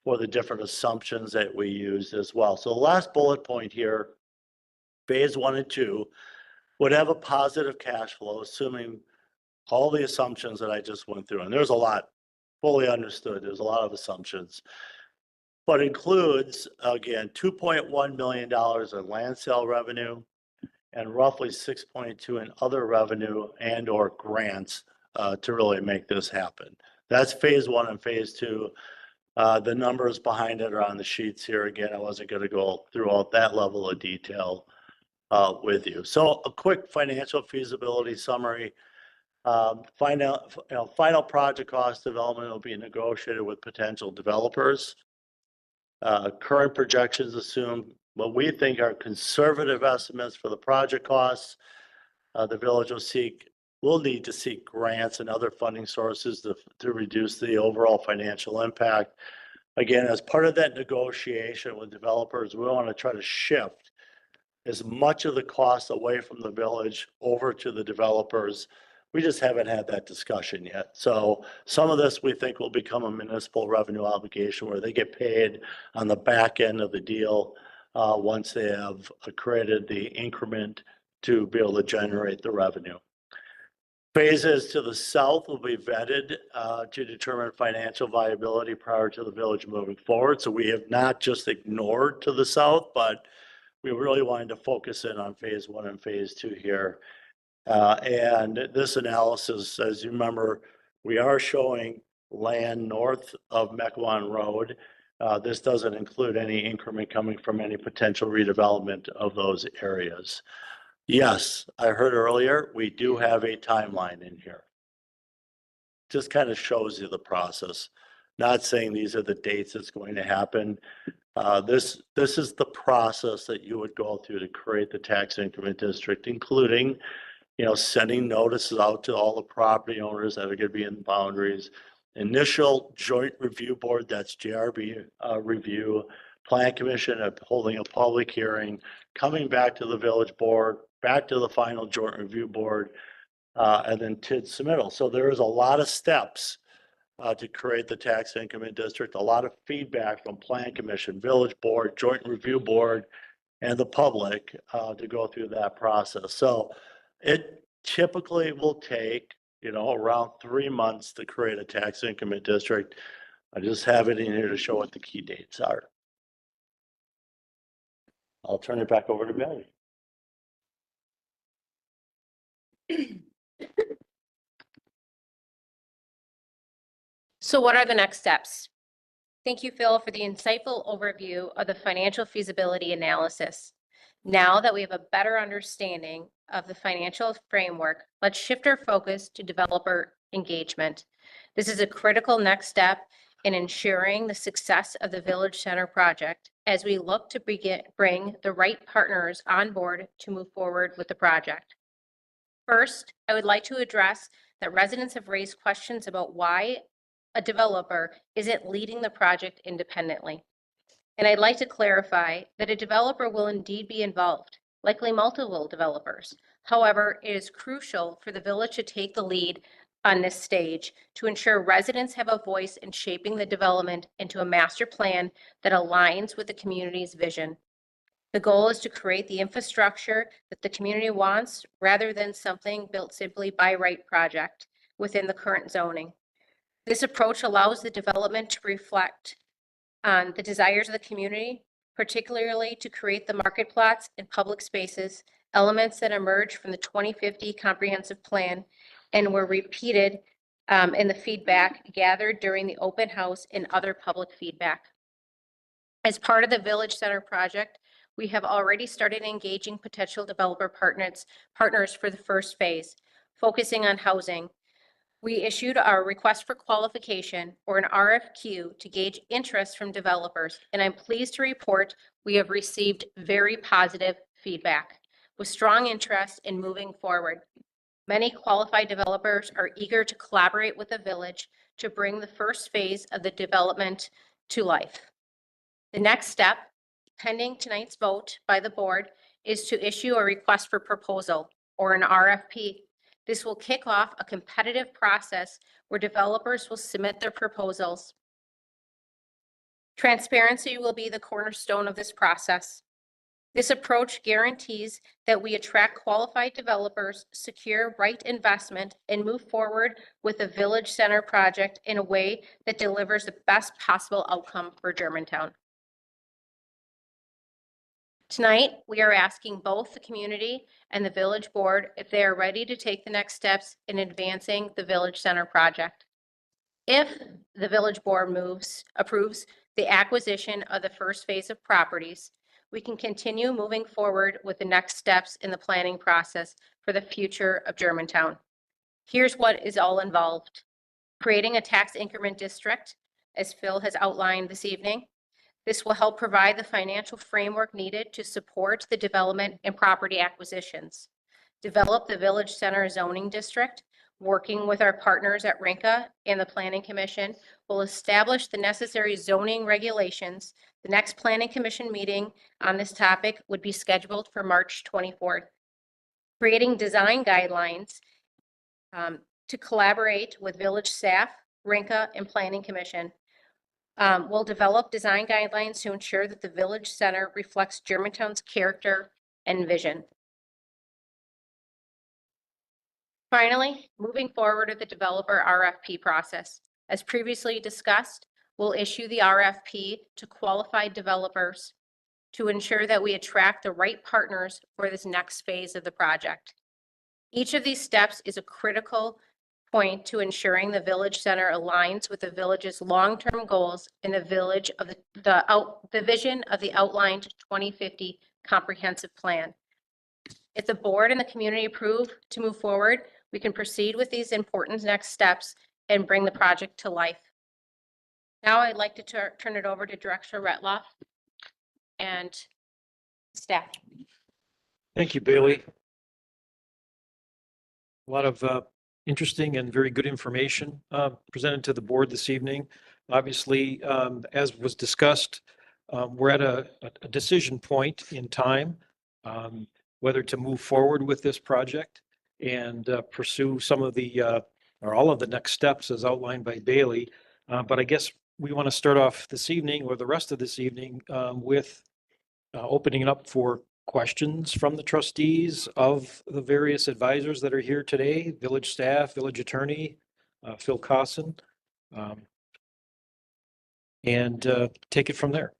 for the different assumptions that we used as well. So the last bullet point here, phase one and two would have a positive cash flow, assuming all the assumptions that I just went through. And there's a lot, fully understood. There's a lot of assumptions, but includes, again, $2.1 million in land sale revenue and roughly 6.2 in other revenue and or grants to really make this happen. That's phase one and phase two. The numbers behind it are on the sheets here. Again, I wasn't going to go through all that level of detail with you. So a quick financial feasibility summary. Final project cost development will be negotiated with potential developers. Current projections assume what we think are conservative estimates for the project costs. The village will need to seek grants and other funding sources to reduce the overall financial impact. Again, as part of that negotiation with developers, we want to try to shift as much of the cost away from the village over to the developers. We just haven't had that discussion yet. So some of this we think will become a municipal revenue obligation where they get paid on the back end of the deal once they have created the increment to be able to generate the revenue. Phases to the south will be vetted to determine financial viability prior to the village moving forward. So we have not just ignored to the south, but we really wanted to focus in on phase one and phase two here. And this analysis, as you remember, we are showing land north of Mequon Road. This doesn't include any increment coming from any potential redevelopment of those areas. Yes, I heard earlier, we do have a timeline in here. Just kind of shows you the process. Not saying these are the dates it's going to happen. This is the process that you would go through to create the tax increment district, including, sending notices out to all the property owners that are going to be in the boundaries. Initial joint review board, that's JRB review, plan commission holding a public hearing, coming back to the village board, back to the final joint review board, and then TID submittal. So there is a lot of steps to create the tax increment district, a lot of feedback from plan commission, village board, joint review board, and the public to go through that process. So it typically will take, around 3 months to create a tax increment district. I just have it in here to show what the key dates are. I'll turn it back over to Billy. So what are the next steps? Thank you, Phil, for the insightful overview of the financial feasibility analysis. Now that we have a better understanding of the financial framework, let's shift our focus to developer engagement. This is a critical next step in ensuring the success of the Village Center project as we look to bring the right partners on board to move forward with the project. First, I would like to address that residents have raised questions about why a developer isn't leading the project independently. And I'd like to clarify that a developer will indeed be involved, likely multiple developers. However, it is crucial for the village to take the lead on this stage to ensure residents have a voice in shaping the development into a master plan that aligns with the community's vision. The goal is to create the infrastructure that the community wants rather than something built simply by right project within the current zoning. This approach allows the development to reflect on the desires of the community, particularly to create the market plots and public spaces, elements that emerge from the 2050 comprehensive plan and were repeated in the feedback gathered during the open house and other public feedback. As part of the Village Center project, we have already started engaging potential developer partners for the first phase, focusing on housing. We issued our request for qualification, or an RFQ, to gauge interest from developers, and I'm pleased to report we have received very positive feedback with strong interest in moving forward. Many qualified developers are eager to collaborate with the village to bring the first phase of the development to life. The next step, pending tonight's vote by the board, is to issue a request for proposal, or an RFP. This will kick off a competitive process where developers will submit their proposals. Transparency will be the cornerstone of this process. This approach guarantees that we attract qualified developers, secure right investment, and move forward with the Village Center project in a way that delivers the best possible outcome for Germantown. Tonight, we are asking both the community and the village board if they are ready to take the next steps in advancing the Village Center project. If the village board approves the acquisition of the first phase of properties, we can continue moving forward with the next steps in the planning process for the future of Germantown. Here's what is all involved. Creating a tax increment district, as Phil has outlined this evening. This will help provide the financial framework needed to support the development and property acquisitions. Develop the Village Center zoning district. Working with our partners at RINCA and the Planning Commission, will establish the necessary zoning regulations. The next Planning Commission meeting on this topic would be scheduled for March 24th. Creating design guidelines to collaborate with village staff, RINCA, and Planning Commission. We'll develop design guidelines to ensure that the Village Center reflects Germantown's character and vision. Finally, moving forward with the developer RFP process. As previously discussed, we'll issue the RFP to qualified developers to ensure that we attract the right partners for this next phase of the project. Each of these steps is a critical point to ensuring the Village Center aligns with the village's long-term goals and the village of the vision of the outlined 2050 comprehensive plan. If the board and the community approve to move forward, we can proceed with these important next steps and bring the project to life. Now I'd like to turn it over to Director Retloff and staff. Thank you, Bailey. A lot of interesting and very good information presented to the board this evening. Obviously, as was discussed, we're at a decision point in time, whether to move forward with this project and pursue some of the, or all of the next steps as outlined by Bailey. But I guess we want to start off this evening, or the rest of this evening, with opening it up for questions from the trustees of the various advisors that are here today, village staff, village attorney, Phil Cosson, and take it from there.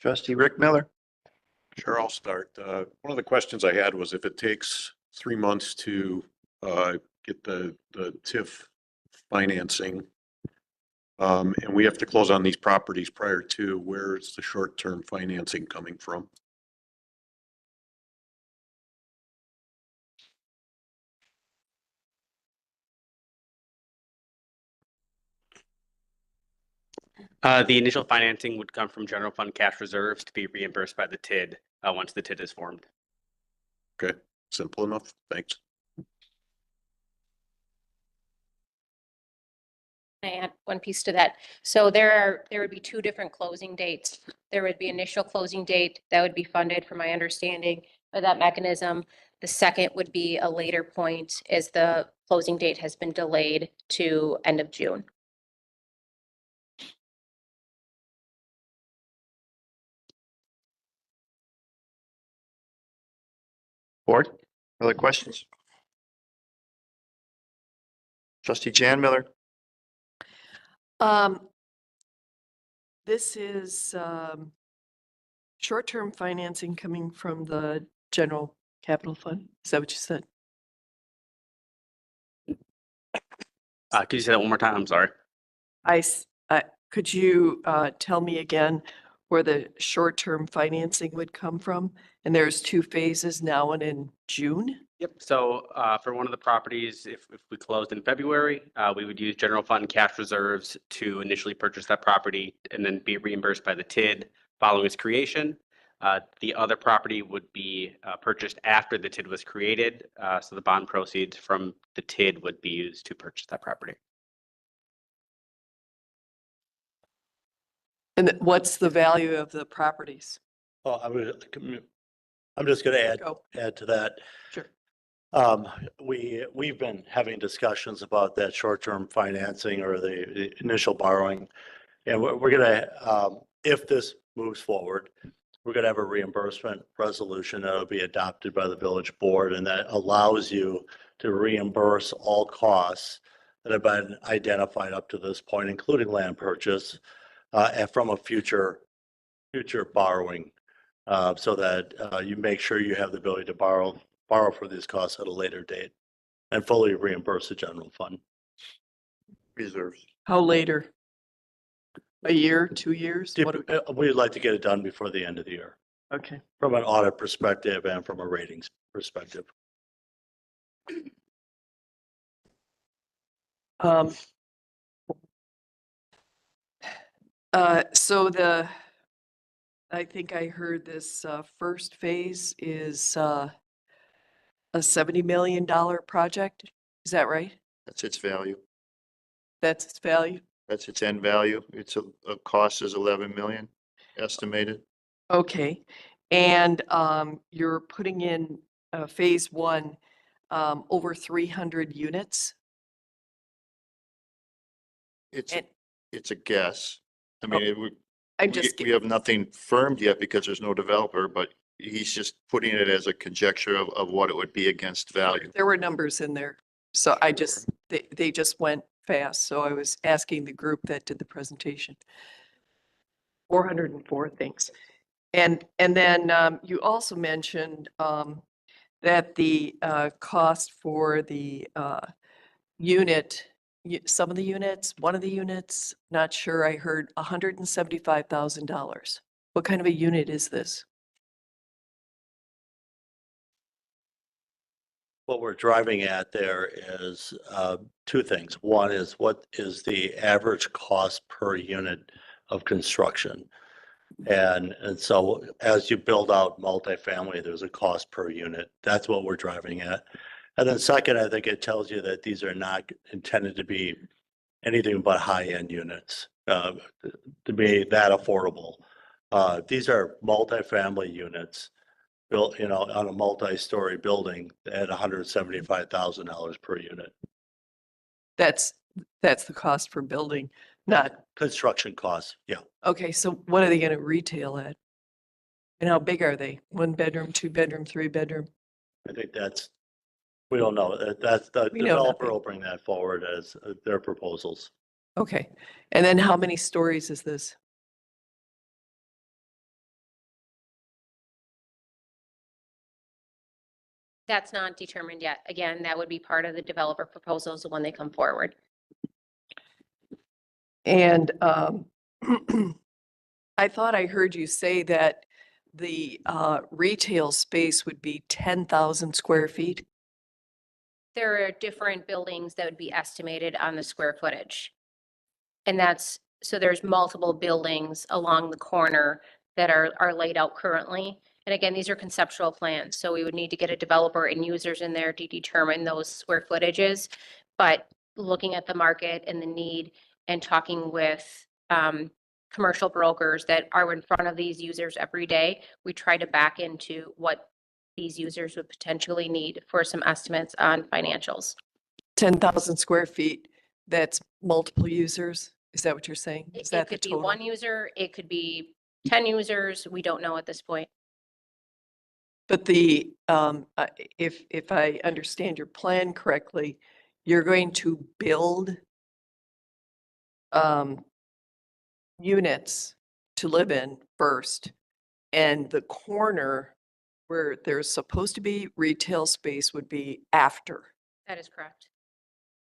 Trustee Rick Miller. Sure, I'll start. One of the questions I had was if it takes 3 months to get the TIF financing, and we have to close on these properties prior to, where's the short-term financing coming from? The initial financing would come from general fund cash reserves to be reimbursed by the TID once the TID is formed. Okay, simple enough. Thanks. I add one piece to that. So there would be two different closing dates. There would be initial closing date that would be funded, from my understanding, by that mechanism. The second would be a later point, as the closing date has been delayed to end of June. Board, other questions? Trustee Jan Miller. This is short-term financing coming from the general capital fund. Is that what you said? Could you say that one more time? I'm sorry. Could you tell me again where the short-term financing would come from? And there's 2 phases now and in June? Yep. So for one of the properties, if we closed in February, we would use general fund cash reserves to initially purchase that property and then be reimbursed by the TID following its creation. The other property would be purchased after the TID was created. So the bond proceeds from the TID would be used to purchase that property. And what's the value of the properties? Oh, I'm just going to add to that. Sure. We've been having discussions about that short-term financing or the initial borrowing. And we're going to, if this moves forward, we're going to have a reimbursement resolution that will be adopted by the village board, and that allows you to reimburse all costs that have been identified up to this point, including land purchase, and from a future borrowing, so that you make sure you have the ability to borrow for these costs at a later date and fully reimburse the general fund. Reserves. How later? A year, 2 years? We'd like to get it done before the end of the year, Okay. from an audit perspective and from a ratings perspective. So I think I heard this first phase is a $70 million project. Is that right? That's its value. That's its value? That's its end value. It's a cost is 11 million estimated. Okay. And you're putting in phase 1 over 300 units? It's a guess. I mean, we have nothing firmed yet because there's no developer, but he's just putting it as a conjecture of what it would be against value. There were numbers in there. So they just went fast. So I was asking the group that did the presentation. 404 things. And then you also mentioned that the cost for the unit, some of the units, one of the units, not sure, I heard $175,000. What kind of a unit is this? What we're driving at there is 2 things. One is, what is the average cost per unit of construction? And so as you build out multifamily, there's a cost per unit. That's what we're driving at. And then second, I think it tells you that these are not intended to be anything but high-end units, to be that affordable. These are multifamily units built, on a multi-story building at $175,000 per unit. That's the cost per building, not Construction costs, yeah. okay. So what are they going to retail at? And how big are they? 1 bedroom, 2 bedroom, 3 bedroom? I think we don't know. That's the We know developer nothing. will bring that forward as their proposals. Okay. And then how many stories is this? That's not determined yet. Again, that would be part of the developer proposals when they come forward. And I thought I heard you say that the retail space would be 10,000 square feet. There are different buildings that would be estimated on the square footage. And so there's multiple buildings along the corner that are laid out currently. And again, these are conceptual plans, so we would need to get a developer and users in there to determine those square footages. But looking at the market and the need and talking with commercial brokers that are in front of these users every day, we try to back into what these users would potentially need for some estimates on financials. 10,000 square feet, that's multiple users? Is that what you're saying? Is that the It could be total? 1 user, it could be 10 users. We don't know at this point. But if I understand your plan correctly, you're going to build units to live in first, and the corner where there's supposed to be retail space would be after. That is correct.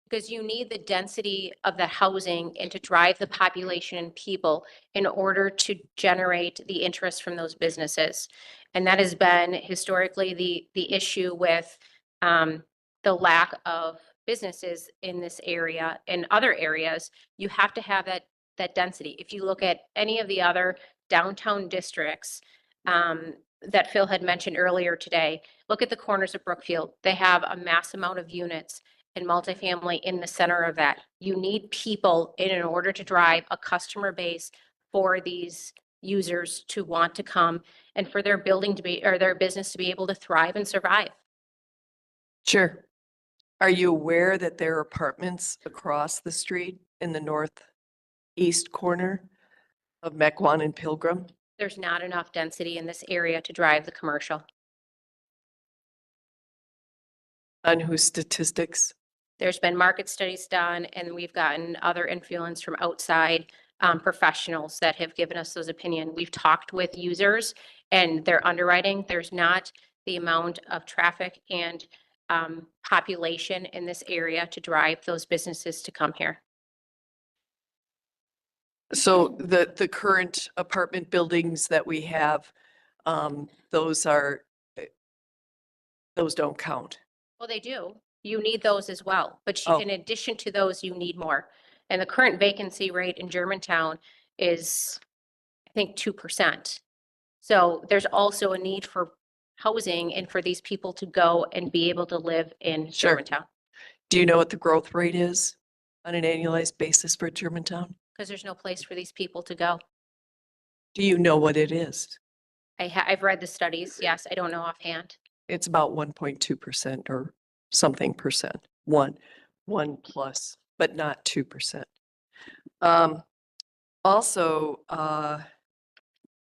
Because you need the density of the housing and to drive the population and people in order to generate the interest from those businesses. And that has been historically the issue with the lack of businesses in this area. In other areas, you have to have that density. If you look at any of the other downtown districts that Phil had mentioned earlier today, look at the corners of Brookfield. They have a mass amount of units and multifamily in the center of that. You need people in order to drive a customer base for these users to want to come and for their building to be, or their business to be able to thrive and survive. Sure. Are you aware that there are apartments across the street in the northeast corner of Mequon and Pilgrim? There's not enough density in this area to drive the commercial. On whose statistics? There's been market studies done, and we've gotten other influence from outside professionals that have given us those opinions. We've talked with users and their underwriting. There's not the amount of traffic and population in this area to drive those businesses to come here. So the current apartment buildings that we have, those don't count. Well, they do. You need those as well, but Oh. in addition to those, you need more. And the current vacancy rate in Germantown is, I think, 2%. So there's also a need for housing and for these people to go and be able to live in Sure. Germantown. Do you know what the growth rate is on an annualized basis for Germantown? Because there's no place for these people to go. Do you know what it is? I've read the studies. Yes, I don't know offhand. It's about 1.2% or something percent. One plus, but not 2%. Also,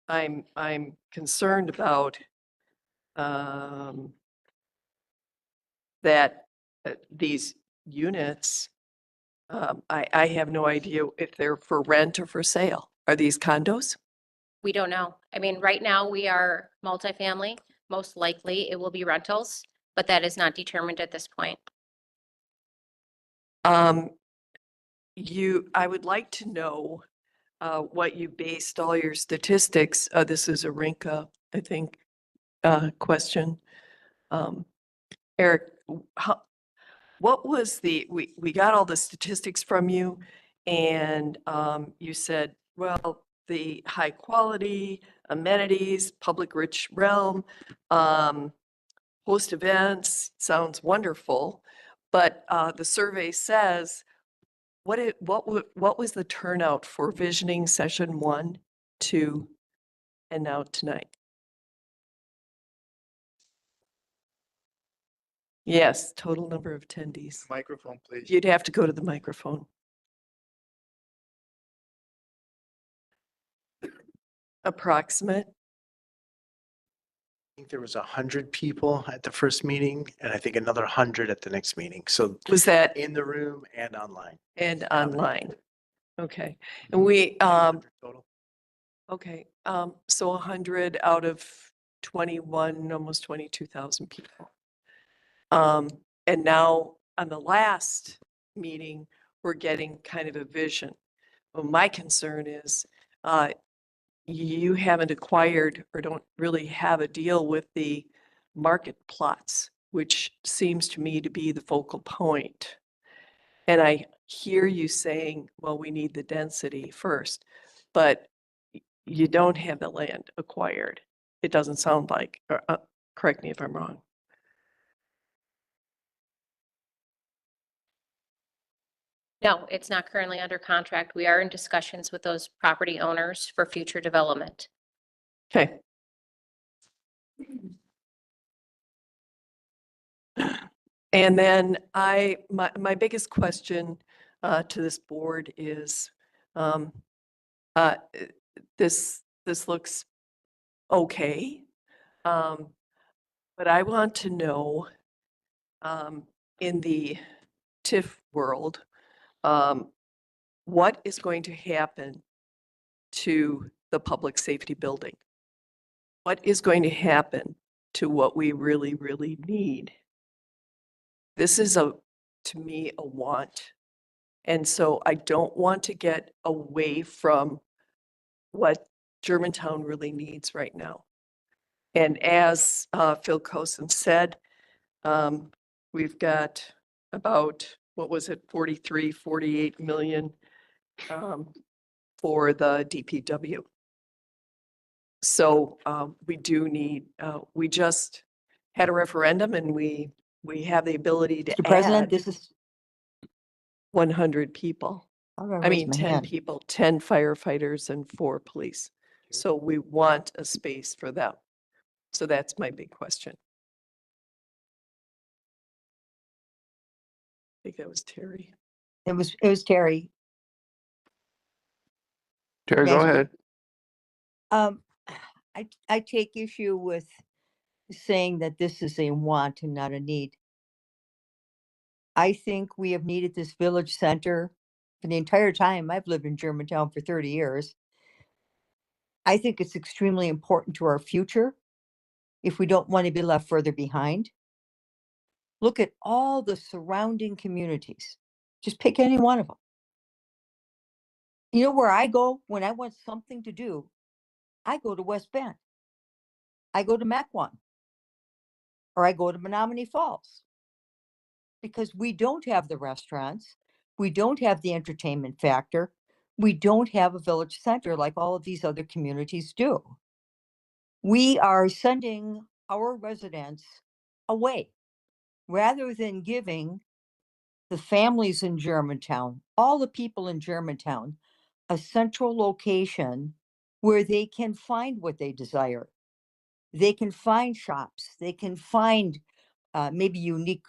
I'm concerned about that these units, I have no idea if they're for rent or for sale. Are these condos? We don't know. I mean, right now we are multifamily. Most likely it will be rentals, but that is not determined at this point. I would like to know what you based all your statistics. This is a Rinka, I think, question. Eric, what was we got all the statistics from you, and you said, well, the high quality amenities, public rich realm, host events, sounds wonderful, but the survey says, what was the turnout for visioning session 1, 2, and now tonight? Yes, total number of attendees. Microphone, please. You'd have to go to the microphone. Approximate. I think there was 100 people at the first meeting and I think another 100 at the next meeting. So Was that in the room and online. and online? Okay, and we, Total. okay, so 100 out of 21, almost 22,000 people. And now on the last meeting, we're getting kind of a vision. Well, my concern is, you haven't acquired or don't really have a deal with the market plots, which seems to me to be the focal point. And I hear you saying, well, we need the density first, but you don't have the land acquired. It doesn't sound like, or, correct me if I'm wrong. No, it's not currently under contract. We are in discussions with those property owners for future development. Okay. And then my biggest question to this board is, this looks okay. But I want to know, in the TIF world, what is going to happen to the public safety building? What is going to happen to what we really, really need? This is to me, a want. And so I don't want to get away from what Germantown really needs right now. And as Phil Cosen said, we've got about, what was it, 43, 48 million for the DPW. So we do need, we just had a referendum and we have the ability to Mr. President, add this is, 100 people. how do I I raise mean, my 10 hand? people, 10 firefighters and 4 police. So we want a space for them. So that's my big question. I think that was Terry. It was Terry. Terry, go Master- ahead. I take issue with saying that this is a want and not a need. I think we have needed this village center for the entire time I've lived in Germantown for 30 years. I think it's extremely important to our future if we don't want to be left further behind. Look at all the surrounding communities. Just pick any one of them. You know where I go when I want something to do? I go to West Bend. I go to Mequon. Or I go to Menominee Falls. Because we don't have the restaurants. We don't have the entertainment factor. We don't have a village center like all of these other communities do. We are sending our residents away rather than giving the families in Germantown, all the people in Germantown, a central location where they can find what they desire. They can find shops. They can find maybe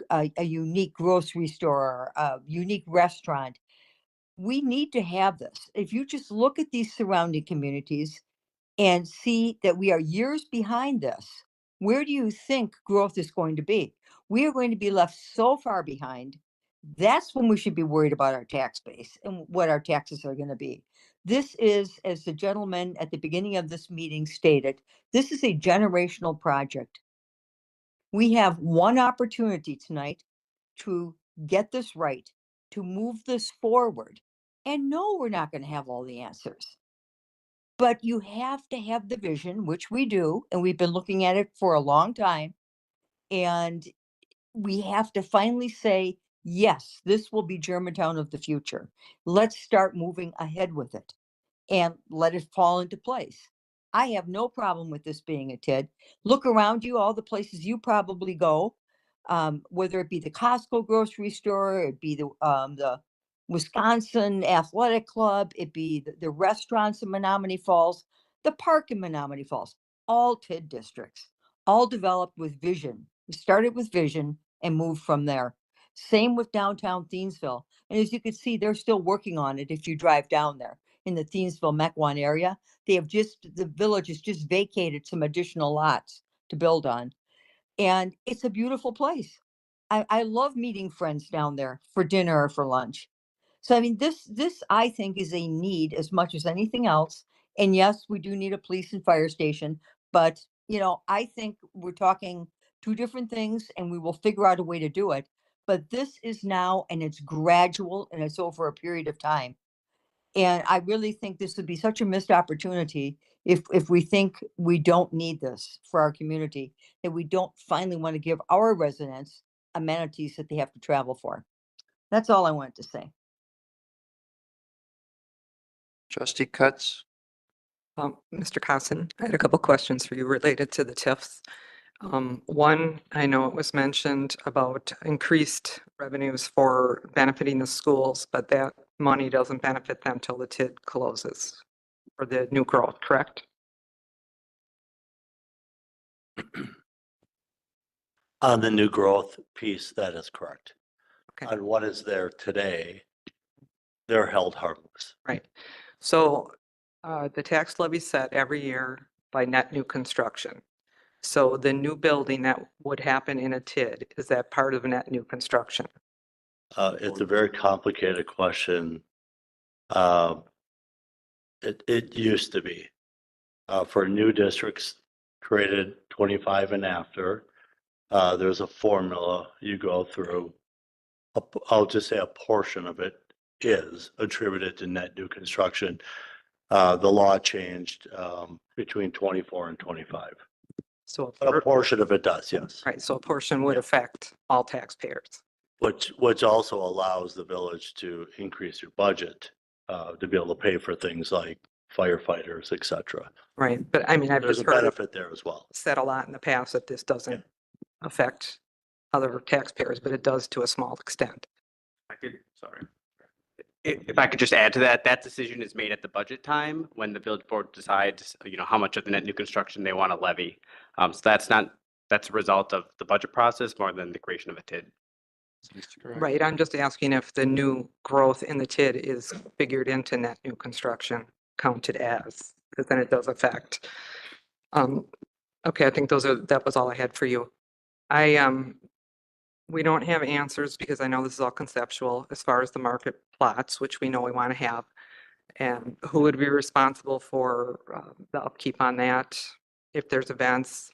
a unique grocery store, a unique restaurant. We need to have this. If you just look at these surrounding communities and see that we are years behind this, where do you think growth is going to be? We are going to be left so far behind. That's when we should be worried about our tax base and what our taxes are going to be. This is, as the gentleman at the beginning of this meeting stated, this is a generational project. We have one opportunity tonight to get this right, to move this forward. And no, we're not going to have all the answers. But you have to have the vision, which we do, and we've been looking at it for a long time. And we have to finally say, yes, this will be Germantown of the future. Let's start moving ahead with it and let it fall into place. I have no problem with this being a TID. Look around you, all the places you probably go, whether it be the Costco grocery store, it be the Wisconsin Athletic Club, it be the restaurants in Menominee Falls, the park in Menominee Falls, all TID districts, all developed with vision. We started with vision and moved from there. Same with downtown Thiensville. And as you can see, they're still working on it if you drive down there in the Thiensville Mequon area. They have the village has just vacated some additional lots to build on. And it's a beautiful place. I love meeting friends down there for dinner or for lunch. So, I mean, this I think is a need as much as anything else. And yes, we do need a police and fire station, but I think we're talking two different things and we will figure out a way to do it. But this is now, and it's gradual and it's over a period of time. And I really think this would be such a missed opportunity if we think we don't need this for our community, that we don't finally want to give our residents amenities that they have to travel for. That's all I wanted to say. Trustee Cutts? Mr. Cossin, I had a couple questions for you related to the TIFs. One, I know it was mentioned about increased revenues for benefiting the schools, but that money doesn't benefit them till the TID closes for the new growth, correct? On the new growth piece, that is correct. Okay. On what is there today, they're held harmless. Right. So the tax levy set every year by net new construction. So the new building that would happen in a TID, is that part of net new construction? It's a very complicated question. It used to be, for new districts created 25 and after, there's a formula you go through. I'll just say a portion of it is attributed to net new construction. The law changed, between 24 and 25. So A portion of it does, yes. right, so a portion would affect all taxpayers. Which also allows the village to increase your budget, to be able to pay for things like firefighters, et cetera. Right, but I mean, I've There's just a heard benefit there as well. said a lot in the past that this doesn't affect other taxpayers, but it does to a small extent. I could, sorry. If I could just add to that, that decision is made at the budget time when the village board decides, how much of the net new construction they want to levy. So that's a result of the budget process more than the creation of a TID. Right, I'm just asking if the new growth in the TID is figured into net new construction counted as, because then it does affect. Okay, I think that was all I had for you. We don't have answers because I know this is all conceptual as far as the market plots, which we know we want to have. And who would be responsible for the upkeep on that? If there's events,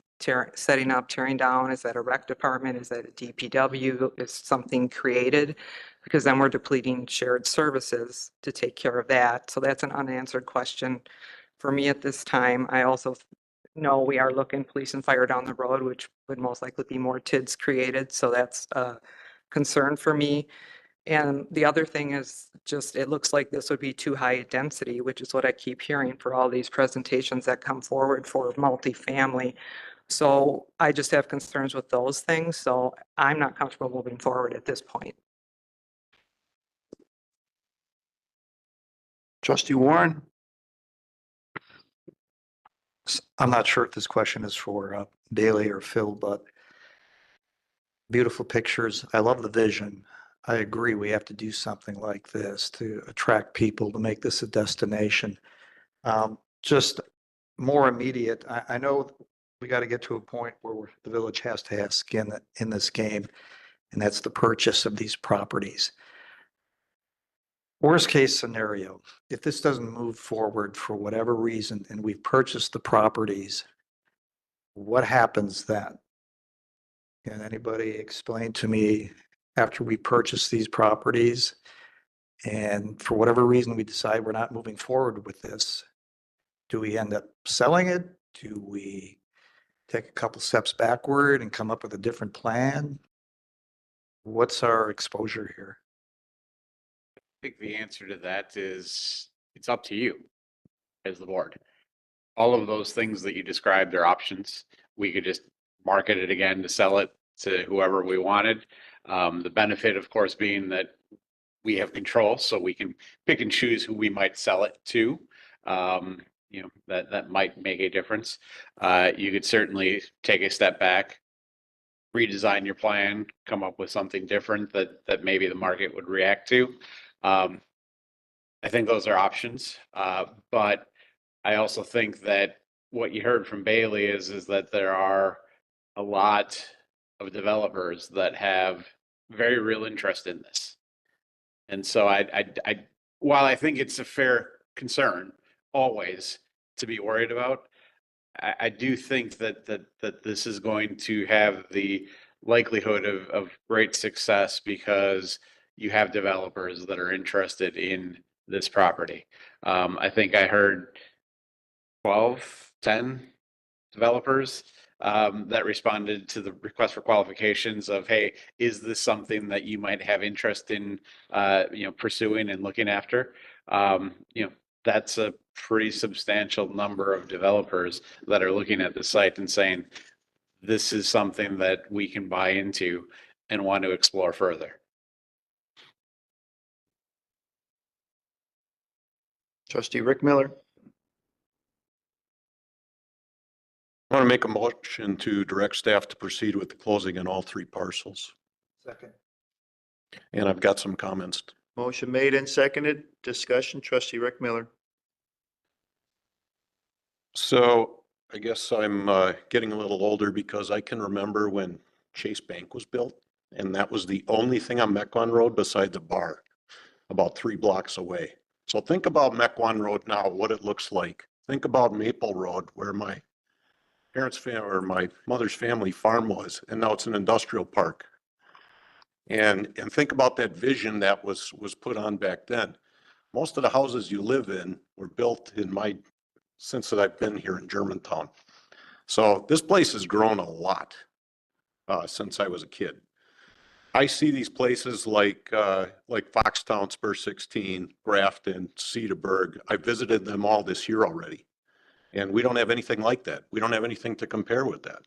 setting up, tearing down, is that a rec department? Is that a DPW? Is something created? Because then we're depleting shared services to take care of that. So that's an unanswered question for me at this time. I also know we are looking police and fire down the road, which would most likely be more TIDs created. So that's a concern for me. And the other thing is just, it looks like this would be too high a density, which is what I keep hearing for all these presentations that come forward for multifamily. So I just have concerns with those things. So I'm not comfortable moving forward at this point. Trustee Warren? I'm not sure if this question is for Bailey or Phil, but beautiful pictures. I love the vision. I agree. We have to do something like this to attract people, to make this a destination. Just more immediate. I know we got to get to a point where the village has to have skin in this game, and that's the purchase of these properties. Worst case scenario, if this doesn't move forward for whatever reason and we've purchased the properties, what happens then? Can anybody explain to me, after we purchase these properties and for whatever reason we decide we're not moving forward with this, do we end up selling it? Do we take a couple steps backward and come up with a different plan? What's our exposure here? I think the answer to that is it's up to you as the board. All of those things that you described are options. We could just market it again to sell it to whoever we wanted. The benefit, of course, being that we have control, so we can pick and choose who we might sell it to. That might make a difference. You could certainly take a step back, redesign your plan, come up with something different that maybe the market would react to. I think those are options, but I also think that what you heard from Bailey is that there are a lot of developers that have very real interest in this. And so while I think it's a fair concern always to be worried about, I do think that this is going to have the likelihood of great success because you have developers that are interested in this property. I think I heard 10 developers that responded to the request for qualifications of, hey, is this something that you might have interest in, pursuing and looking after? That's a pretty substantial number of developers that are looking at the site and saying, this is something that we can buy into and want to explore further. Trustee Rick Miller? I want to make a motion to direct staff to proceed with the closing on all three parcels. Second. And I've got some comments. Motion made and seconded. Discussion, trustee Rick Miller. So I guess I'm getting a little older because I can remember when Chase Bank was built, and that was the only thing on Mequon Road besides a bar, about 3 blocks away. So think about Mequon Road now, what it looks like. Think about Maple Road, where my or my mother's family farm was, and now it's an industrial park. And think about that vision that was put on back then. Most of the houses you live in were built since that I've been here in Germantown. So this place has grown a lot since I was a kid. I see these places like Foxtown, Spur 16, Grafton, Cedarburg. I visited them all this year already. And we don't have anything like that. We don't have anything to compare with that.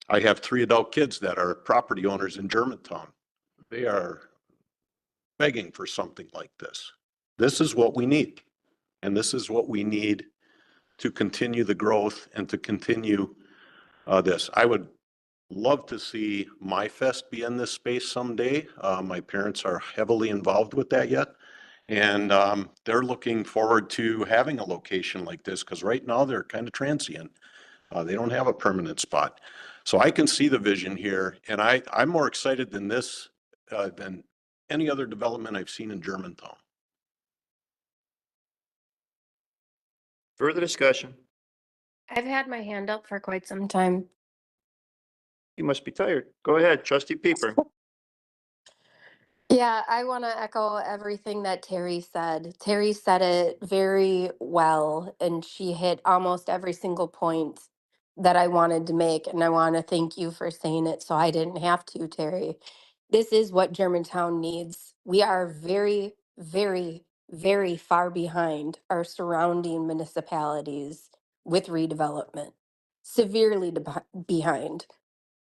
I have 3 adult kids that are property owners in Germantown. They are begging for something like this. This is what we need. And this is what we need to continue the growth and to continue this. I would love to see My Fest be in this space someday. My parents are heavily involved with that yet. And they're looking forward to having a location like this because right now they're kind of transient. They don't have a permanent spot. So I can see the vision here, and I'm more excited than this, than any other development I've seen in Germantown. Further discussion? I've had my hand up for quite some time. You must be tired. Go ahead, trustee Pieper. Yeah, I want to echo everything that Terry said. Terry said it very well, and she hit almost every single point that I wanted to make. And I want to thank you for saying it so I didn't have to, Terry. This is what Germantown needs. We are very, very, very far behind our surrounding municipalities with redevelopment, severely behind.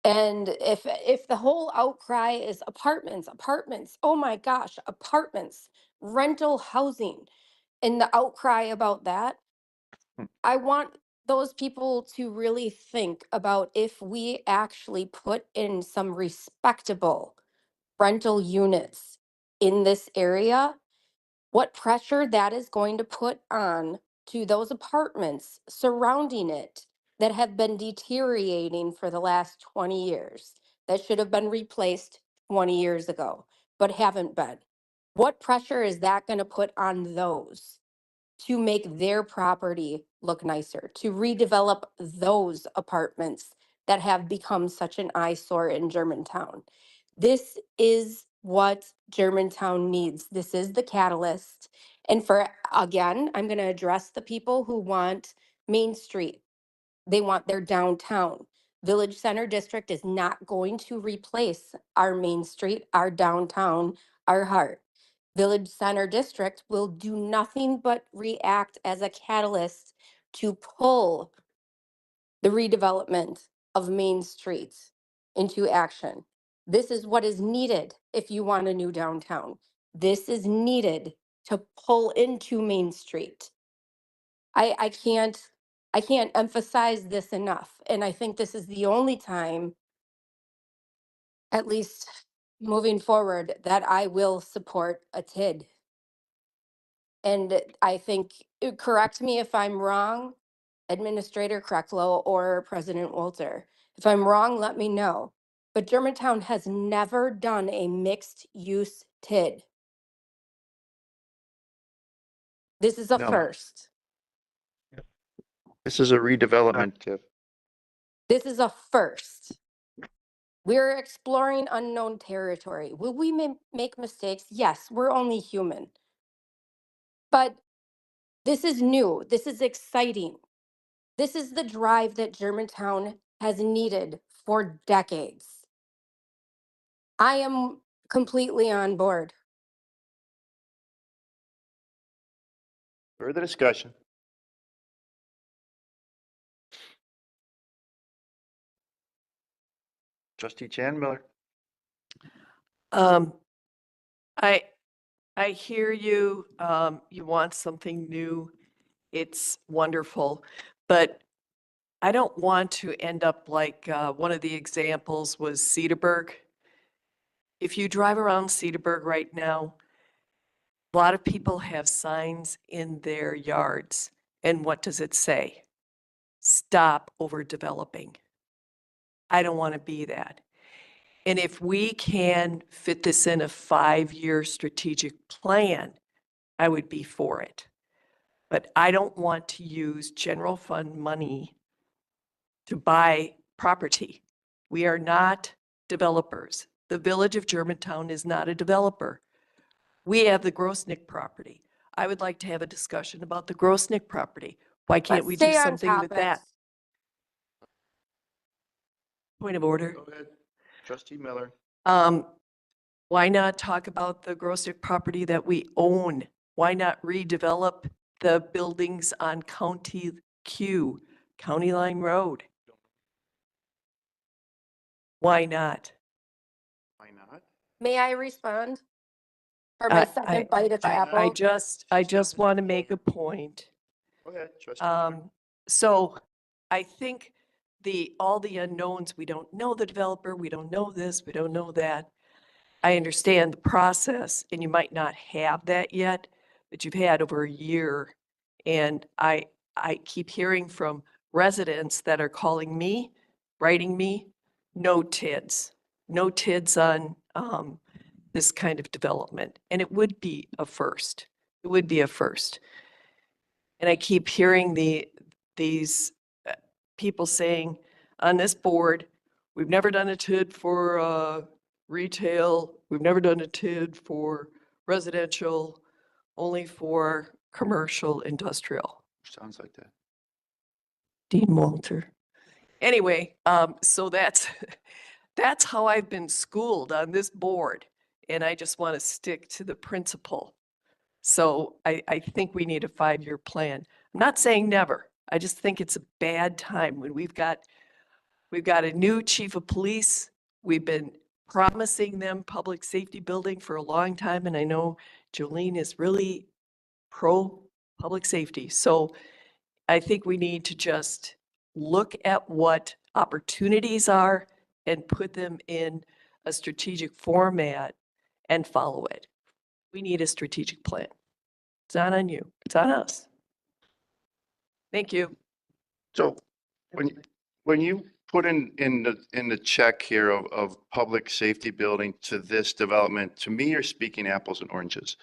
And if the whole outcry is apartments, oh my gosh, apartments, rental housing, and the outcry about that, I want those people to really think about if we actually put in some respectable rental units in this area, what pressure that is going to put on to those apartments surrounding it that have been deteriorating for the last 20 years, that should have been replaced 20 years ago, but haven't been. What pressure is that going to put on those to make their property look nicer, to redevelop those apartments that have become such an eyesore in Germantown? This is what Germantown needs. This is the catalyst. And again, I'm going to address the people who want Main Street. They want their downtown. Village Center District is not going to replace our Main Street, our downtown, our heart. Village Center District will do nothing but react as a catalyst to pull the redevelopment of Main Street into action. This is what is needed if you want a new downtown. This is needed to pull into Main Street. I can't emphasize this enough. And I think this is the only time, at least moving forward, that I will support a TID. And I think, correct me if I'm wrong, Administrator Krecklow or President Walter. If I'm wrong, let me know. But Germantown has never done a mixed use TID. This is a No. first. This is a redevelopment, Tiff. This is a first. We're exploring unknown territory. Will we make mistakes? Yes, we're only human. But this is new. This is exciting. This is the drive that Germantown has needed for decades. I am completely on board. Further discussion? Trustee Chan Miller. I hear you. You want something new. It's wonderful, but I don't want to end up like one of the examples was Cedarburg. If you drive around Cedarburg right now, a lot of people have signs in their yards. And what does it say? stop overdeveloping. I don't want to be that. And if we can fit this in a 5-year strategic plan, I would be for it. But I don't want to use general fund money to buy property. We are not developers. The Village of Germantown is not a developer. We have the Grosnick property. I would like to have a discussion about the Grosnick property. Why can't we do Stay on something with that? topic. Point of order. Go ahead. Trustee Miller. Why not talk about the Grosnick property that we own? Why not redevelop the buildings on County Line Road? Why not? Why not? May I respond? For my second bite at the apple? I just want to make a point. Go ahead, Trustee Miller. So I think all the unknowns, we don't know the developer, we don't know this, we don't know that. I understand the process, and you might not have that yet, but you've had over a year. And I keep hearing from residents that are calling me, writing me, no TIDs on this kind of development. And it would be a first. It would be a first. And I keep hearing these people saying on this board, we've never done a TID for retail. We've never done a TID for residential, only for commercial, industrial. Sounds like that. Dean Walter. Anyway, so that's how I've been schooled on this board. And I just want to stick to the principle. So I think we need a 5-year plan. I'm not saying never. I just think it's a bad time when we've got a new chief of police. We've been promising them public safety building for a long time. And I know Jolene is really pro public safety. So I think we need to just look at what opportunities are and put them in a strategic format and follow it. We need a strategic plan. It's not on you, it's on us. Thank you. So when you put in the check here of public safety building to this development, to me, you're speaking apples and oranges.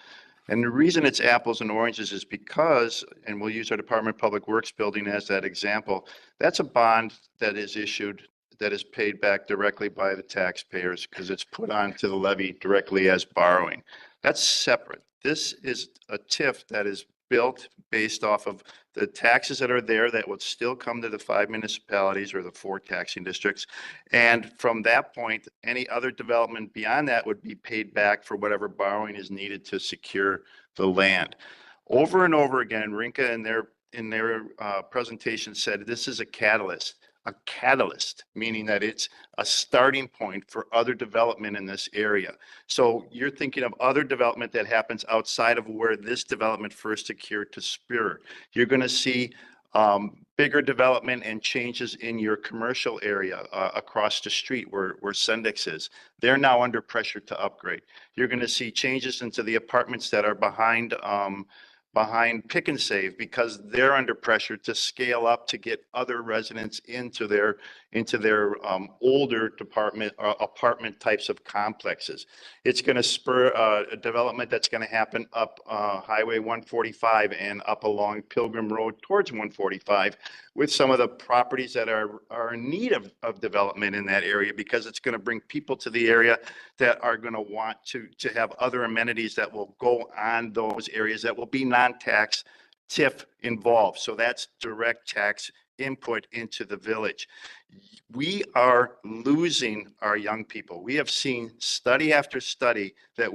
And the reason it's apples and oranges is because, and we'll use our Department of Public Works building as that example, that's a bond that is issued, that is paid back directly by the taxpayers because it's put onto the levy directly as borrowing. That's separate. This is a TIF that is built based off of the taxes that are there that would still come to the 5 municipalities or the 4 taxing districts. And from that point, any other development beyond that would be paid back for whatever borrowing is needed to secure the land. Over and over again, Rinka in their presentation said this is a catalyst, meaning that it's a starting point for other development in this area. So you're thinking of other development that happens outside of where this development first occurred to spur. You're going to see bigger development and changes in your commercial area across the street where Sendix is. They're now under pressure to upgrade. You're going to see changes into the apartments that are behind Pick and Save because they're under pressure to scale up to get other residents into their older apartment types of complexes. It's going to spur a development that's going to happen up Highway 145 and up along Pilgrim Road towards 145 with some of the properties that are in need of development in that area because it's going to bring people to the area that are going to want to have other amenities that will go on those areas that will be non-tax TIF involved. So that's direct tax input into the village. We are losing our young people. We have seen study after study that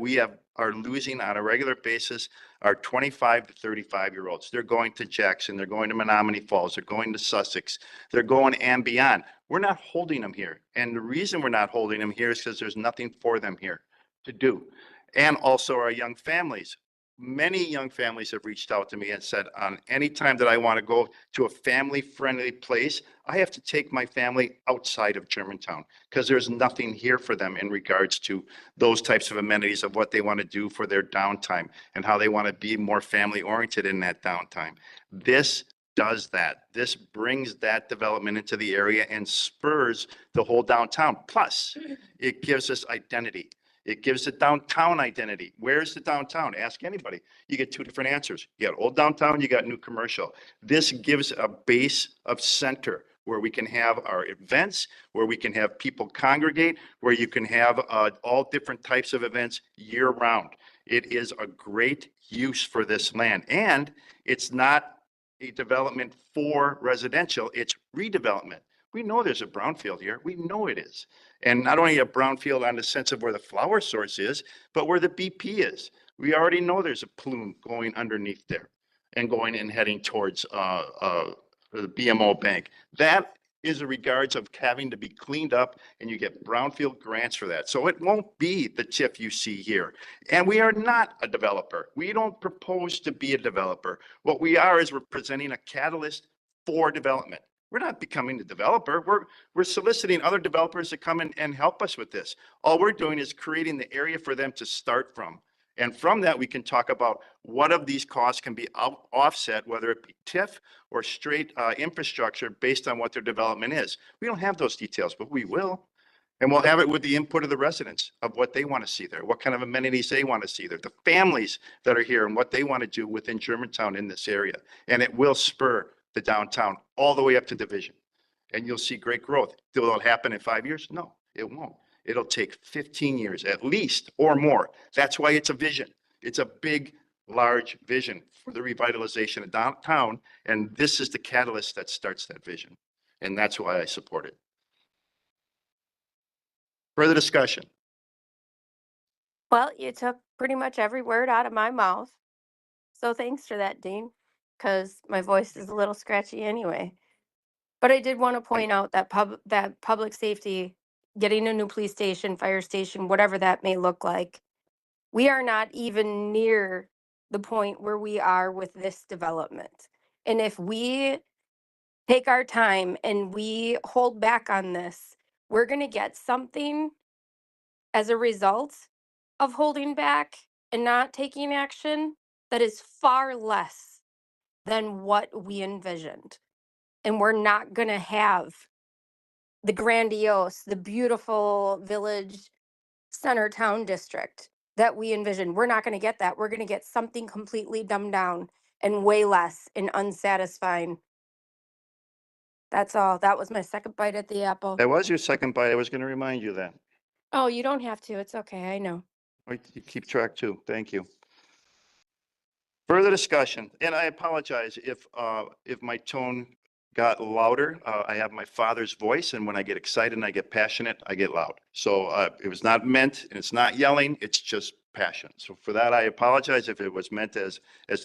are losing on a regular basis our 25 to 35-year-olds. They're going to Jackson, they're going to Menominee Falls, they're going to Sussex, they're going and beyond. We're not holding them here. And the reason we're not holding them here is because there's nothing for them here to do. And also our young families. Many young families have reached out to me and said, on any time that I want to go to a family-friendly place, I have to take my family outside of Germantown because there's nothing here for them in regards to those types of amenities of what they want to do for their downtime and how they want to be more family-oriented in that downtime. This does that. This brings that development into the area and spurs the whole downtown. Plus, it gives us identity. It gives the downtown identity. Where's the downtown? Ask anybody. You get two different answers. You got old downtown, you got new commercial. This gives a base of center where we can have our events, where we can have people congregate, where you can have all different types of events year round. It is a great use for this land. And it's not a development for residential, it's redevelopment. We know there's a brownfield here. We know it is. And not only a brownfield on the sense of where the flower source is, but where the BP is. We already know there's a plume going underneath there and going and heading towards the BMO Bank. That is a regards of having to be cleaned up, and you get brownfield grants for that. So it won't be the TIF you see here. And we are not a developer. We don't propose to be a developer. What we are is we're presenting a catalyst for development. We're not becoming the developer. We're soliciting other developers to come in and help us with this. All we're doing is creating the area for them to start from. And from that, we can talk about what of these costs can be offset, whether it be TIF or straight infrastructure based on what their development is. We don't have those details, but we will. And we'll have it with the input of the residents of what they want to see there, what kind of amenities they want to see there, the families that are here and what they want to do within Germantown in this area. And it will spur the downtown all the way up to Division. And you'll see great growth. Will it happen in 5 years? No, it won't. It'll take 15 years at least or more. That's why it's a vision. It's a big, large vision for the revitalization of downtown. And this is the catalyst that starts that vision. And that's why I support it. Further discussion? Well, you took pretty much every word out of my mouth. So thanks for that, Dean, because my voice is a little scratchy anyway. But I did want to point out that public safety, getting a new police station, fire station, whatever that may look like, we are not even near the point where we are with this development. And if we take our time and we hold back on this, we're going to get something as a result of holding back and not taking action that is far less than what we envisioned. And we're not going to have the grandiose, the beautiful village center town district that we envisioned. We're not going to get that. We're going to get something completely dumbed down and way less and unsatisfying. That's all. That was my second bite at the apple. That was your second bite. I was going to remind you that. Oh, you don't have to. It's okay. I know. You keep track too. Thank you. Further discussion, and I apologize if my tone got louder. I have my father's voice, and when I get excited and I get passionate, I get loud. So it was not meant, and it's not yelling, it's just passion. So for that, I apologize if it was meant as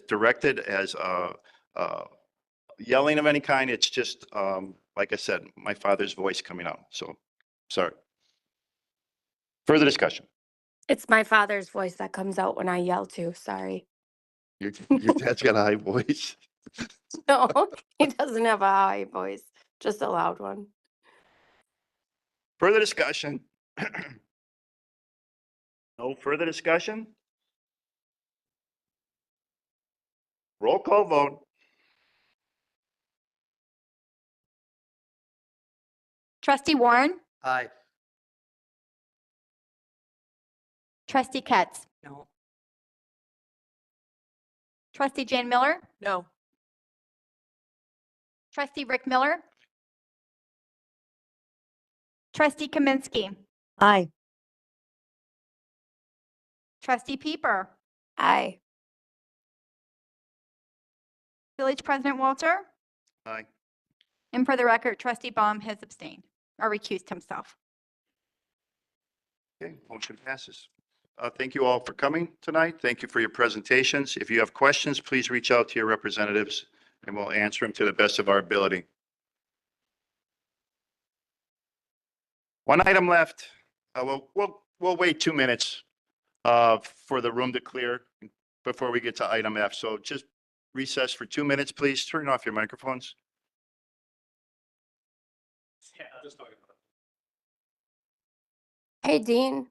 directed as yelling of any kind. It's just, like I said, my father's voice coming out. So, sorry. Further discussion. It's my father's voice that comes out when I yell too. Sorry. Your dad's got a high voice. No, he doesn't have a high voice, just a loud one. Further discussion? No further discussion? Roll call vote. Trustee Warren, Aye. trustee Ketz, No. trustee Jan Miller, No. trustee Rick Miller, trustee Kaminsky, Aye. trustee Pieper, Aye. village president Walter, Aye. and for the record, trustee Baum has abstained or recused himself. Okay, motion passes. Thank you all for coming tonight. Thank you for your presentations. If you have questions, please reach out to your representatives and we'll answer them to the best of our ability. One item left. We'll wait 2 minutes for the room to clear before we get to item F. So just recess for 2 minutes, please. Turn off your microphones. Yeah, I'll just talk about it. Hey, Dean.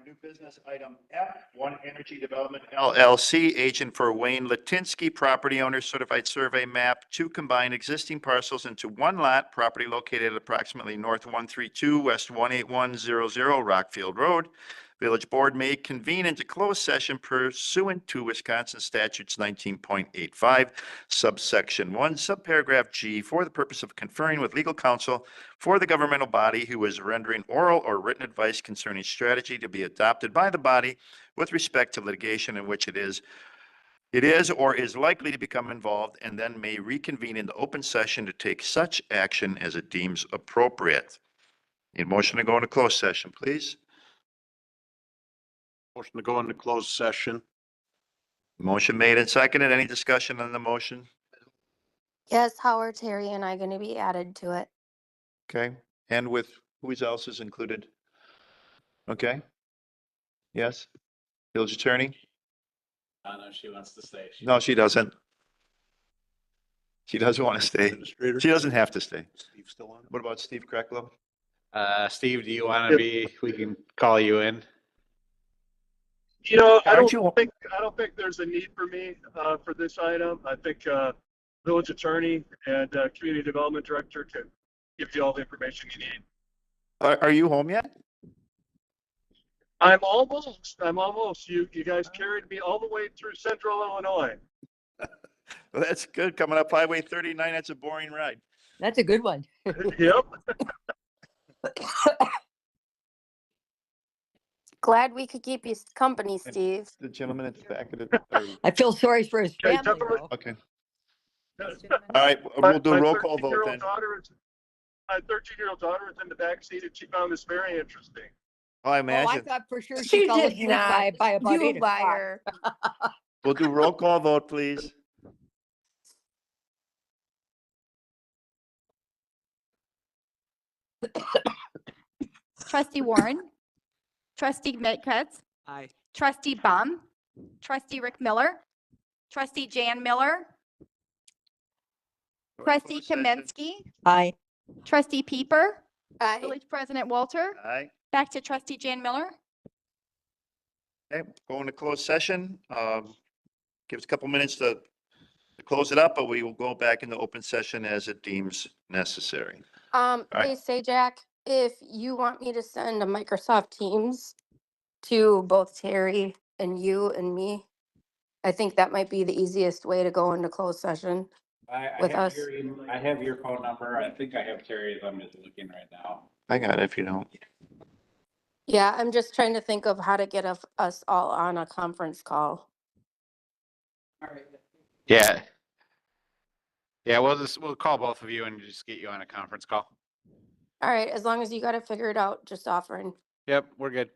new business item F, One Energy Development LLC, agent for Wayne Latinsky, property owner, certified survey map to combine existing parcels into one lot, property located at approximately north 132, west 18100 Rockfield Road. Village Board may convene into closed session pursuant to Wisconsin statutes 19.85, subsection 1, subparagraph G, for the purpose of conferring with legal counsel for the governmental body who is rendering oral or written advice concerning strategy to be adopted by the body with respect to litigation in which it is or is likely to become involved, and then may reconvene in the open session to take such action as it deems appropriate. Need a motion to go into closed session, please. Motion to go into closed session. Motion made and seconded. Any discussion on the motion? Yes, how are Terry and I going to be added to it? Okay, and with who else is included? Okay. Yes, village attorney? I know she wants to stay. No, she doesn't. She doesn't want to stay. Administrator. She doesn't have to stay. Steve still on? What about Steve Krecklow? Steve, do you want to be, we can call you in? You know, I Aren't don't you- think there's a need for me for this item. I think village attorney and community development director can give you all the information you need. Are you home yet? I'm almost. You guys carried me all the way through central Illinois. Well, that's good. Coming up Highway 39, that's a boring ride. That's a good one. Yep. Glad we could keep you company, Steve. The gentleman at the back of the. I feel sorry for his Yeah, family, definitely. though. Okay. All right, we'll do a roll call vote then. My 13-year-old daughter was in the back seat, and she found this very interesting. Oh, I Oh, I imagine. thought for sure She she fell did asleep not. by about You 8 o'clock. liar. We'll do roll call vote, please. Trustee Warren, trustee Metcalf, Aye. trustee Baum, trustee Rick Miller, trustee Jan Miller, trustee Kaminsky, Aye. trustee Pieper, Aye. village president Walter. Aye. Back to trustee Jan Miller. Okay, go into closed session. Give us a couple minutes to close it up, but we will go back into open session as it deems necessary. right. Hey, say Jack, if you want me to send a Microsoft Teams to both Terry and you and me, I think that might be the easiest way to go into closed session. With have us. I have your phone number. I think I have Terry's. I'm just looking right now. I got it if you don't. Yeah, I'm just trying to think of how to get us all on a conference call. Yeah. Yeah, we'll call both of you and just get you on a conference call. All right, as long as you got to figure it out, just offering. Yep, we're good.